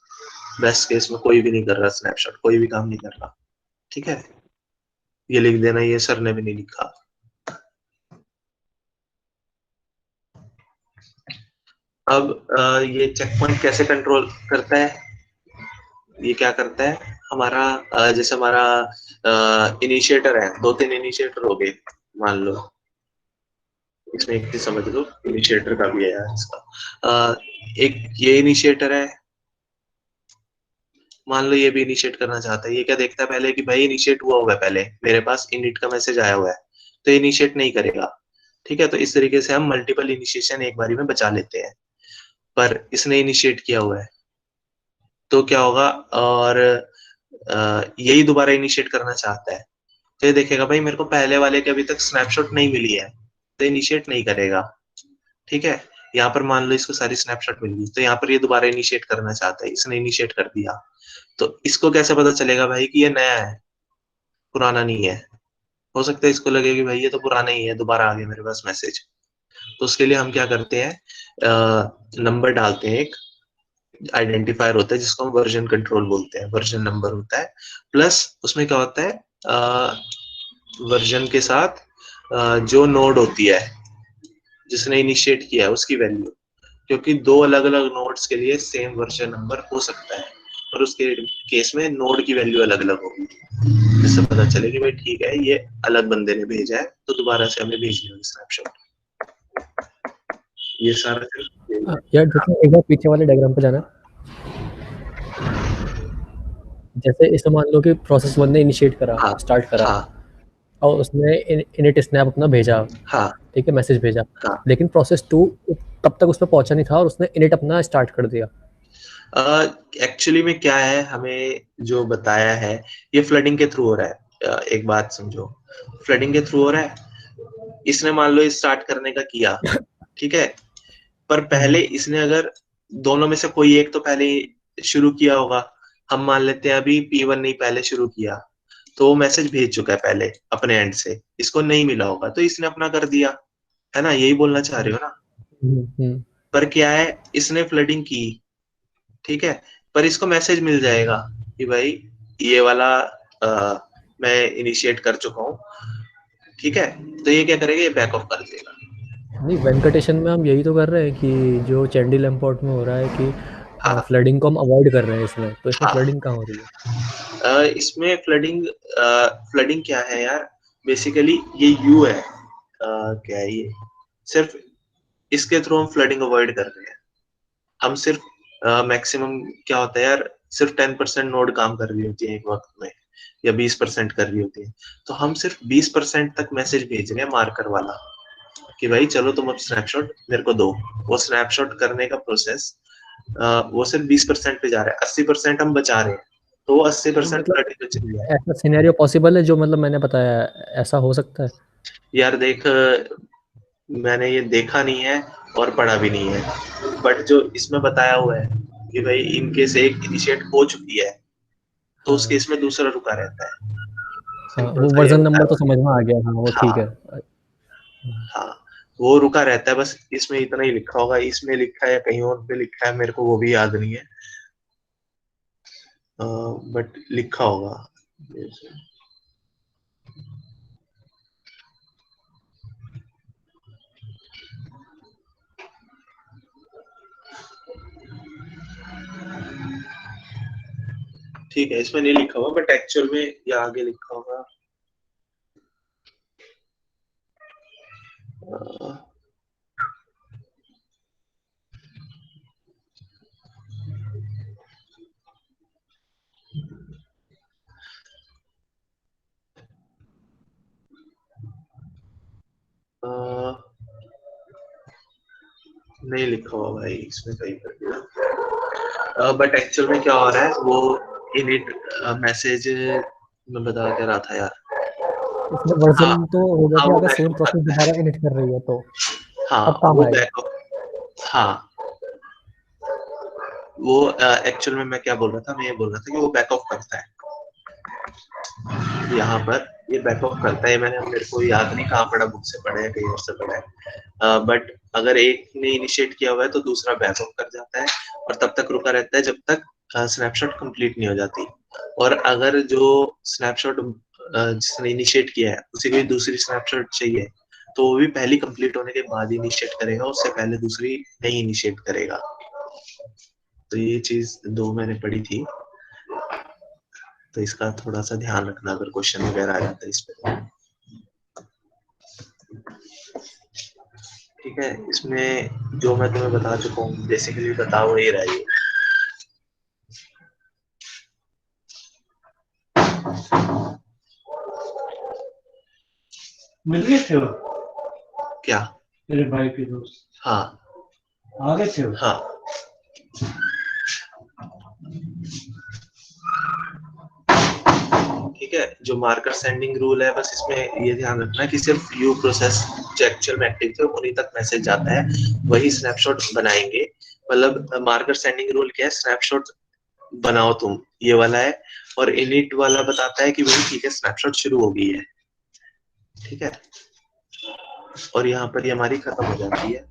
S2: बेस्ट केस में कोई भी नहीं कर रहा स्नैपशॉट, कोई भी काम नहीं कर रहा। ठीक है, ये लिख देना, ये सर ने भी नहीं लिखा। अब ये चेक पॉइंट कैसे कंट्रोल करता है, ये क्या करता है हमारा, जैसे हमारा इनिशिएटर है, 2-3 इनिशिएटर हो गए मान लो, इसमें एक चीज समझ लो, इनिशिएटर का भी है यार इसका, एक ये इनिशिएटर है, मान लो ये भी इनिशिएट करना चाहता है, ये क्या देखता है पहले कि भाई इनिशिएट हुआ हुआ है, पहले मेरे पास इनिट का मैसेज आया हुआ है, तो इनिशिएट नहीं करेगा, ठीक है। तो इस तरीके से हम मल्टीपल इनिशिएशन एक बारी में बचा लेते हैं, पर इसने इनिशिएट किया हुआ है तो क्या होगा, और यही दोबारा इनिशिएट करना चाहता है, तो ये देखेगा भाई मेरे को पहले वाले की अभी तक स्नैपशॉट नहीं मिली है, तो इनिशिएट नहीं करेगा, ठीक है। यहाँ पर मान लो इसको सारी स्नैपशॉट मिल गई, तो यहाँ पर ये दोबारा इनिशिएट करना चाहता है, इसने इनिशिएट कर दिया, तो इसको कैसे पता चलेगा भाई कि ये नया है, पुराना नहीं है। हो सकता है इसको लगे कि भाई ये तो पुराना ही है, दोबारा आ गया मेरे पास मैसेज, तो उसके लिए हम क्या करते हैं, नंबर डालते हैं, एक आइडेंटिफायर होता है जिसको हम वर्जन कंट्रोल बोलते हैं, वर्जन नंबर होता है, प्लस उसमें क्या होता है, वर्जन के साथ जो नोड होती है जिसने इनिशिएट किया है उसकी वैल्यू, क्योंकि दो अलग अलग नोड्स के लिए सेम वर्जन नंबर हो सकता है, और उसके केस में नोड की वैल्यू अलग अलग होगी, जिससे पता चले कि भाई ठीक है ये अलग बंदे ने भेजा है, तो दोबारा से हमें भेजनी होगी स्नैपशॉट। ये सारा
S5: यार देखो एक बार पीछे वाले डायग्राम पे जाना, जैसे इसमें मान लो कि प्रोसेस 1 ने इनिशिएट करा,
S2: हाँ,
S5: स्टार्ट करा,
S2: हाँ,
S5: और उसने इनिट स्नैप अपना भेजा,
S2: हाँ,
S5: ठीक है, मैसेज भेजा,
S2: हाँ।
S5: लेकिन प्रोसेस 2 तब तक उस पर पहुंचा नहीं था और उसने इनिट अपना स्टार्ट कर दिया।
S2: एक्चुअली में क्या है, हमें जो बताया है ये फ्लडिंग के थ्रू हो रहा है, एक बात समझो, फ्लडिंग के थ्रू हो रहा है, इसने मान लो स्टार्ट करने का किया, ठीक है, पर पहले इसने अगर दोनों में से कोई एक तो पहले शुरू किया होगा, हम मान लेते हैं अभी P1 ने पहले शुरू किया, तो वो मैसेज भेज चुका है पहले अपने एंड से, इसको नहीं मिला होगा तो इसने अपना कर दिया, है ना, यही बोलना चाह रहे हो ना। पर क्या है, इसने फ्लडिंग की, ठीक है, पर इसको मैसेज मिल जाएगा कि भाई ये वाला मैं इनिशिएट कर चुका हूँ, ठीक है, तो ये क्या करेगा, ये बैक ऑफ कर देगा।
S5: नहीं, वेंकटेशन में हम यही तो कर रहे हैं कि जो चैंडी लैम्पोर्ट में हो रहा है कि
S2: हाँ,
S5: फ्लडिंग को हम अवॉइड कर रहे हैं इसमें, तो इसमें
S2: हाँ,
S5: फ्लडिंग कहाँ हो रही है?
S2: इसमें फ्लडिंग क्या है यार, बेसिकली ये यू है, क्या है ये, सिर्फ इसके थ्रू हम फ्लडिंग अवॉइड कर रहे हैं, हम सिर्फ मैक्सिमम क्या होता है यार, सिर्फ 10% नोड काम कर रही होती है एक वक्त में, या 20% कर रही होती है, तो हम सिर्फ 20% तक मैसेज भेज रहे हैं मार्कर वाला कि भाई चलो तुम अब स्नैपशॉट मेरे को दो, वो स्नैपशॉट करने का प्रोसेस वो सिर्फ 20% पे जा रहा है, 80% हम बचा रहे हैं, तो वो 80%
S5: मतलब
S2: पे चली जाए।
S5: ऐसा सिनेरियो पॉसिबल है जो मतलब मैंने बताया, ऐसा हो सकता है?
S2: यार देख, मैंने ये देखा नहीं है और पढ़ा भी नहीं है, बट जो इसमें बताया हुआ है कि भाई इनके से एक इनिशिएट हो चुकी है, तो उस केस में दूसरा रुका रहता है।
S5: हाँ, वो वर्जन नंबर तो समझ में आ गया, हाँ वो ठीक है।
S2: हाँ, वो रुका रहता है, बस इसमें इतना ही लिखा होगा, इसमें लिखा है या कहीं और पे लिखा है, मेरे को वो भी याद नहीं है, बट लिखा होगा। ठीक है, इसमें नहीं लिखा हुआ, बट एक्चुअल में ये आगे लिखा होगा। नहीं लिखा हुआ भाई इसमें कहीं पर भी, बट एक्चुअल में क्या हो रहा है, वो इनिट मैसेज मैं बता के रहा था यार,
S5: इसमें वर्जन
S2: हाँ,
S5: तो होगा
S2: हाँ,
S5: कि
S2: वो
S5: अगर
S2: बैक
S5: सेम
S2: ऑफ
S5: प्रोसेस
S2: करता है,
S5: दोबारा इनिट कर रही है तो
S2: हाँ,
S5: अब काम
S2: वो
S5: आएगा।
S2: बैक ऑफ, हाँ, वो एक्चुअल में मैं क्या बोल रहा था, मैं ये बोल रहा था कि वो बैक ऑफ करता है, यहाँ पर ये बैक ऑफ करता है, मैंने मेरे को याद नहीं कहाँ पढ़ा, बुक से पढ़ा है कहीं और से पढ़ा है, बट अगर एक ने इनिशिएट किया हुआ है तो दूसरा बैक ऑफ कर जाता है, और तब तक रुका रहता है जब तक स्नैपशॉट कंप्लीट नहीं हो जाती, और अगर जो स्नैपशॉट जिसने इनिशिएट किया है उसे कोई दूसरी स्नैपशॉट चाहिए, तो वो भी पहली कंप्लीट होने के बाद ही इनिशिएट करेगा, उससे पहले दूसरी नहीं इनिशिएट करेगा। तो ये चीज 2 मैंने पढ़ी थी, तो इसका थोड़ा सा ध्यान रखना अगर क्वेश्चन वगैरह आ जाता है इस पे। ठीक है, इसमें जो मैं तुम्हें बता चुका हूँ बेसिकली बता वही रहा है।
S7: मिल गए थे वो
S2: क्या?
S7: तेरे भाई के दोस्त?
S2: हाँ
S7: आ गए थे वो?
S2: हाँ। ठीक है, जो मार्कर सेंडिंग रूल है, बस इसमें ये ध्यान रखना कि सिर्फ व्यू प्रोसेस जो एक्चुअल में एक्टिव थे उन्हीं तक मैसेज जाता है, वही स्नैपशॉट बनाएंगे। मतलब मार्कर सेंडिंग रूल क्या है, स्नैपशॉट बनाओ तुम, ये वाला है, और इनिट वाला बताता है कि भाई ठीक है स्नैपशॉट शुरू हो गई है। ठीक है, और यहाँ पर ये हमारी खत्म हो जाती है।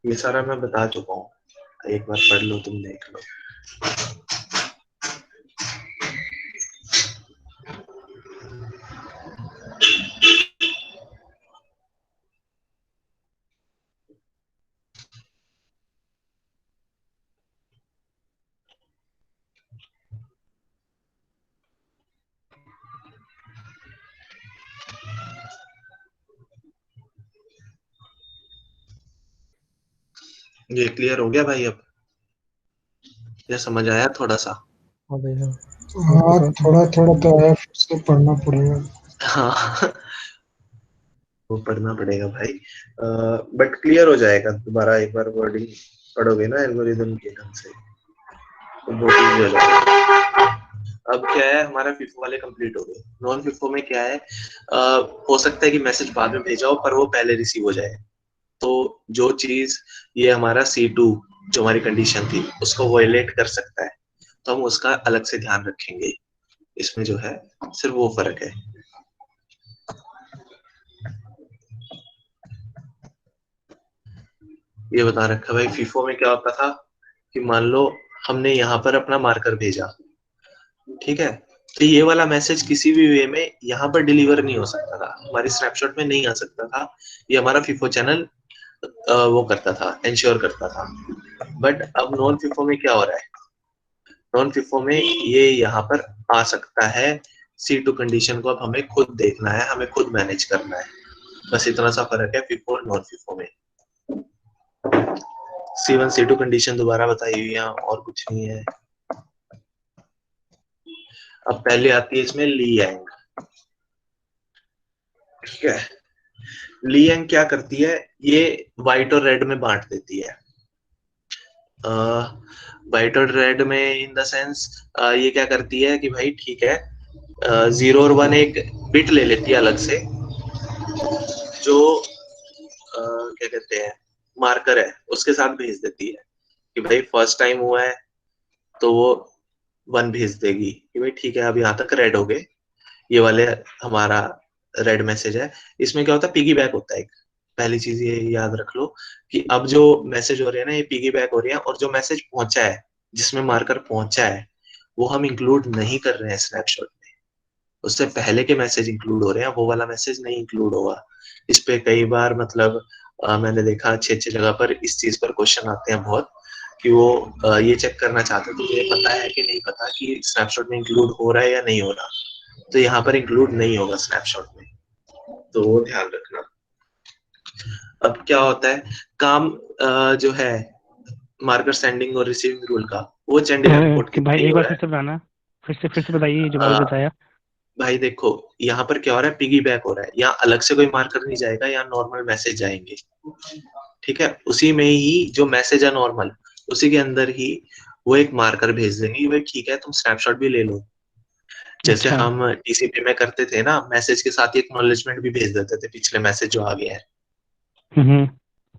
S2: ये सारा मैं बता चुका हूँ, एक बार पढ़ लो, तुम देख लो। ये क्लियर हो गया भाई? अब ये समझ आया थोड़ा सा?
S5: हाँ भाई हाँ।
S3: हाँ थोड़ा थोड़ा तो आया, फिर से पढ़ना पड़ेगा।
S2: हाँ वो पढ़ना पड़ेगा भाई, बट क्लियर हो जाएगा। दोबारा एक बार वर्डिंग पढ़ोगे ना एल्गोरिदम के ढंग से, तो बहुत इजी हो जाएगा। अब क्या है, हमारा फिफो वाले कंप्लीट हो गए। नॉन फिफो में क्या है, हो सकता है कि मैसेज बाद में भेजा हो पर वो पहले रिसीव हो जाए। तो जो चीज ये हमारा C2 जो हमारी कंडीशन थी उसको वायलेट कर सकता है, तो हम उसका अलग से ध्यान रखेंगे। इसमें जो है सिर्फ वो फर्क है। ये बता रखा भाई, फीफो में क्या होता था कि मान लो हमने यहाँ पर अपना मार्कर भेजा, ठीक है, तो ये वाला मैसेज किसी भी वे में यहाँ पर डिलीवर नहीं हो सकता था, हमारी स्नैपशॉट में नहीं आ सकता था। ये हमारा फीफो चैनल वो करता था, इंश्योर करता था। बट अब नॉन फीफो में क्या हो रहा है, नॉन फीफो में ये यहाँ पर आ सकता है। C2 कंडीशन को अब हमें खुद देखना है, हमें खुद मैनेज करना है। बस इतना सा फर्क है फीफो और नॉन फीफो में। C1 C2 कंडीशन दोबारा बताई हुई है, और कुछ नहीं है। अब पहले आती है इसमें ली एंग। ठीक है, ली एंग क्या करती है, ये व्हाइट और रेड में बांट देती है। व्हाइट और रेड में इन द सेंस ये क्या करती है कि भाई ठीक है, 0 और 1 एक बिट ले लेती है अलग से, जो क्या कहते हैं मार्कर है उसके साथ भेज देती है कि भाई फर्स्ट टाइम हुआ है, तो वो 1 भेज देगी कि भाई ठीक है अब यहाँ तक रेड हो गए, ये वाले हमारा रेड मैसेज है। इसमें क्या होता है, पिगी बैक होता है एक। पहली चीज ये याद रख लो कि अब जो मैसेज हो रहे हैं ना, ये पिगी बैक हो रही है, और जो मैसेज पहुंचा है जिसमें मार्कर पहुंचा है वो हम इंक्लूड नहीं कर रहे हैं स्नैपशॉट में, उससे पहले के मैसेज इंक्लूड हो रहे हैं, वो वाला मैसेज नहीं इंक्लूड होगा। इस पे कई बार मतलब मैंने देखा अच्छे अच्छे जगह पर इस चीज पर क्वेश्चन आते हैं बहुत, कि वो ये चेक करना चाहते हैं तो ये पता है कि नहीं पता कि स्नैपशॉट में इंक्लूड हो रहा है या नहीं हो रहा, तो यहाँ पर इंक्लूड नहीं होगा स्नैपशॉट में, तो वो ध्यान रखना। अब क्या होता है काम जो है मार्कर सेंडिंग और रिसीविंग रूल का, वो चैंडिलर कोड के
S6: भाई
S2: थ्रू
S6: एक
S2: हो
S6: बार
S2: रहा
S6: फिर से बताना, फिर से बताइए जो भाई बताया।
S2: भाई देखो यहाँ पर क्या हो रहा है, पिगी बैक हो रहा है, यहाँ अलग से कोई मार्कर नहीं जाएगा, यहाँ नॉर्मल मैसेज जाएंगे। ठीक है, उसी में ही जो मैसेज है नॉर्मल, उसी के अंदर ही वो एक मार्कर भेज देंगे भाई ठीक है तुम स्नैपशॉट भी ले लो। जैसे
S6: अच्छा।
S2: हम TCP में करते थे ना, मैसेज के साथ ही एक्नॉलेजमेंट भी भेज देते थे पिछले मैसेज जो आ गया है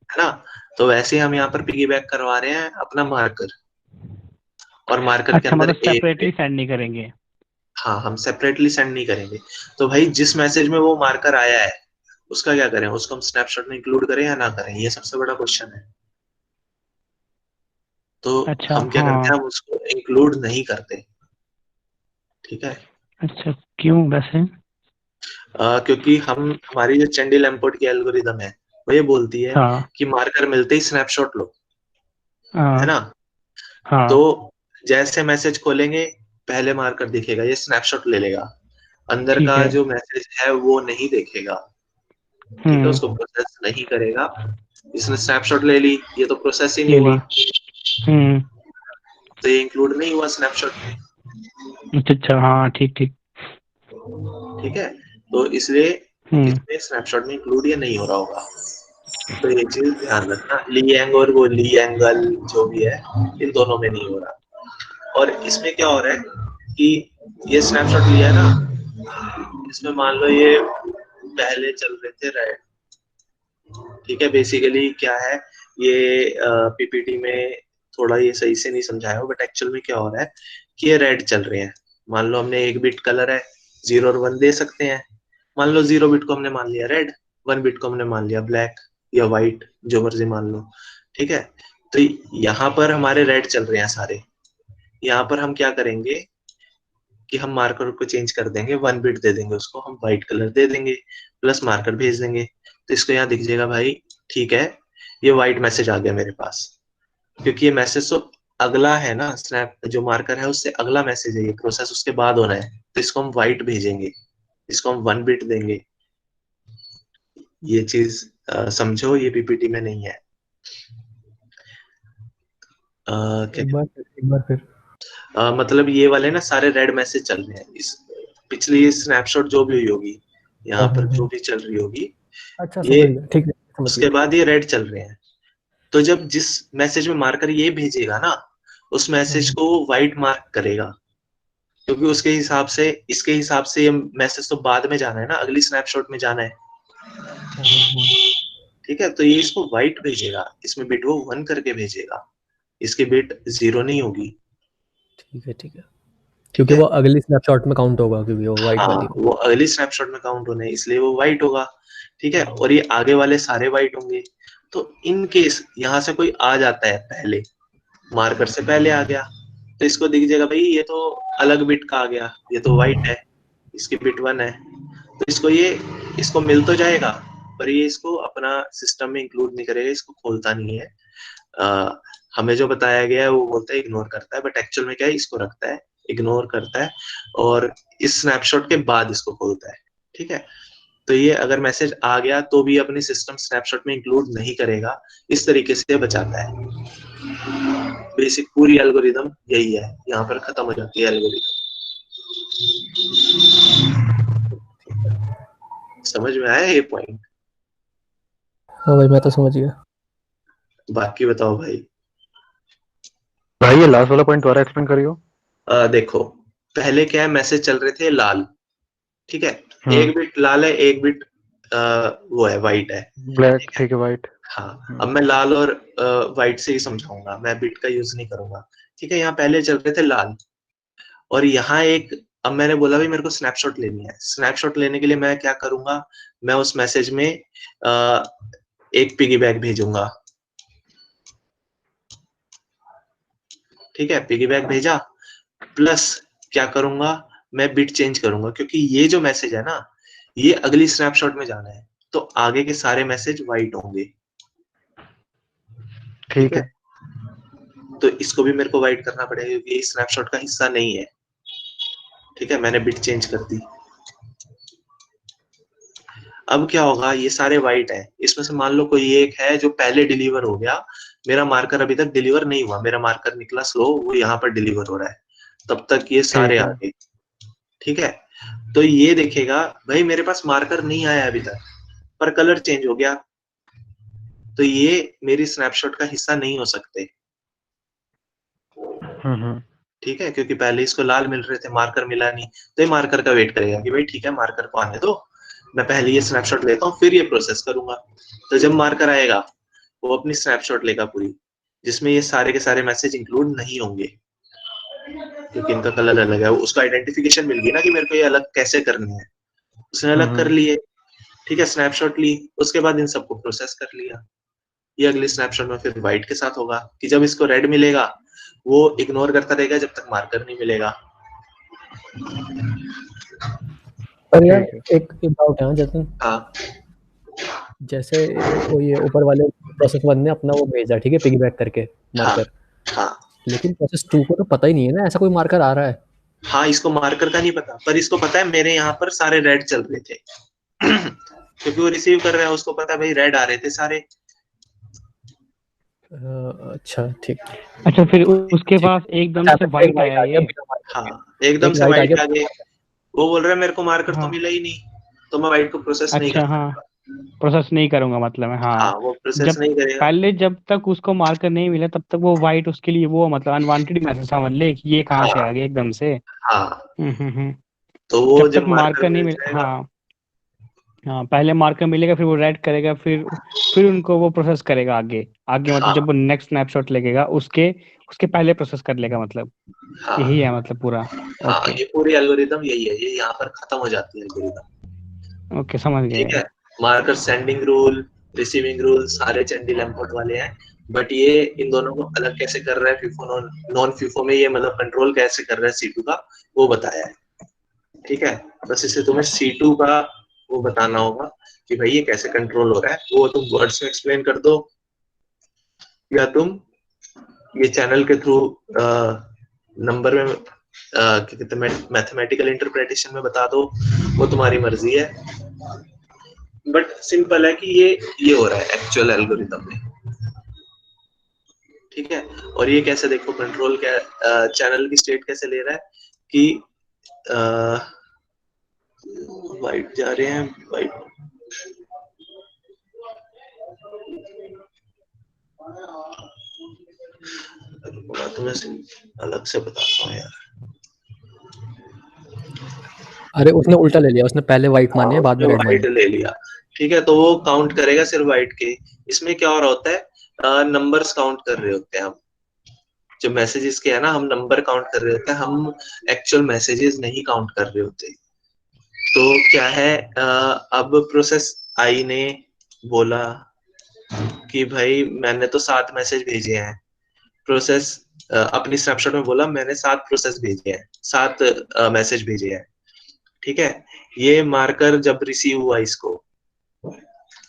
S2: ना, तो वैसे हम यहाँ पर पिगी बैक करवा रहे हैं अपना मार्कर, और मार्कर के
S6: अच्छा,
S2: अंदर
S6: मतलब सेपरेटली
S2: एक,
S6: सेंड नहीं करेंगे।
S2: हाँ हम सेपरेटली सेंड नहीं करेंगे। तो भाई जिस मैसेज में वो मार्कर आया है उसका क्या करें, उसको हम स्नैपशॉट में इंक्लूड करें या ना करें, ये सबसे बड़ा क्वेश्चन है। तो
S6: अच्छा
S2: हम क्या करते
S6: हाँ।
S2: हैं, हम उसको इंक्लूड नहीं करते। ठीक है,
S6: अच्छा क्यों वैसे?
S2: क्योंकि हमारी जो चंडी लैम्पोर्ट की एल्गोरिदम है वो ये बोलती है कि मार्कर मिलते ही स्नैपशॉट लो, है ना। तो जैसे मैसेज खोलेंगे पहले मार्कर दिखेगा, ये स्नैपशॉट ले लेगा, अंदर का जो मैसेज है वो नहीं देखेगा, ठीक है, उसको प्रोसेस नहीं करेगा। इसने स्नैपशॉट ले ली, ये तो प्रोसेस ही नहीं हुआ, तो ये इंक्लूड नहीं हुआ स्नैपशॉट में।
S6: अच्छा, हाँ ठीक ठीक
S2: ठीक है, तो इसलिए इसमें स्नैपशॉट में इंक्लूड ये नहीं हो रहा होगा, तो ये चीज ध्यान रखना। लीएंग और वो ली एंगल जो भी है इन दोनों में नहीं हो रहा। और इसमें क्या हो रहा है कि ये स्नैपशॉट लिया है ना, इसमें मान लो ये पहले चल रहे थे रेड, ठीक है। बेसिकली क्या है, ये पीपीटी में थोड़ा ये सही से नहीं समझाया हो, बट एक्चुअल में क्या हो रहा है कि ये रेड चल रहे हैं। मान लो हमने 1 बिट कलर है, 0 और 1 दे सकते हैं। मान लो 0 बिट को हमने मान लिया रेड, 1 बिट को हमने मान लिया ब्लैक या व्हाइट, जो मर्जी मान लो, ठीक है। तो यहाँ पर हमारे रेड चल रहे हैं सारे, यहाँ पर हम क्या करेंगे कि हम मार्कर को चेंज कर देंगे, 1 बिट दे देंगे उसको, हम व्हाइट कलर दे देंगे प्लस मार्कर भेज देंगे, तो इसको यहाँ दिख जाएगा भाई, ठीक है, ये व्हाइट मैसेज आ गया मेरे पास, क्योंकि ये मैसेज तो अगला है ना, स्नैप जो मार्कर है उससे अगला मैसेज है, ये प्रोसेस उसके बाद होना है, तो इसको हम व्हाइट भेजेंगे, इसको हम 1 बिट देंगे। ये चीज समझो, ये पीपीटी में नहीं है।
S5: एक बार फिर
S2: मतलब ये वाले ना सारे रेड मैसेज चल रहे हैं, इस पिछली स्नैपशॉट जो भी हुई होगी यहाँ पर जो भी चल रही होगी,
S5: अच्छा
S2: ये
S5: ठीक है,
S2: उसके बाद ये रेड चल रहे हैं। तो जब जिस मैसेज में मार्कर ये भेजेगा ना, उस मैसेज को व्हाइट मार्क करेगा, क्योंकि उसके हिसाब से, इसके हिसाब से ये मैसेज तो बाद में जाना है ना, अगली स्नैपशॉट में जाना है, ठीक है। तो ये इसको व्हाइट भेजेगा, इसमें बिट वो 1 करके भेजेगा, इसकी बिट 0 नहीं होगी,
S5: ठीक है, क्योंकि वो अगली स्नैपशॉट में काउंट होगा, क्योंकि वो व्हाइट वाली
S2: वो अगली स्नैपशॉट में काउंट होने, इसलिए वो व्हाइट होगा, ठीक है। और ये आगे वाले सारे व्हाइट होंगे। तो इन केस यहाँ से कोई आ जाता है पहले, मार्कर से पहले आ गया, तो इसको दिख जाएगा भाई ये तो अलग बिट का आ गया, ये तो व्हाइट है, इसकी बिट 1 है, तो इसको मिल तो जाएगा, पर ये इसको अपना सिस्टम में इंक्लूड नहीं करेगा, इसको खोलता नहीं है। हमें जो बताया गया है वो बोलता है इग्नोर करता है, बट एक्चुअल में क्या है, इसको रखता है, इग्नोर करता है, और इस स्नैपशॉट के बाद इसको खोलता है, ठीक है। तो ये अगर मैसेज आ गया तो भी अपनी सिस्टम स्नैपशॉट में इंक्लूड नहीं करेगा, इस तरीके से बचाता है। बेसिक पूरी एल्गोरिदम यही है, यहाँ पर खत्म हो जाती है एल्गोरिदम। समझ में आया ये पॉइंट?
S5: हाँ भाई, मैं तो समझ गया।
S2: बाकी बताओ भाई।
S4: ये लास्ट वाला पॉइंट दोबारा एक्सप्लेन करियो।
S2: देखो, पहले क्या है, मैसेज चल रहे थे लाल, ठीक है, 1 बिट लाल है, 1 बिट वो है व्हाइट है,
S4: ब्लैक, ठीक है, व्हाइट।
S2: हाँ, अब मैं लाल और व्हाइट से ही समझाऊंगा, मैं बिट का यूज नहीं करूंगा, ठीक है। यहाँ पहले चल रहे थे लाल, और यहाँ अब मैंने बोला भी मेरे को स्नैपशॉट लेनी है। स्नैपशॉट लेने के लिए मैं क्या करूंगा, मैं उस मैसेज में एक पिगीबैक भेजूंगा, ठीक है, पिगीबैक भेजा, प्लस क्या करूंगा, मैं बिट चेंज करूंगा, क्योंकि ये जो मैसेज है ना, ये अगली स्नैपशॉट में जाना है, तो आगे के सारे मैसेज व्हाइट होंगे, ठीक है। तो इसको भी मेरे को व्हाइट करना पड़ेगा, क्योंकि ये स्नैपशॉट का हिस्सा नहीं है, ठीक है। मैंने बिट चेंज कर दी। अब क्या होगा, ये सारे व्हाइट है, इसमें से मान लो कोई एक है जो पहले डिलीवर हो गया, मेरा मार्कर अभी तक डिलीवर नहीं हुआ, मेरा मार्कर निकला स्लो, वो यहाँ पर डिलीवर हो रहा है, तब तक ये सारे आ गए, ठीक है। तो ये देखेगा भाई मेरे पास मार्कर नहीं आया अभी तक, पर कलर चेंज हो गया, तो ये मेरी स्नैपशॉट का हिस्सा नहीं हो सकते, ठीक है, क्योंकि पहले इसको लाल मिल रहे थे, मार्कर मिला नहीं, तो ये मार्कर का वेट करेगा कि भाई ठीक है, मार्कर को आने दो, मैं पहले ये स्नैपशॉट लेता हूँ, फिर ये प्रोसेस करूंगा। तो जब मार्कर आएगा वो अपनी स्नैपशॉट लेगा पूरी, जिसमें ये सारे के सारे मैसेज इंक्लूड नहीं होंगे, क्योंकि इनका कलर अलग है। उसको आइडेंटिफिकेशन मिल गई ना कि मेरे को ये अलग कैसे करनी है, उसने अलग कर लिए, ठीक है, स्नैपशॉट ली, उसके बाद इन सबको प्रोसेस कर लिया। ये अगली स्नैपशॉट में फिर व्हाइट के साथ होगा कि जब इसको रेड मिलेगा वो इग्नोर करता रहेगा जब तक मार्कर नहीं मिलेगा।
S5: पर यार
S4: ठीक है।
S5: एक डाउट है जैसे
S2: हाँ
S5: जैसे वो ये ऊपर वाले प्रोसेस 1 ने अपना वो भेजा, ठीक है, पिगबैक करके
S2: हाँ
S5: मार्कर,
S2: हाँ
S5: लेकिन प्रोसेस 2 को तो पता ही नहीं है ना ऐसा कोई मार्कर आ रहा है।
S2: हाँ, इसको मार्कर का नहीं पता, पर इसको पता है मेरे यहाँ पर सारे रेड चल रहे थे क्योंकि वो रिसीव कर रहा है, उसको पता है भाई रेड आ रहे थे सारे।
S5: अच्छा ठीक।
S6: अच्छा, फिर उसके
S5: ठीक।
S6: पास एकदम
S5: अच्छा,
S6: से
S5: फिर
S6: वाइट
S5: white
S6: आया
S5: आ गया
S6: ये।
S5: बिना marker के।
S2: हाँ, एकदम
S5: एक
S2: से
S5: white आ
S2: वाइट
S5: गया।
S2: आ गए। वो बोल रहा है मेरे को मार्कर तो
S6: हाँ
S2: मिला ही नहीं, तो मैं वाइट को प्रोसेस नहीं
S6: अच्छा,
S2: कर
S6: हाँ
S2: सकता।
S6: प्रोसेस नहीं करूंगा मतलब है,
S2: हाँ,
S6: हाँ।
S2: वो प्रोसेस
S6: जब
S2: नहीं करेगा।
S6: पहले जब तक उसको मार्कर नहीं मिला तब तक वो वाइट उसके लिए वो मतलब अनवांटेड मैसेज समझ ले कि ये कहाँ से
S2: हाँ
S6: आ गया एकदम से।
S2: हाँ,
S6: हम्म।
S2: तो वो
S6: जब
S2: जब
S6: तक
S2: मार्कर
S6: मार्कर नहीं
S2: मिल
S6: मिल,
S2: जाएगा।
S6: हाँ हाँ, पहले मार्कर मिलेगा फिर वो रेड करेगा, फिर उनको वो प्रोसेस करेगा आगे आगे, मतलब
S2: हाँ
S6: जब वो नेक्स्ट स्नैपशॉट लगेगा उसके उसके पहले प्रोसेस कर लेगा, मतलब यही
S2: हाँ
S6: है मतलब पूरा।
S2: हाँ,
S6: ओके
S2: ये पूरी एल्गोरिदम यही है, ये यहाँ पर खत्म हो जाती है एल्गोरिदम।
S6: ओके, समझ
S2: ठीक
S6: गए।
S2: है, marker sending rule, receiving rule सारे चंडी लैम्पोर्ट वाले हैं, बट ये इन दोनों को अलग कैसे कर रहा है फीफो नॉन फीफो में, ये मतलब कंट्रोल कैसे कर रहा है C2 का, वो बताया है। ठीक है, बस इसे तुम्हें C2 का वो बताना होगा कि भाई ये कैसे कंट्रोल हो रहा है, वो तुम वर्ड्स में एक्सप्लेन कर दो, या तुम ये चैनल के थ्रू नंबर में क्या कहते हैं मैथमेटिकल इंटरप्रिटेशन में बता दो, वो तुम्हारी मर्जी है। बट सिंपल है कि ये हो रहा है एक्चुअल एल्गोरिथम में। ठीक है, और ये कैसे देखो कंट्रोल क्या चैनल की स्टेट कैसे ले रहा है कि वाइट जा रहे हैं, वाइट तुम्हें अलग से बताता हूँ यार।
S5: अरे उसने उल्टा ले लिया, उसने पहले व्हाइट माने बाद में रेड
S2: वाइट
S5: माने।
S2: ले लिया, ठीक है, तो वो काउंट करेगा सिर्फ वाइट के। इसमें क्या हो रहा होता है, नंबर्स काउंट कर रहे होते हैं हम, जो मैसेजेस के है ना, हम नंबर काउंट कर रहे होते हैं, हम एक्चुअल मैसेजेस नहीं काउंट कर रहे होते। तो क्या है, अब प्रोसेस आई ने बोला कि भाई मैंने तो 7 मैसेज भेजे हैं, प्रोसेस अपनी स्नैपशॉट में बोला मैंने 7 प्रोसेस भेजे हैं, 7 मैसेज भेजे हैं। ठीक है, ये मार्कर जब रिसीव हुआ इसको,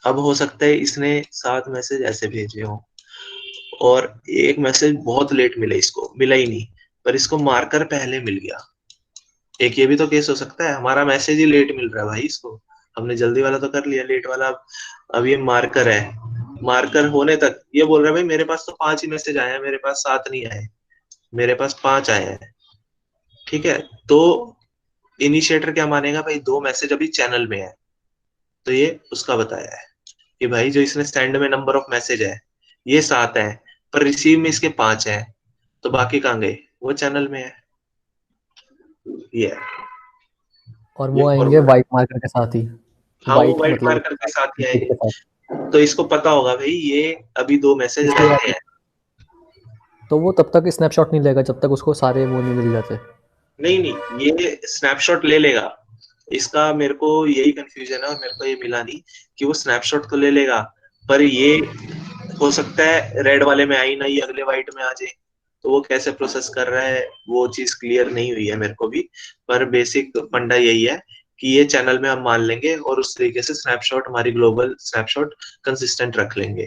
S2: अब हो सकता है इसने 7 मैसेज ऐसे भेजे हो और एक मैसेज बहुत लेट मिला, इसको मिला ही नहीं, पर इसको मार्कर पहले मिल गया। एक ये भी तो केस हो सकता है, हमारा मैसेज ही लेट मिल रहा है भाई इसको, हमने जल्दी वाला तो कर लिया, लेट वाला अब ये मार्कर है, मार्कर होने तक ये बोल रहा है भाई मेरे पास तो 5 ही मैसेज आए हैं, मेरे पास 7 नहीं आए, मेरे पास 5 आए हैं। ठीक है, तो इनिशिएटर क्या मानेगा भाई 2 मैसेज अभी चैनल में है, तो ये उसका बताया है कि भाई जो इसने सेंड में नंबर ऑफ मैसेज है ये 7 है, पर रिसीव में इसके 5 है, तो बाकी कहाँ गए, वो चैनल में है। ये है,
S5: और
S2: ये
S5: वो आएंगे
S2: फॉर्मूला।
S5: व्हाइट मार्कर के साथ ही।
S2: हाँ, वो
S5: व्हाइट
S2: व्हाइट
S5: मतलब
S2: मार्कर के साथ ही
S5: के साथ।
S2: आएंगे, तो इसको पता होगा भाई ये अभी 2 मैसेज
S5: इसके
S2: रहते
S5: बाद
S2: हैं।
S5: तो वो तब तक स्नैपशॉट नहीं लेगा जब तक उसको सारे वो नहीं मिल जाते।
S2: नहीं नहीं, ये स्नैपशॉट ले लेगा, इसका मेरे को यही कंफ्यूजन है और मेरे को ये मिला नहीं कि वो स्नैपशॉट तो ले लेगा, पर ये हो सकता है रेड वाले में आई ना, ये अगले व्हाइट में आ जाए, तो वो कैसे प्रोसेस कर रहा है वो चीज क्लियर नहीं हुई है मेरे को भी, पर बेसिक फंडा यही है कि ये चैनल में हम मान लेंगे और उस तरीके से स्नैपशॉट हमारी ग्लोबल स्नैपशॉट कंसिस्टेंट रख लेंगे।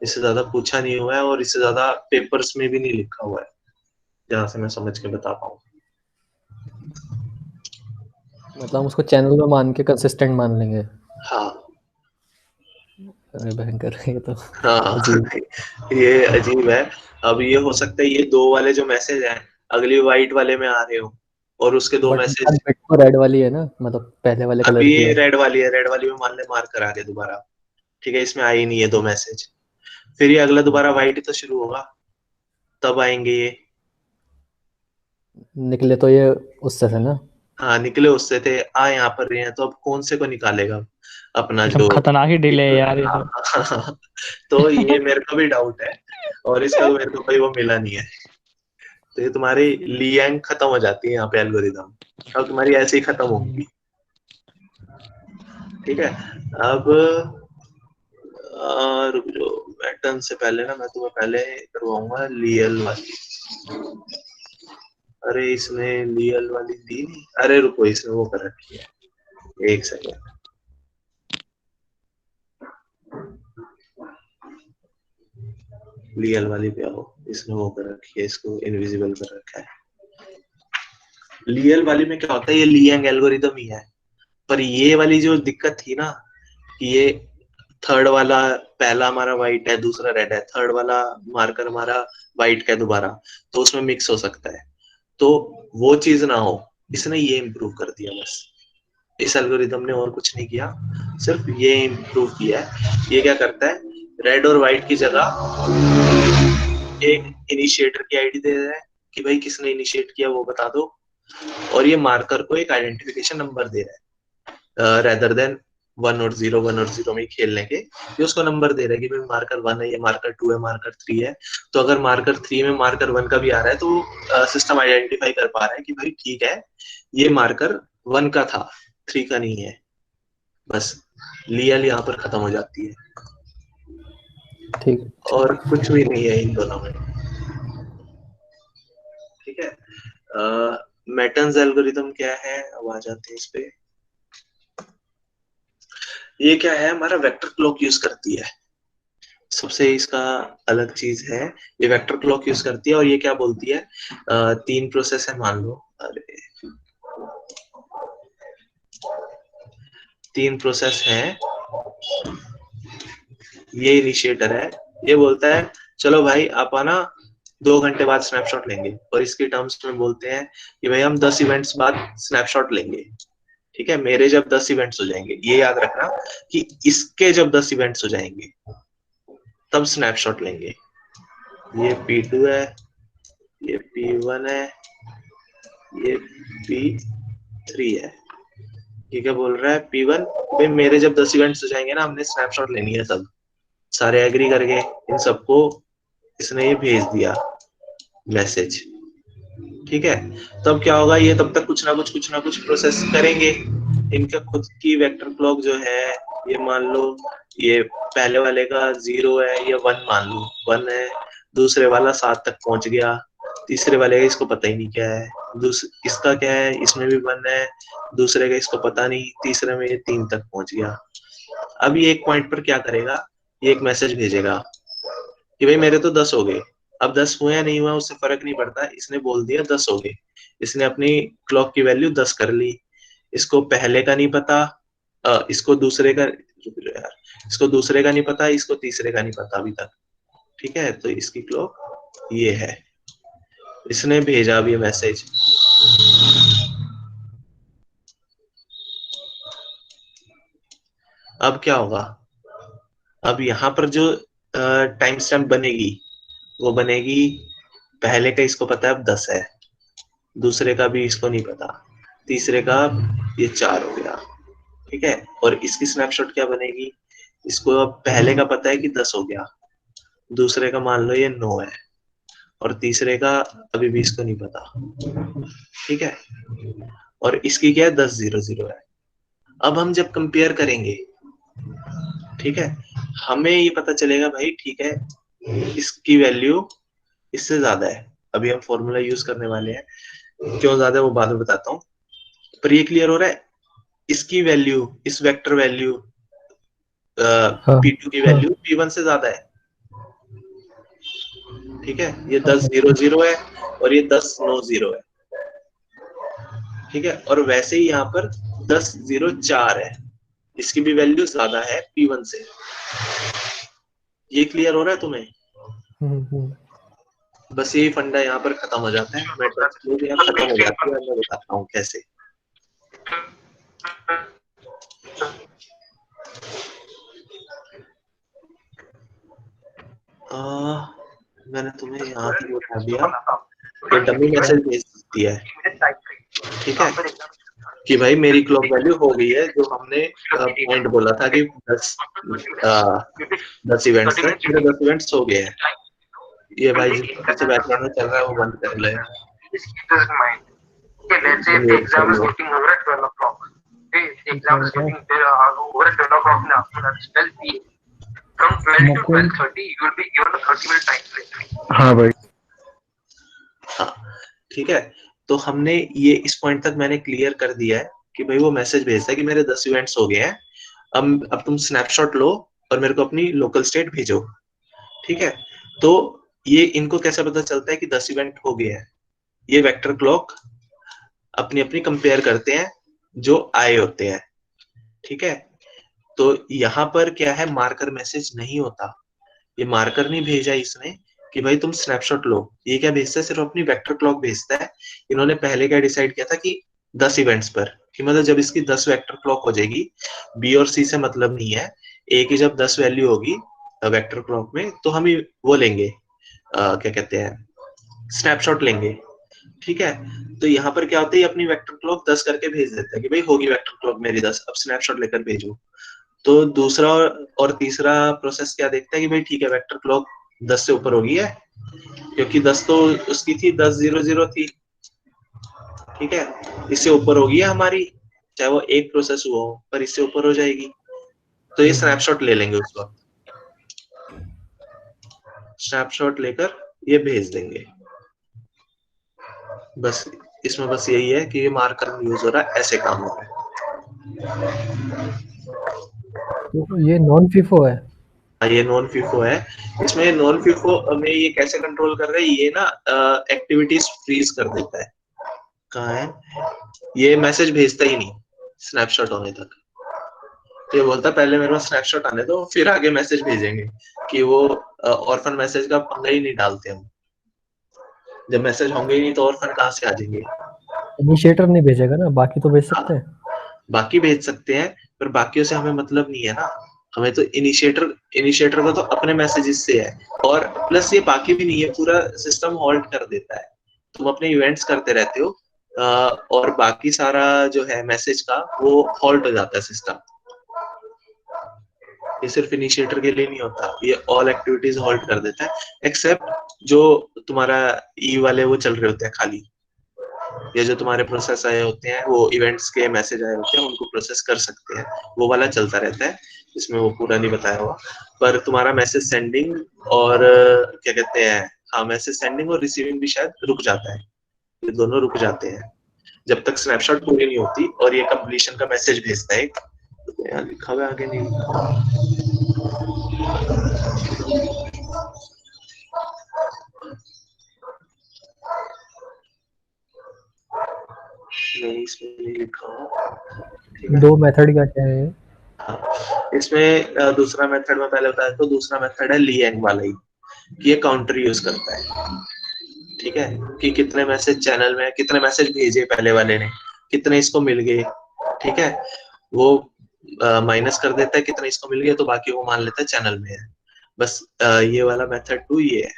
S2: इससे ज्यादा पूछा नहीं हुआ है और इससे ज्यादा पेपर्स में भी नहीं लिखा हुआ है, जहां से मैं समझ के बता पाऊँ।
S5: मतलब हम उसको चैनल में मान के कंसिस्टेंट मान लेंगे।
S2: हाँ
S5: अरे भयंकर है ये तो।
S2: हाँ
S5: अजीब।
S2: ये अजीब है। अब ये हो सकता है ये 2 वाले जो मैसेज हैं अगली व्हाइट वाले में आ रहे हो, और उसके 2
S5: बट
S2: मैसेज
S5: बिट तो रेड वाली है ना, मतलब पहले वाले कलर
S2: अभी
S5: की है।
S2: रेड वाली है, रेड वाली में मान ले मार्कर आ गए दोबारा। ठीक है, इसमें आई नहीं है 2 मैसेज, फिर ये अगला दोबारा व्हाइट तो शुरू होगा, तब आएंगे ये।
S5: निकले तो ये उससे थे ना।
S2: हाँ, निकले उससे थे, आ यहाँ पर रहे हैं, तो अब कौन से को निकालेगा अपना
S6: ये सब
S2: जो
S6: खतरनाक ही डिले है यार, ये सब।
S2: हाँ, तो ये मेरे को भी डाउट है और इसका तो मेरे को कोई वो मिला नहीं है, तो ये तुम्हारी लियांग खत्म हो जाती है यहाँ पे एल्गोरिदम, अब तुम्हारी ऐसे ही खत्म होगी। ठीक है, अब रुक जाओ, पैटर्न से पहले ना मैं तुम्हें पहले करवाऊंगा लियल वाली। अरे इसने लीएल वाली दी नहीं, अरे रुको इसने वो कर रखी है, एक सेकेंड। लीएल वाली पे आओ, इसने वो कर रखी है, इसको इनविजिबल कर रखा है। लीएल वाली में क्या होता है, ये लियांग एल्गोरिदम ही है, पर ये वाली जो दिक्कत थी ना कि ये थर्ड वाला, पहला हमारा व्हाइट है दूसरा रेड है, थर्ड वाला मार्कर हमारा व्हाइट का है दोबारा, तो उसमें मिक्स हो सकता है, तो वो चीज ना हो, इसने ये इम्प्रूव कर दिया बस। इस एल्गोरिदम ने और कुछ नहीं किया, सिर्फ ये इम्प्रूव किया है। ये क्या करता है, रेड और व्हाइट की जगह एक इनिशिएटर की आईडी दे रहा है कि भाई किसने इनिशिएट किया वो बता दो, और ये मार्कर को एक आइडेंटिफिकेशन नंबर दे रहा है, रेदर देन 1 और 0 में खेलने के, ये उसको नंबर दे रहा है कि भाई मार्कर 1 है, ये मार्कर 2 है, मार्कर 3 है। तो अगर मार्कर 3 में मार्कर 1 का भी आ रहा है तो सिस्टम आइडेंटिफाई कर पा रहा है कि भाई ठीक है ये मार्कर 1 का था, 3 का नहीं है। बस लीएल यहाँ पर खत्म हो जाती है,
S5: ठीक,
S2: और कुछ भी नहीं है इन दोनों में। ठीक है, मेटन्स एल्गोरिथम क्या है, अब आ जाते हैं इस पे। ये क्या है, हमारा वेक्टर क्लॉक यूज करती है, सबसे इसका अलग चीज है, ये वेक्टर क्लॉक यूज करती है। और ये क्या बोलती है, 3 प्रोसेस है मान लो, अरे 3 प्रोसेस है, ये इनिशिएटर है, ये बोलता है चलो भाई आप आना 2 घंटे बाद स्नैपशॉट लेंगे, और इसके टर्म्स में बोलते हैं कि भाई हम 10 इवेंट्स बाद स्नैपशॉट लेंगे। ठीक है, मेरे जब 10 इवेंट्स हो जाएंगे, ये याद रखना कि इसके जब 10 इवेंट्स हो जाएंगे तब स्नैपशॉट लेंगे। ये P2 है, ये P1 है, ये P3 है। ये क्या बोल रहा है, P1 भाई मेरे जब 10 इवेंट्स हो जाएंगे ना, हमने स्नैपशॉट लेनी है, सब सारे एग्री करके इन सबको इसने ये भेज दिया मैसेज। ठीक है, तब क्या होगा, ये तब तक कुछ ना कुछ प्रोसेस करेंगे। इनका खुद की वेक्टर क्लॉक जो है, ये मान लो ये पहले वाले का 0 है, ये 1 मान लो 1 है, दूसरे वाला 7 तक पहुंच गया, तीसरे वाले का इसको पता ही नहीं क्या है, इसका क्या है, इसमें भी 1 है, दूसरे का इसको पता नहीं, तीसरे में ये 3 तक पहुंच गया। अब ये एक पॉइंट पर क्या करेगा, ये एक मैसेज भेजेगा कि भाई मेरे तो 10 हो गए। अब 10 हुए या नहीं हुआ उससे फर्क नहीं पड़ता, इसने बोल दिया 10 हो गए, इसने अपनी क्लॉक की वैल्यू 10 कर ली। इसको पहले का नहीं पता, इसको दूसरे का नहीं पता, इसको तीसरे का नहीं पता अभी तक। ठीक है, तो इसकी क्लॉक ये है, इसने भेजा अभी मैसेज। अब क्या होगा, अब यहाँ पर जो टाइम स्टैम्प बनेगी वो बनेगी, पहले का इसको पता है अब 10 है, दूसरे का भी इसको नहीं पता, तीसरे का ये 4 हो गया। ठीक है, और इसकी स्नैपशॉट क्या बनेगी, इसको अब पहले का पता है कि 10 हो गया, दूसरे का मान लो ये 9 है, और तीसरे का अभी भी इसको नहीं पता। ठीक है, और इसकी क्या है 10-0-0 है। अब हम जब कंपेयर करेंगे, ठीक है, हमें ये पता चलेगा भाई ठीक है इसकी वैल्यू इससे ज्यादा है। अभी हम फॉर्मूला यूज करने वाले हैं, क्यों ज्यादा है वो बाद में बताता हूँ, पर ये क्लियर हो रहा है, इसकी वैल्यू, इस वेक्टर वैल्यू P2 की वैल्यू P1 से ज्यादा है। ठीक है, ये 10-0-0 है और ये 10-9-0 है। ठीक है, और वैसे ही यहाँ पर 10-0-4 है, इसकी भी वैल्यू ज्यादा है P1 से। ये क्लियर हो रहा है तुम्हें? बस यही फंडा यहाँ पर खत्म हो जाता है, यहाँ खत्म हो जाती है, मैं बताता हूँ कैसे। मैंने तुम्हें यहाँ पे बता दिया, ये डमी मैसेज भेज देती है। ठीक है, कि भाई मेरी क्लॉक वैल्यू हो गई है, जो हमने पॉइंट बोला था कि 10 इवेंट्स थे, 10 इवेंट्स हो गए हैं। ये भाई जो बैकग्राउंड में चल रहा है वो बंद कर ले।
S4: हाँ भाई,
S2: हाँ ठीक है, तो हमने ये इस पॉइंट तक मैंने क्लियर कर दिया है कि भाई वो मैसेज भेजता है कि मेरे 10 इवेंट्स हो गए हैं, अब तुम स्नैपशॉट लो और मेरे को अपनी लोकल स्टेट भेजो। ठीक है, तो ये इनको कैसे पता चलता है कि 10 इवेंट हो गए हैं? ये वेक्टर क्लॉक अपनी अपनी कंपेयर करते हैं जो आए होते हैं। ठीक है, तो यहाँ पर क्या है, मार्कर मैसेज नहीं होता, ये मार्कर नहीं भेजा इसने कि भाई तुम स्नैपशॉट लो। ये क्या भेजता है, सिर्फ अपनी वेक्टर क्लॉक भेजता है। इन्होंने पहले क्या डिसाइड किया था कि 10 इवेंट्स पर, कि मतलब जब इसकी 10 वेक्टर क्लॉक हो जाएगी, बी और सी से मतलब नहीं है, ए की जब 10 वैल्यू होगी वेक्टर क्लॉक में, तो हम वो लेंगे, क्या कहते हैं, स्नैपशॉट लेंगे। ठीक है, तो यहाँ पर क्या होता है, अपनी वेक्टर क्लॉक 10 करके भेज देता है कि भाई होगी वेक्टर क्लॉक मेरी 10, अब स्नैपशॉट लेकर भेजो। तो दूसरा और तीसरा प्रोसेस क्या देखता है कि भाई ठीक है, वेक्टर क्लॉक 10 से ऊपर होगी है, क्योंकि 10 तो उसकी थी, 10-0-0 थी। ठीक है, इससे ऊपर होगी है हमारी, चाहे वो एक प्रोसेस हुआ हो, पर इससे ऊपर हो जाएगी, तो ये स्नैपशॉट ले लेंगे उस वक्त, स्नैपशॉट लेकर ये भेज देंगे। बस इसमें बस यही है कि ये मार्कर यूज हो रहा है, ऐसे काम हो रहा है।
S5: तो ये नॉन फीफो है?
S2: ये नॉन फीफो है। इसमें नॉन फीफो में ये कैसे कंट्रोल कर रहे हैं, ये ना एक्टिविटीज फ्रीज कर देता है। कहाँ है, ये मैसेज भेजता ही नहीं स्नैपशॉट होने तक। ये बोलता पहले मेरे पास स्नैपशॉट आने दो, फिर आगे मैसेज भेजेंगे, कि वो ऑर्फन मैसेज का पंगा ही नहीं डालते हम। जब मैसेज होंगे ही नहीं तो ऑर्फन कहाँ से आ जाएंगे?
S5: इनिशिएटर नहीं भेजेगा ना, बाकी तो भेज सकते हैं।
S2: बाकी भेज सकते हैं, पर बाकियों से हमें मतलब नहीं है ना, हमें तो इनिशिएटर का तो अपने मैसेजेस से है, और प्लस ये बाकी भी नहीं है, पूरा सिस्टम हॉल्ट कर देता है। तुम अपने इवेंट्स करते रहते हो और बाकी सारा जो है मैसेज का वो हॉल्ट हो जाता है सिस्टम। ये सिर्फ इनिशिएटर के लिए नहीं होता, ये ऑल एक्टिविटीज हॉल्ट कर देता है, एक्सेप्ट जो तुम्हारा ई वाले वो चल रहे होते हैं खाली, ये जो तुम्हारे प्रोसेस आए होते हैं, वो इवेंट्स के मैसेज आए होते हैं, उनको प्रोसेस कर सकते हैं, वो वाला चलता रहता है, इसमें वो पूरा नहीं बताया हुआ। पर तुम्हारा मैसेज सेंडिंग और क्या कहते हैं, हाँ मैसेज सेंडिंग और रिसीविंग भी शायद रुक जाता है, ये दोनों रुक जाते हैं जब तक स्नैपशॉट पूरी नहीं होती और ये कंप्लीशन का मैसेज भेजता है। यार लिखा हुआ आगे नहीं, नहीं इसमें नहीं लिखा हुआ।
S5: दो मेथड क्या क्या है?
S2: हाँ, इसमें दूसरा मेथड में पहले बताया, तो दूसरा मेथड है लीएंग वाला ही, ये काउंटर यूज करता है। ठीक है, कि कितने मैसेज चैनल में, कितने मैसेज भेजे पहले वाले ने, कितने इसको मिल गए। ठीक है, वो माइनस कर देता है कितने इसको मिल गए, तो बाकी वो मान लेता है चैनल में है। बस ये वाला मेथड 2 ये है,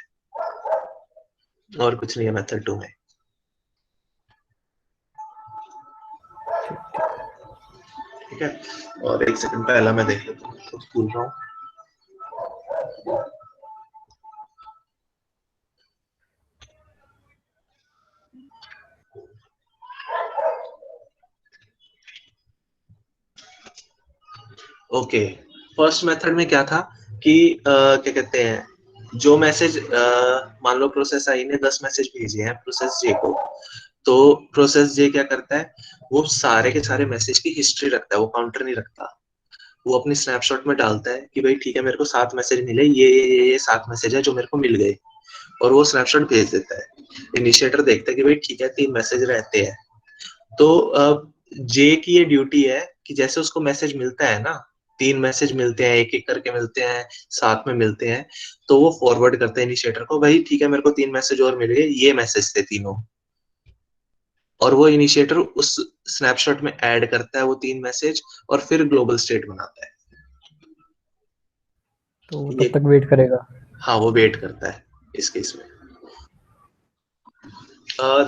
S2: और कुछ नहीं है मेथड 2 में। ठीक है, और एक सेकंड पहला मैं देख लेता हूँ, तो भूल रहा हूँ। ओके, फर्स्ट मेथड में क्या था कि क्या कहते हैं, जो मैसेज मान लो प्रोसेस आई ने 10 मैसेज भेजे हैं प्रोसेस जे को, तो प्रोसेस जे क्या करता है, वो सारे के सारे मैसेज की हिस्ट्री रखता है, वो काउंटर नहीं रखता। वो अपनी स्नैपशॉट में डालता है कि भाई ठीक है, मेरे को 7 मैसेज मिले, ये 7 मैसेज है जो मेरे को मिल गए, और वो स्नैपशॉट भेज देता है। इनिशिएटर देखता है कि भाई ठीक है 3 मैसेज रहते हैं, तो जे की ये ड्यूटी है कि जैसे उसको मैसेज मिलता है ना, 3 मैसेज मिलते हैं, एक एक करके मिलते हैं, साथ में मिलते हैं, तो वो फॉरवर्ड करता है इनिशिएटर को, भाई ठीक है मेरे को 3 मैसेज और मिल गए, ये मैसेज थे तीनों, और वो इनिशिएटर उस स्नैपशॉट में ऐड करता है वो 3 मैसेज, और फिर ग्लोबल स्टेट बनाता है।
S5: तो तब तक वेट करेगा?
S2: हाँ, वो वेट करता है इस केस में।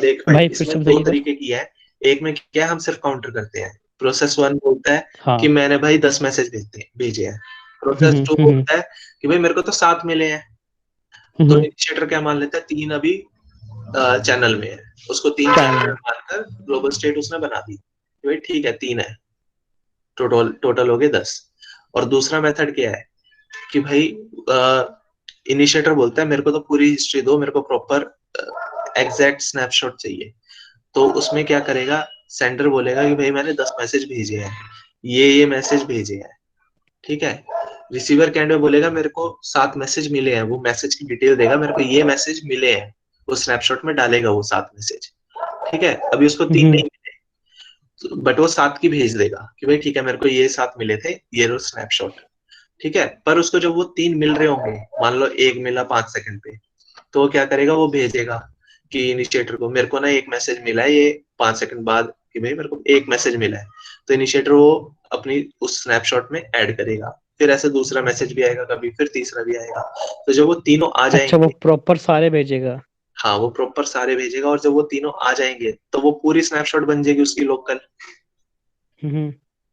S2: देख
S6: भाई
S2: इसमें 2 तरीके की है, एक में क्या हम सिर्फ काउंटर करते हैं, प्रोसेस 1 बोलता है
S6: हाँ।
S2: कि मैंने भाई 10 मैसेज भेजे हैं, प्रोसेस 2 बोलता है कि भाई मेरे को तो 7 मिले हैं, तो इनिशिएटर क्या मान लेता है, 3 अभी चैनल में है, उसको 3 चैनल मानकर ग्लोबल स्टेट उसने बना दी, भाई ठीक है 3 है, टोटल हो गए 10। और दूसरा मेथड क्या है कि भाई इनिशिएटर बोलता है मेरे को तो पूरी हिस्ट्री दो, मेरे को प्रॉपर एग्जैक्ट स्नैपशॉट चाहिए, तो उसमें क्या करेगा, सेंडर बोलेगा कि भाई मैंने 10 मैसेज भेजे हैं, ये मैसेज भेजे हैं, ठीक है। रिसीवर के एंड में बोलेगा मेरे को 7 मैसेज मिले हैं, वो मैसेज की डिटेल देगा, मेरे को ये मैसेज मिले हैं, वो स्नैपशॉट में डालेगा वो 7 मैसेज, ठीक है। अभी उसको 3 नहीं मिले, बट वो 7 की भेज देगा कि भाई ठीक है मेरे को ये 7 मिले थे, ये रो स्नैपशॉट, ठीक है। पर उसको जब वो 3 मिल रहे होंगे, मान लो एक मिला 5 सेकंड पे, तो वो क्या करेगा, वो भेजेगा कि इनिशिएटर को मेरे को ना एक मैसेज मिला है ये 5 सेकंड बाद, कि भाई मेरे को एक मैसेज मिला है, तो इनिशिएटर वो अपनी उस स्नैपशॉट में ऐड करेगा, फिर ऐसे दूसरा मैसेज भी आएगा कभी, फिर तीसरा भी आएगा, तो जब वो तीनों आ जाएंगे,
S6: अच्छा, वो प्रॉपर सारे भेजेगा।
S2: हाँ वो प्रॉपर सारे भेजेगा, और जब वो तीनों आ जाएंगे तो वो पूरी स्नैपशॉट बन जाएगी उसकी लोकल,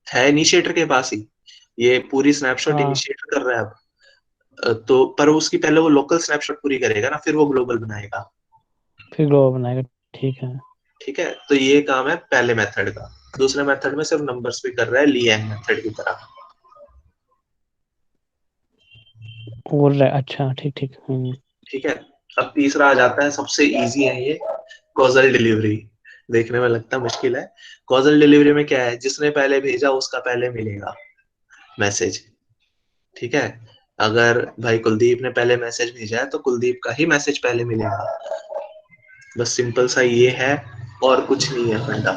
S2: है इनिशिएटर के पास ही, ये पूरी स्नैपशॉट
S6: हाँ।
S2: इनिशिएटर कर रहा है अब, तो पर उसकी पहले वो लोकल स्नैपशॉट पूरी करेगा ना, फिर वो ग्लोबल बनाएगा,
S6: फिर ग्लोबल बनाएगा, ठीक है।
S2: ठीक है। तो ये काम है पहले मेथड का। दूसरे मेथड में सिर्फ नंबर्स पे कर रहा है, लियांग मेथड की तरह।
S6: और अच्छा, ठीक ठीक।
S2: ठीक है। अब तीसरा आ जाता है, सबसे इजी है ये, कॉजल डिलीवरी। देखने में लगता है मुश्किल है। कॉजल डिलीवरी में क्या है, जिसने पहले भेजा उसका पहले मिलेगा मैसेज, ठीक है। अगर भाई कुलदीप ने पहले मैसेज भेजा है तो कुलदीप का ही मैसेज पहले मिलेगा, बस सिंपल सा ये है, और कुछ नहीं है फंडा।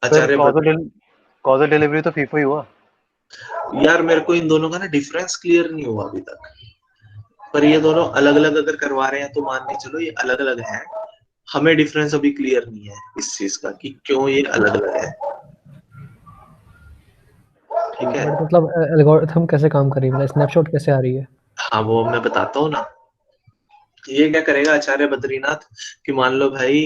S2: आचार्य
S4: कॉजल डिलीवरी तो फीफो ही हुआ
S2: यार, मेरे को इन दोनों का ना डिफरेंस क्लियर नहीं हुआ अभी तक, पर ये दोनों अलग अलग अगर करवा रहे हैं तो मान के चलो ये अलग अलग है, हमें डिफरेंस अभी क्लियर नहीं है इस चीज का कि क्यों ये अलग अलग है, ठीक है।
S5: मतलब एल्गोरिथम कैसे काम करेगी, मतलब स्नैपशॉट कैसे आ रही है?
S2: हाँ वो मैं बताता हूँ ना। ये क्या करेगा आचार्य बद्रीनाथ, कि मान लो भाई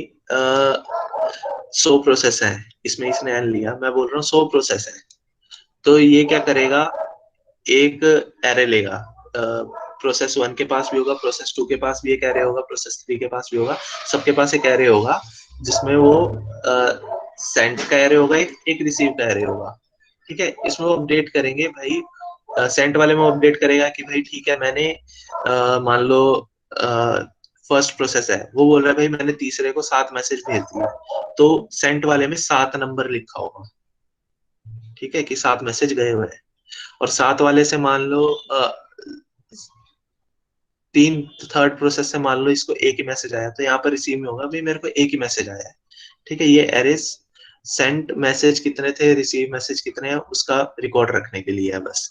S2: 100 प्रोसेस है इसमें, इसने एन लिया, मैं बोल रहा हूँ 100 प्रोसेस है, तो ये क्या करेगा, एक एरे लेगा, प्रोसेस 1 के पास भी होगा, प्रोसेस 2 के पास भी एक एरे होगा, प्रोसेस 3 के पास भी होगा, सबके पास एक एरे होगा, जिसमें वो सेंड का एरे होगा, एक रिसीव का एरे होगा, ठीक है। इसमें वो अपडेट करेंगे भाई, सेंड वाले में अपडेट करेगा कि भाई ठीक है मैंने मान लो फर्स्ट प्रोसेस है, वो बोल रहा है भाई मैंने तीसरे को 7 मैसेज भेज दिया, तो सेंट वाले में 7 नंबर लिखा होगा, ठीक है, कि 7 मैसेज गए हुए हैं। और 7 वाले से मान लो 3 थर्ड प्रोसेस से मान लो इसको एक ही मैसेज आया, तो यहाँ पर रिसीव में होगा भाई मेरे को एक ही मैसेज आया है, ठीक है। ये एरेस सेंट मैसेज कितने थे, रिसीव मैसेज कितने हैं, उसका रिकॉर्ड रखने के लिए है बस,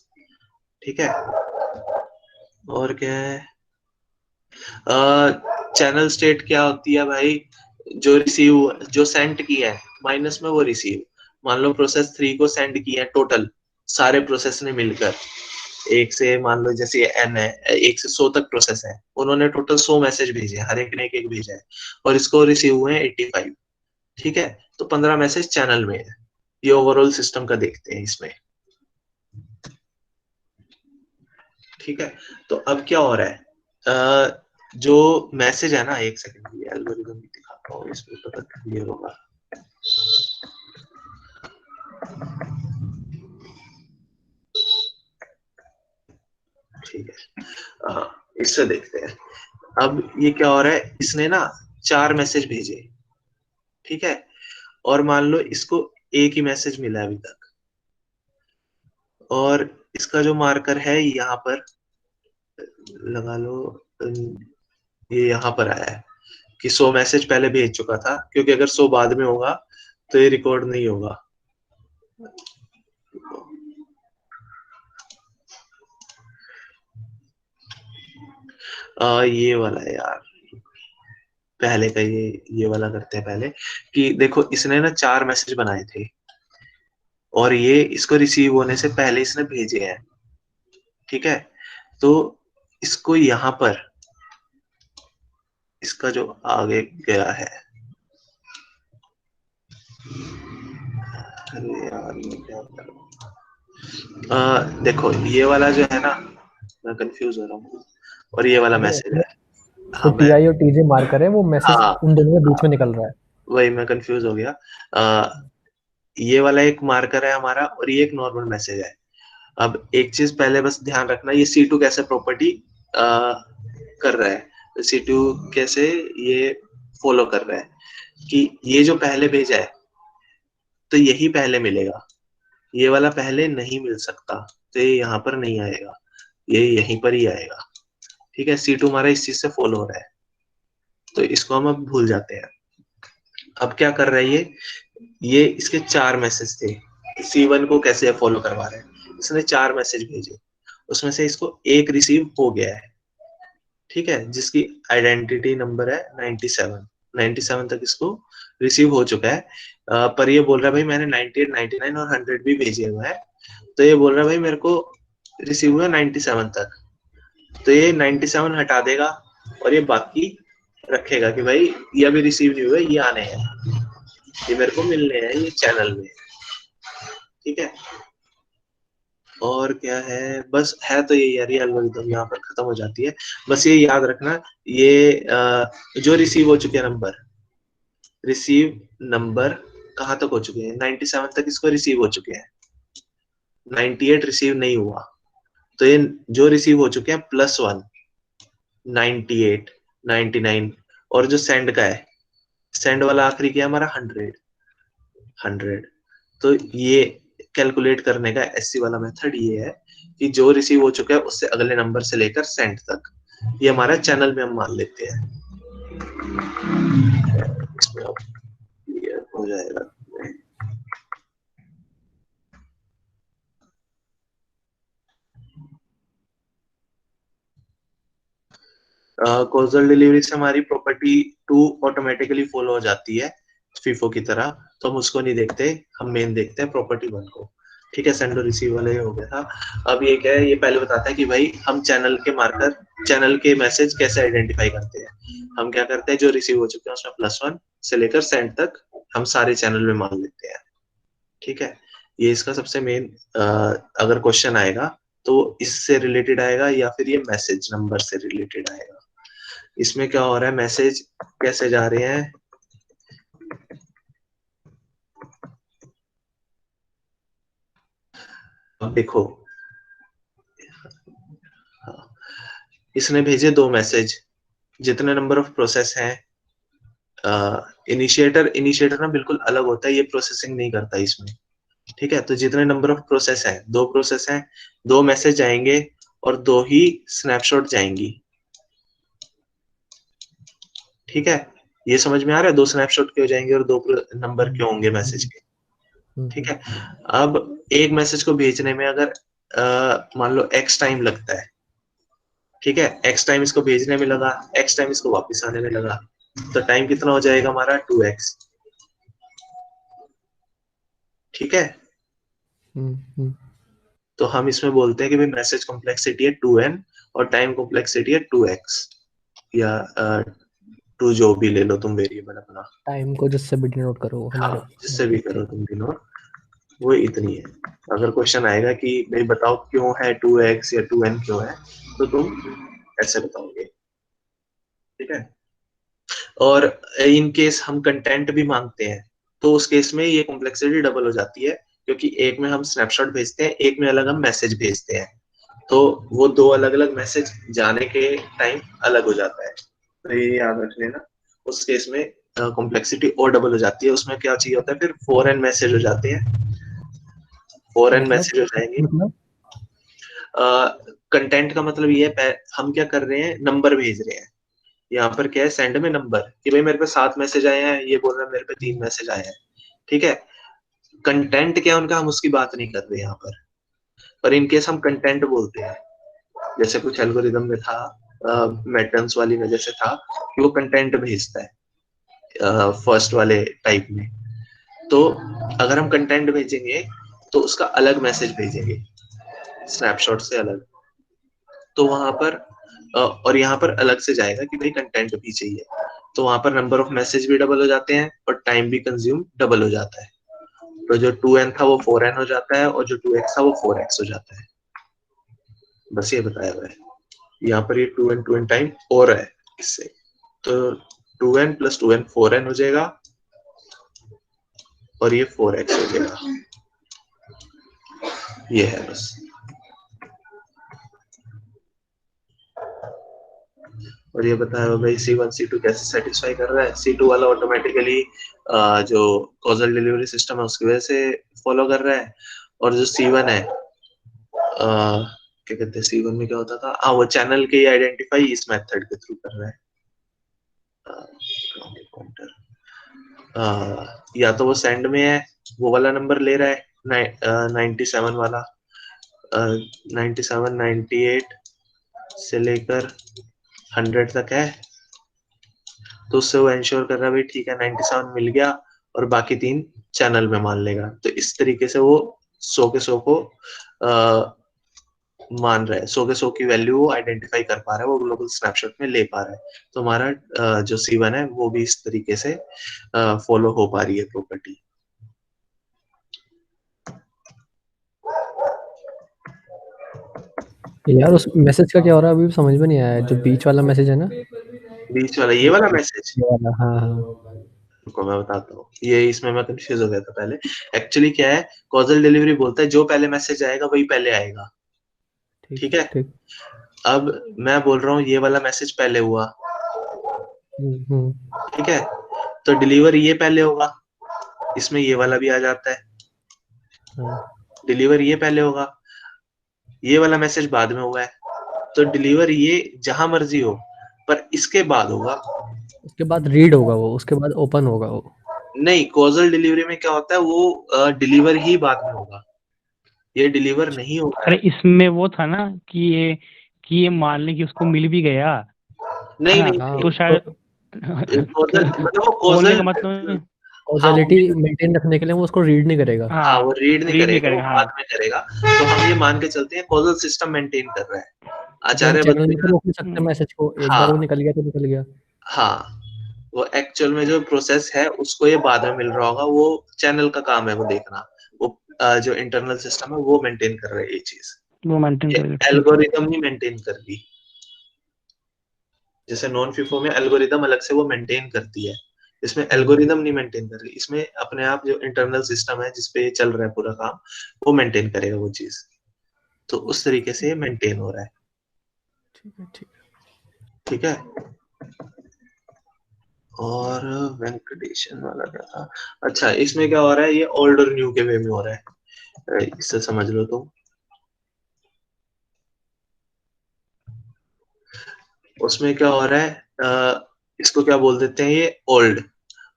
S2: ठीक है। और क्या है, चैनल स्टेट क्या होती है भाई, जो रिसीव जो सेंड की है माइनस में वो रिसीव, मान लो प्रोसेस 3 को सेंड किया है टोटल सारे प्रोसेस ने मिलकर, एक से मान लो जैसे एन है, 1 से 100 तक प्रोसेस है, उन्होंने टोटल 100 मैसेज भेजे, हर एक ने एक भेजा है, और इसको रिसीव हुए हैं 85, ठीक है। तो 15 मैसेज चैनल में है। ये ओवरऑल सिस्टम का देखते हैं इसमें, ठीक है। तो अब क्या हो रहा है, जो मैसेज है ना, एक सेकंड ये एल्गोरिथम दिखाता हूँ, इसमें पता क्लियर होगा। ठीक है, हाँ इससे देखते हैं। अब ये क्या हो रहा है, इसने ना 4 मैसेज भेजे, ठीक है, और मान लो इसको एक ही मैसेज मिला अभी तक, और इसका जो मार्कर है यहाँ पर लगा लो, ये यहाँ पर आया है कि 100 मैसेज पहले भेज चुका था, क्योंकि अगर 100 बाद में होगा तो ये रिकॉर्ड नहीं होगा। ये वाला है यार, पहले का ये वाला करते हैं पहले, कि देखो इसने ना 4 मैसेज बनाए थे, और ये इसको रिसीव होने से पहले इसने भेजे हैं, ठीक है। तो इसको यहाँ पर इसका जो आगे गया है, अरे यार मैं क्या करूं, देखो ये वाला जो है ना, मैं कंफ्यूज हो रहा हूँ, और ये वाला मैसेज है,
S5: तो
S2: हाँ
S5: टीआई और टीजे मार्कर है, वो मैसेज
S2: हाँ
S5: उन दोनों के बीच में निकल रहा है।
S2: वही मैं कंफ्यूज हो गया। ये वाला एक मार्कर है हमारा, और ये एक नॉर्मल मैसेज है। अब एक चीज पहले बस ध्यान रखना, ये C2 कैसे प्रॉपर्टी कर रहा है, C2 कैसे ये फॉलो कर रहा है कि ये जो पहले भेजा है तो यही पहले मिलेगा, ये वाला पहले नहीं मिल सकता, तो ये यहाँ पर नहीं आएगा, ये यहीं पर ही आएगा। ठीक है, C2 हमारा इस चीज से फॉलो हो रहा है, तो इसको हम अब भूल जाते हैं। अब क्या कर रहा है ये इसके 4 मैसेज थे, C1 को कैसे फॉलो करवा रहे हैं, इसने 4 मैसेज भेजे, उसमें से इसको एक रिसीव हो गया है। ठीक है, जिसकी आइडेंटिटी नंबर है 97 तक इसको रिसीव हो चुका है। पर ये बोल रहा है भाई मैंने 98, 99 और 100 भी भेजे हुए हैं, तो ये बोल रहा है भाई मेरे को रिसीव हुआ 97 तक, तो ये 97 हटा देगा और ये बाकी रखेगा कि भाई ये अभी रिसीव नहीं हुए, ये आने हैं, ये मेरे को मिलने हैं ये चैनल में। ठीक है, और क्या है, बस है तो ये यार, ये एल्गोरिथम यहाँ पर खत्म हो जाती है। बस ये याद रखना, ये जो रिसीव हो चुके हैं रिसीव नंबर कहाँ तक हो चुके हैं, 97 तक इसको रिसीव हो चुके हैं, 98 रिसीव नहीं हुआ, तो ये जो रिसीव हो चुके हैं +1, 98, 99, और जो सेंड का है, सेंड वाला आखिरी क्या है हमारा 100। तो ये कैलकुलेट करने का SC वाला मेथड ये है कि जो रिसीव हो चुका है उससे अगले नंबर से लेकर सेंड तक, ये हमारा चैनल में हम मान लेते हैं। इसमें अब क्लियर हो जाएगा। कॉजल डिलीवरी से हमारी प्रॉपर्टी 2 ऑटोमेटिकली फॉलो हो जाती है FIFO की तरह, तो हम उसको नहीं देखते, हम मेन देखते हैं प्रॉपर्टी 1 को। ठीक है, सेंड और रिसीव वाले हो गया था। अब ये क्या है, ये पहले बताता है कि भाई हम चैनल के मार्कर, चैनल के मैसेज कैसे आइडेंटिफाई करते हैं। हम क्या करते हैं, जो रिसीव हो चुके हैं उसमें +1 से लेकर सेंड तक हम सारे चैनल में मान लेते हैं। ठीक है, ये इसका सबसे मेन, अगर क्वेश्चन आएगा तो इससे रिलेटेड आएगा या फिर ये मैसेज नंबर से रिलेटेड आएगा। इसमें क्या हो रहा है, मैसेज कैसे जा रहे हैं, अब देखो, इसने भेजे 2 मैसेज, जितने नंबर ऑफ प्रोसेस हैं, इनिशिएटर ना बिल्कुल अलग होता है, ये प्रोसेसिंग नहीं करता इसमें। ठीक है, तो जितने नंबर ऑफ प्रोसेस हैं, 2 प्रोसेस हैं, 2 मैसेज जाएंगे और 2 ही स्नैपशॉट जाएंगी। ठीक है, ये समझ में आ रहा है, 2 स्नैपशॉट क्यों जाएंगे और 2 नंबर क्यों होंगे मैसेज के। ठीक है, अब एक मैसेज को भेजने में अगर मान लो X टाइम लगता है, ठीक है, X टाइम इसको भेजने में लगा, X टाइम इसको वापस आने में लगा, तो टाइम कितना हो जाएगा हमारा 2x। ठीक है, तो हम इसमें बोलते हैं कि भाई मैसेज कॉम्प्लेक्सिटी है 2n और टाइम कॉम्प्लेक्सिटी है 2x, या 2 जो भी ले लो तुम वेरिएबल अपना,
S5: टाइम को जिससे भी डिनोट करो,
S2: हाँ जिससे भी करो तुम डिनोट, वो इतनी है। अगर क्वेश्चन आएगा कि भाई बताओ क्यों है 2x या 2n क्यों है, तो तुम ऐसे बताओगे। ठीक है, और इन केस हम कंटेंट भी मांगते हैं, तो उस केस में ये कॉम्प्लेक्सिटी डबल हो जाती है, क्योंकि एक में हम स्नैपशॉट भेजते हैं, एक में अलग हम मैसेज भेजते हैं, तो वो 2 अलग अलग मैसेज जाने के टाइम अलग हो जाता है, तो ये याद रख लेना। उस केस में कॉम्प्लेक्सिटी और डबल हो जाती है, उसमें क्या चाहिए होता है फिर 4n मैसेज हो जाते हैं, 4n मैसेज हो जाएंगे। कंटेंट का मतलब ये है, हम क्या कर रहे हैं, नंबर भेज रहे हैं। यहाँ पर क्या है, सेंड में नंबर, कि भाई मेरे पे 7 मैसेज आए हैं, ये बोल रहा है मेरे पे 3 मैसेज आए हैं। ठीक है, कंटेंट क्या है उनका, हम उसकी बात नहीं कर रहे यहाँ पर इनकेस हम कंटेंट बोलते हैं, जैसे कुछ एल्गोरिदम में था, मैट्रिक्स वाली वजह से था कि वो कंटेंट भेजता है फर्स्ट वाले टाइप में, तो अगर हम कंटेंट भेजेंगे तो उसका अलग मैसेज भेजेंगे स्नैपशॉट से अलग, तो वहां पर और यहाँ पर अलग से जाएगा कि भाई कंटेंट भी चाहिए, तो वहां पर नंबर ऑफ मैसेज भी डबल हो जाते हैं और टाइम भी कंज्यूम डबल हो जाता है। तो जो 2n था वो 4n हो जाता है और जो 2x था वो 4x हो जाता है। बस ये बताया हुआ है, यहाँ पर ये 2n टाइम और है इससे, तो 2n + 2n 4n हो जाएगा और ये 4x हो जाएगा। ये है बस। और ये बताया भाई C1 C2 कैसे सेटिस्फाई कर रहा है। C2 वाला ऑटोमेटिकली जो कॉजल डिलीवरी सिस्टम है उसकी वजह से फॉलो कर रहा है, और जो C1 है क्या कहते हैं C1 में क्या होता था, हाँ वो चैनल के आइडेंटिफाई इस मेथड के थ्रू कर रहा है। या तो वो सेंड में है, वो वाला नंबर ले रहा है 97 वाला, 97 98 से लेकर 100 तक है, तो उससे वो इंश्योर कर रहा है भाई ठीक है 97 मिल गया, और बाकी 3 चैनल में मान लेगा। तो इस तरीके से वो 100 के 100 को मान रहा है, 100 के 100 की वैल्यू वो आइडेंटिफाई कर पा रहा है, वो ग्लोबल स्नैपशॉट में ले पा रहा है। तो हमारा जो C1 है वो भी इस तरीके से फॉलो हो पा रही है प्रॉपर्टी।
S5: यार उस मैसेज का क्या हो रहा है अभी समझ में नहीं आया, जो बीच वाला मैसेज है ना,
S2: बीच वाला ये वाला मैसेज,
S5: ये वाला, हाँ
S2: रुको मैं बताता हूँ। ये इसमें मैं कंफ्यूज हो गया था पहले। एक्चुअली क्या है, कॉजल डिलीवरी बोलता है जो पहले मैसेज आएगा वही पहले आएगा, ठीक है।
S5: ठीक।
S2: अब मैं बोल रहा हूँ ये वाला मैसेज पहले हुआ, ठीक है, तो डिलीवर ये पहले होगा, इसमें ये वाला भी आ जाता है, डिलीवर ये पहले होगा, ये वाला मैसेज बाद में हुआ है, तो डिलीवर ये जहां मर्जी हो पर इसके बाद होगा,
S5: उसके बाद रीड होगा वो, उसके बाद ओपन होगा वो।
S2: नहीं, कॉजल डिलीवरी में क्या होता है वो डिलीवर ही बाद में होगा, ये डिलीवर नहीं होगा।
S6: अरे इसमें वो था ना कि ये मान ले कि उसको मिल भी गया,
S2: नहीं
S6: है
S2: नहीं,
S6: ना, तो शायद बोलने का मतलब
S5: कॉजलिटी मेंटेन रखने के लिए वो उसको रीड नहीं करेगा।
S2: हाँ वो रीड नहीं करेगा, वो
S6: हाँ।
S2: बाद में करेगा। तो हम ये मान के चलते हैं कॉजल सिस्टम मेंटेन कर रहा है। आचार्य
S5: चैनल में तो रोक नहीं सकते मैसेज को, एक बार वो निकल गया तो निकल गया।
S2: हाँ, वो एक्चुअल में जो प्रोसेस है उसको ये बाद में मिल रहा होगा, वो चैनल का काम है वो देखना, वो जो इंटरनल सिस्टम है वो मेंटेन कर रहा है ये चीज,
S6: वो मेंटेन करेगा।
S2: एल्गोरिदम ही मेंटेन कर दी। जैसे नॉन फिफो में एल्गोरिदम अलग से वो मेंटेन करती है, इसमें एल्गोरिदम नहीं मेंटेन कर रही, इसमें अपने आप जो इंटरनल सिस्टम है जिसपे चल रहा है पूरा काम वो मेंटेन करेगा वो चीज। तो उस तरीके से मेंटेन हो रहा है। ठीक है। और वेंकटेशन वाला क्या था? अच्छा, इसमें क्या हो रहा है, ये ओल्ड और न्यू के वे में हो रहा है, इससे समझ लो तुम। उसमें क्या हो रहा है, इसको क्या बोल देते हैं, ये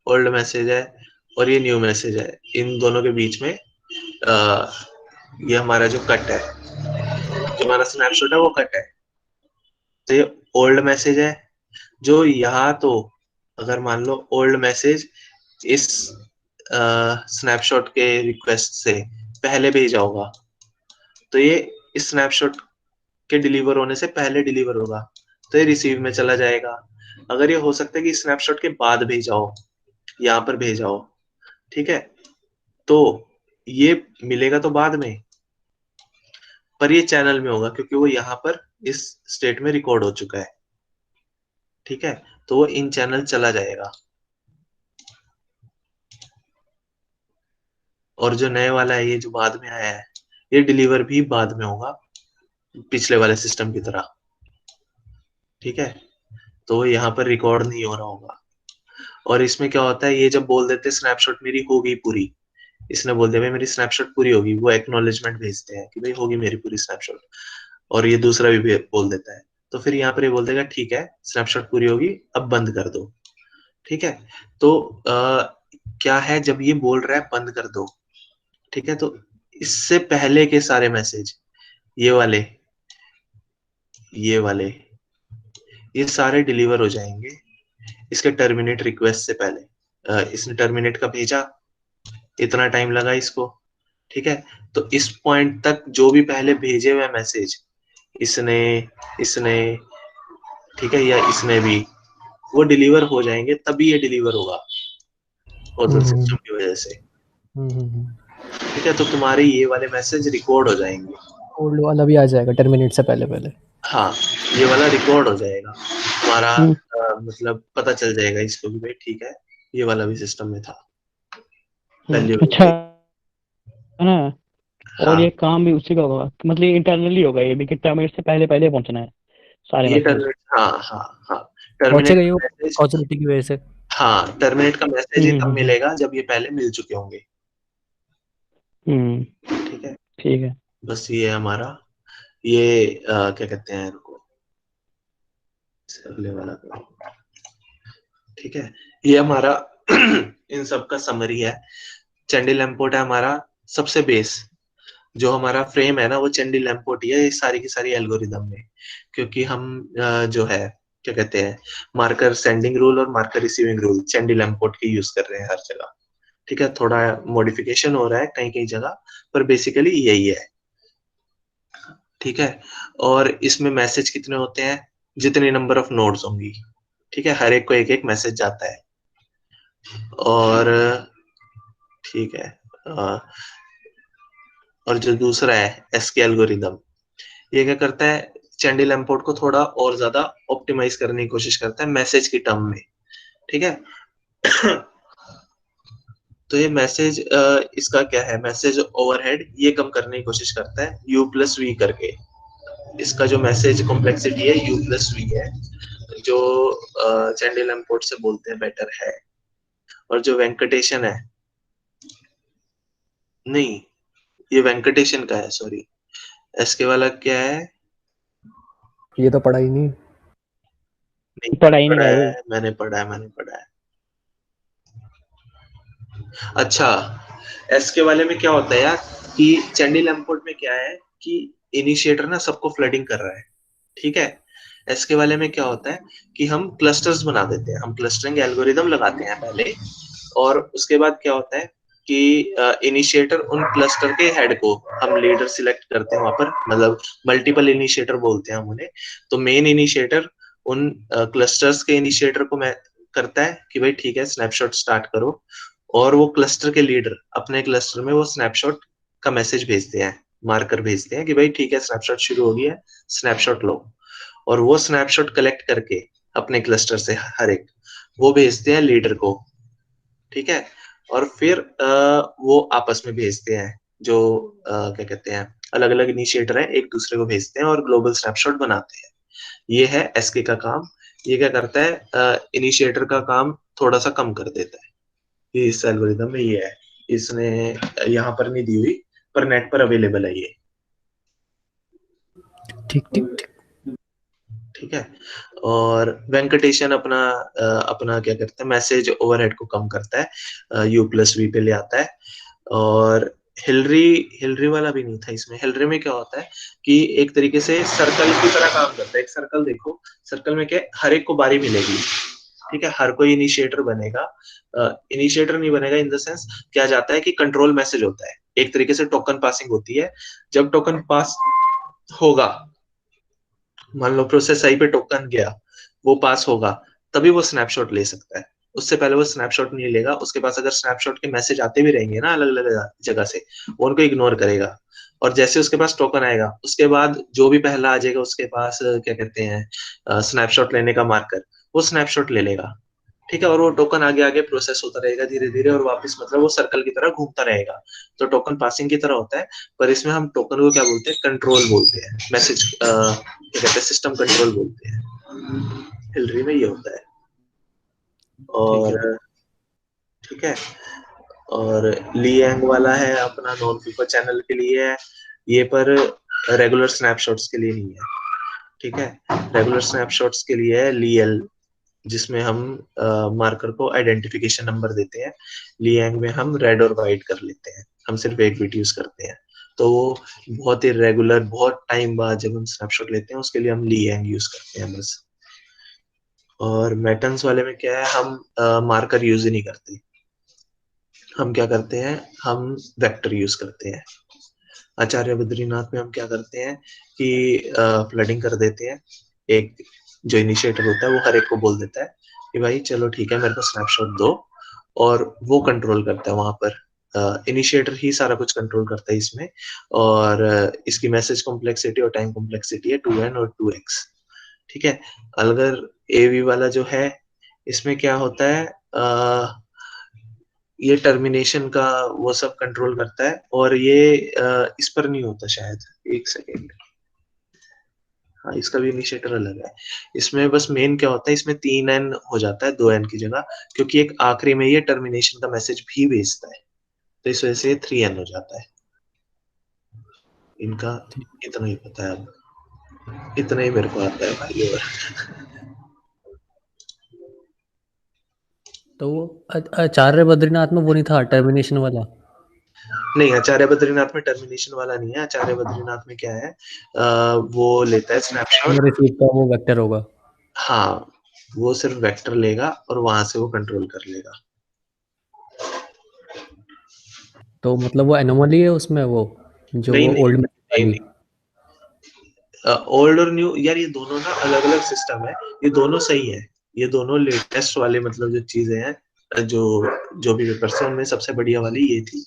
S2: ओल्ड मैसेज है और ये न्यू मैसेज है, इन दोनों के बीच में ये हमारा जो कट है, जो हमारा स्नैपशॉट है वो कट है। तो ये ओल्ड मैसेज है, जो यहाँ तो अगर मान लो ओल्ड मैसेज इस स्नैपशॉट के रिक्वेस्ट से पहले भेजा होगा, तो ये इस स्नैपशॉट के डिलीवर होने से पहले डिलीवर होगा, तो ये रिसीव में चला जाएगा। अगर ये हो सकता है कि स्नैपशॉट के बाद भेजा हो, यहाँ पर भेजा हो, ठीक है, तो ये मिलेगा तो बाद में, पर ये चैनल में होगा क्योंकि वो यहाँ पर इस स्टेट में रिकॉर्ड हो चुका है। ठीक है, तो वो इन चैनल चला जाएगा। और जो नए वाला है, ये जो बाद में आया है, ये डिलीवर भी बाद में होगा पिछले वाले सिस्टम की तरह। ठीक है, तो यहाँ पर रिकॉर्ड नहीं हो रहा होगा। और इसमें क्या होता है, ये जब बोल देते स्नैपशॉट मेरी हो गई पूरी, इसने बोल दिया भाई मेरी स्नैपशॉट पूरी होगी, वो एक्नॉलेजमेंट भेजते हैं कि भाई होगी मेरी पूरी स्नैपशॉट, और ये दूसरा भी बोल देता है, तो फिर यहाँ पर ये बोल देगा ठीक है स्नैपशॉट पूरी होगी, अब बंद कर दो। ठीक है, तो क्या है, जब ये बोल रहा है बंद कर दो, ठीक है, तो इससे पहले के सारे मैसेज, ये वाले ये सारे डिलीवर हो जाएंगे इसके टर्मिनेट रिक्वेस्ट से पहले। इसने टर्मिनेट का भेजा, इतना टाइम लगा इसको, ठीक है, तो इस पॉइंट तक जो भी पहले भेजे हुए मैसेज इसने ठीक है, या इसने भी, वो डिलीवर हो जाएंगे, तभी ये डिलीवर होगा कॉजल सिस्टम की वजह से। ठीक है, तो तुम्हारे ये वाले मैसेज रिकॉर्ड हो जाएंगे, ओल्ड
S5: वाला भी आ जाएगा टर्मिनेट से पहले।
S2: हाँ, ये वाला रिकॉर्ड हो जाएगा तुम्हारा, मतलब पता चल जाएगा इसको भी भाई ठीक है ये वाला भी सिस्टम में था।
S6: अच्छा है ना। हाँ। और ये काम भी उसी का होगा, मतलब इंटरनली होगा ये भी, कि टर्मिनेट से पहले पहुंचना है सारे मैसेज।
S2: हाँ, टर्मिनेट
S5: गई हो
S2: मैसेज,
S5: पॉसिबिलिटी की वजह से।
S2: हाँ टर्मिनेट का मैसेज ही तब मिलेगा जब ये पहले मिल चुके होंगे। ठीक है,
S6: ठीक है।
S2: बस ये है हमारा, ये क्या कहते हैं, रुको अगले वाला करो। ठीक है, ये हमारा इन सब का समरी है। चैंडी लैम्पोर्ट है हमारा सबसे बेस, जो हमारा फ्रेम है ना वो चैंडी लैम्पोर्ट ही है ये सारी की सारी एल्गोरिदम में, क्योंकि हम जो है क्या कहते हैं मार्कर सेंडिंग रूल और मार्कर रिसीविंग रूल चैंडी लैम्पोर्ट की यूज कर रहे हैं हर जगह। ठीक है, थोड़ा मॉडिफिकेशन हो रहा है कहीं कहीं जगह, पर बेसिकली यही है। ठीक है, और इसमें मैसेज कितने होते हैं, जितने नंबर ऑफ नोड्स होंगी। ठीक है, हर एक को एक एक मैसेज जाता है। और ठीक है, और जो दूसरा है एसके एल्गोरिदम, ये क्या करता है चैंडी लैम्पोर्ट को थोड़ा और ज्यादा ऑप्टिमाइज करने की कोशिश करता है मैसेज की टर्म में। ठीक है तो ये मैसेज इसका क्या है, मैसेज ओवरहेड ये कम करने की कोशिश करता है U+V करके। इसका जो मैसेज कॉम्प्लेक्सिटी है U+V है, जो चैंडी लैम्पोर्ट से बोलते हैं बेटर है। और जो वेंकटेशन है, नहीं ये वेंकटेशन का है, सॉरी, एसके वाला क्या है,
S5: ये तो पढ़ा ही नहीं।
S6: पढ़ा ही नहीं
S2: पढ़ा
S6: भाई।
S2: है, मैंने पढ़ा है। अच्छा, एसके वाले में क्या होता है यार कि चैंडी लैम्पोर्ट में क्या है कि इनिशिएटर ना सबको फ्लडिंग कर रहा है। ठीक है, एसके वाले में क्या होता है कि हम क्लस्टर्स बना देते हैं, हम क्लस्टरिंग एल्गोरिदम लगाते हैं पहले, और उसके बाद क्या होता है कि इनिशिएटर उन क्लस्टर के हेड को हम लीडर सिलेक्ट करते हैं वहां पर, मतलब मल्टीपल इनिशिएटर बोलते हैं हम उन्हें। तो मेन इनिशिएटर उन क्लस्टर्स के इनिशिएटर को मैं करता है कि भाई ठीक है स्नैपशॉट स्टार्ट करो, और वो क्लस्टर के लीडर अपने क्लस्टर में वो स्नैपशॉट का मैसेज भेजते हैं, मार्कर भेजते हैं कि भाई ठीक है स्नैपशॉट शुरू हो गया है, स्नैपशॉट लो। और वो स्नैपशॉट कलेक्ट करके अपने क्लस्टर से हर एक वो भेजते हैं लीडर को। ठीक है, और फिर वो आपस में भेजते हैं, जो क्या कहते हैं अलग अलग इनिशिएटर है एक दूसरे को भेजते हैं और ग्लोबल स्नैपशॉट बनाते हैं। ये है एसके का काम। ये क्या करता है इनिशिएटर का काम थोड़ा सा कम कर देता है। ये इस एल्गोरिदम में ये है, इसने यहाँ पर नहीं दी हुई पर नेट पर अवेलेबल है ये।
S5: ठीक।
S2: ठीक है, और वेंकटेशन अपना अपना क्या करता है मैसेज ओवरहेड को कम करता है, U+V पे ले आता है। और हिलरी वाला भी नहीं था इसमें। हिलरी में क्या होता है कि एक तरीके से सर्कल की तरह काम करता है। एक सर्कल देखो, सर्कल में क्या हर एक को बारी मिलेगी। ठीक है, हर कोई इनिशिएटर बनेगा, इनिशिएटर नहीं बनेगा इन द सेंस क्या जाता है कि कंट्रोल मैसेज होता है, एक तरीके से टोकन पासिंग होती है। जब टोकन पास होगा, मान लो प्रोसेस आई पे टोकन गया, वो पास होगा, तभी वो स्नैपशॉट ले सकता है। उससे पहले वो स्नैपशॉट नहीं लेगा। उसके पास अगर स्नैपशॉट के मैसेज आते भी रहेंगे ना अलग अलग जगह से, वो उनको इग्नोर करेगा। और जैसे उसके पास टोकन आएगा उसके बाद जो भी पहला आ जाएगा उसके पास क्या कहते हैं स्नैपशॉट लेने का मार्कर, वो स्नैपशॉट ले लेगा। ठीक है, और वो टोकन आगे आगे प्रोसेस होता रहेगा धीरे धीरे, और वापस मतलब वो सर्कल की तरह घूमता रहेगा। तो टोकन पासिंग की तरह होता है, पर इसमें हम टोकन को क्या बोलते हैं, कंट्रोल बोलते हैं, मैसेज क्या कहते हैं सिस्टम कंट्रोल बोलते हैं। हिलरी में ये होता है। और ठीक है, और लियांग वाला है अपना नॉन फीफर चैनल के लिए है ये, पर रेगुलर स्नैपशॉट्स के लिए नहीं है। ठीक है, रेगुलर स्नैपशॉट्स के लिए है लीएल, जिसमें हम मार्कर को आइडेंटिफिकेशन नंबर देते हैं। लियांग में हम रेड और व्हाइट कर लेते हैं, हम सिर्फ एक बिट यूज करते हैं। तो वो बहुत ही रेगुलर, बहुत टाइम बाद जब हम स्नैपशॉट लेते हैं उसके लिए हम लियांग यूज करते हैं बस। और मैटन्स वाले में क्या है, हम मार्कर यूज ही नहीं करते। हम क्या करते हैं, हम वेक्टर यूज करते हैं। आचार्य बद्रीनाथ में हम क्या करते हैं कि फ्लडिंग कर देते हैं। एक जो इनिशिएटर होता है वो हर एक को बोल देता है कि भाई चलो ठीक है मेरे को स्नैपशॉट दो, और वो कंट्रोल करता है वहां पर। इनिशिएटर ही सारा कुछ कंट्रोल करता है इसमें। और इसकी मैसेज कॉम्प्लेक्सिटी और टाइम कॉम्प्लेक्सिटी है 2n और 2x। ठीक है, अगर एवी वाला जो है इसमें क्या होता है ये टर्मिनेशन का वो सब कंट्रोल करता है, और ये इस पर नहीं होता शायद, एक सेकेंड, हाँ, इसका भी इनिशिएटर अलग है। इसमें बस मेन क्या होता है, इसमें 3n हो जाता है 2n की जगह, क्योंकि एक आखिरी में ये टर्मिनेशन का मैसेज भी भेजता है, तो इस वजह से 3n हो जाता है। इनका इतना ही पता है, अब इतना ही मेरे को आता है भाई। और
S5: तो वो आचार्य बद्रीनाथ में वो नहीं था टर्मिनेशन वाला?
S2: नहीं, आचार्य बद्रीनाथ में टर्मिनेशन वाला नहीं है। आचार्य बद्रीनाथ में क्या है, वो लेता है स्नैपशॉट,
S5: रिसीव का वो वेक्टर होगा।
S2: हाँ, वो सिर्फ वेक्टर लेगा और वहां से वो कंट्रोल कर लेगा।
S5: तो मतलब वो एनोमली है उसमें, वो जो
S2: नहीं,
S5: वो
S2: नहीं,
S5: ओल्ड में
S2: नहीं,
S5: वाली।
S2: ओल्ड और न्यू यार, ये दोनों ना अलग अलग सिस्टम है। ये दोनों सही है, ये दोनों लेटेस्ट वाले मतलब जो चीजें हैं, जो जो भी पेपर्स है उनमें सबसे बढ़िया वाली ये थी।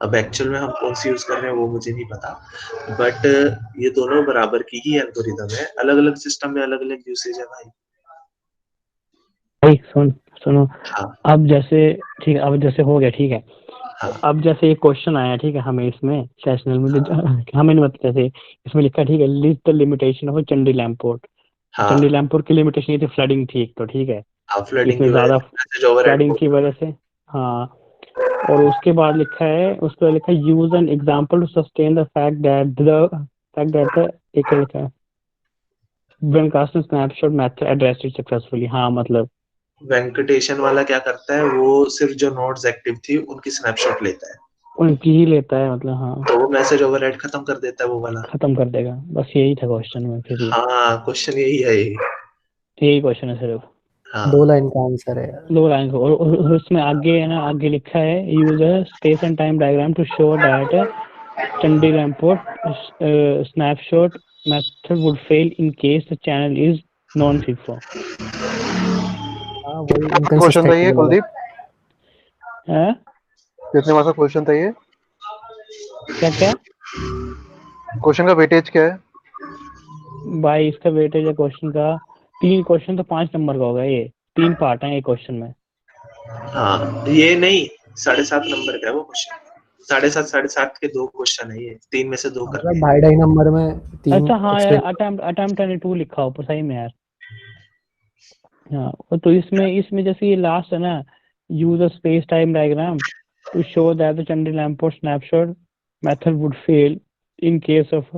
S2: अब एक्चुअल में हम कौन सी यूज कर रहे हैं वो मुझे नहीं पता, बट ये दोनों बराबर की ही एल्गोरिदम है। अलग अलग सिस्टम में अलग अलग यूसेज है भाई।
S6: भाई सुनो,
S2: हाँ,
S6: अब जैसे ठीक है, अब जैसे हो गया, ठीक है।
S2: हाँ,
S6: अब जैसे एक क्वेश्चन आया, ठीक है, हमें इसमें सेशनल में हमें नहीं मतलब, जैसे इसमें लिखा है, ठीक है, list the limitation of Chandy Lamport.
S2: हाँ,
S6: चंडी लैम्पोर्ट की लिमिटेशन ये थी, फ्लडिंग थी एक तो, ठीक है,
S2: हाँ, फ्लडिंग
S6: इसमें
S2: की वजह
S6: ज्यादा
S2: से मैसेज ओवरहेड
S6: फ्लडिंग की वजह से, हाँ। और उसके बाद लिखा है, उस पर लिखा है use an example to sustain the fact that एक लिखा है when casting snapshot method addressed it successfully. हाँ मतलब
S2: वेंकटेशन वाला क्या करता है, वो सिर्फ जो नोड्स एक्टिव थी उनकी स्नैपशॉट लेता है,
S6: उनकी ही लेता है, मतलब हाँ,
S2: तो वो मैसेज ओवरहेड खत्म कर देता है वो वाला।
S6: खत्म कर देगा। बस यही था क्वेश्चन में, फिर
S2: हाँ, क्वेश्चन यही है ये।
S6: यही क्वेश्चन है सिर्फ,
S2: हाँ,
S5: 2 लाइन का आंसर है यार।
S6: 2 लाइन को। और उसमें आगे है ना, आगे लिखा है use space and time diagram to show that Chandy Lamport snapshot method would fail in case the channel is non FIFO।
S5: हाँ वही
S4: क्वेश्चन था ये
S5: इनकंसिस्टेंट वाला।
S4: कुलदीप?
S6: है
S4: कितने मार्क्स का क्वेश्चन था ये?
S6: क्या क्या
S4: क्वेश्चन का वेटेज क्या है?
S6: भाई, इसका वेटेज है क्वेश्चन का 3 क्वेश्चन तो 5 नंबर का होगा। ये 3 पार्ट हैं एक क्वेश्चन में।
S2: हाँ, ये नहीं, 7.5 नंबर का है वो क्वेश्चन। 7.5 के 2 क्वेश्चन है, ये 3 में से 2 करने
S5: मतलब
S2: हैं।
S5: 2.5 नंबर में 3
S6: अच्छा हाँ यार,
S5: एक्सप्लेन।
S6: अटेम्प्ट 22 लिखा हो सही में यार। हाँ, और तो इसमें जैसे ये लास्ट है ना, use a space time diagram to show that the Chandy Lamport snapshot method would fail in case of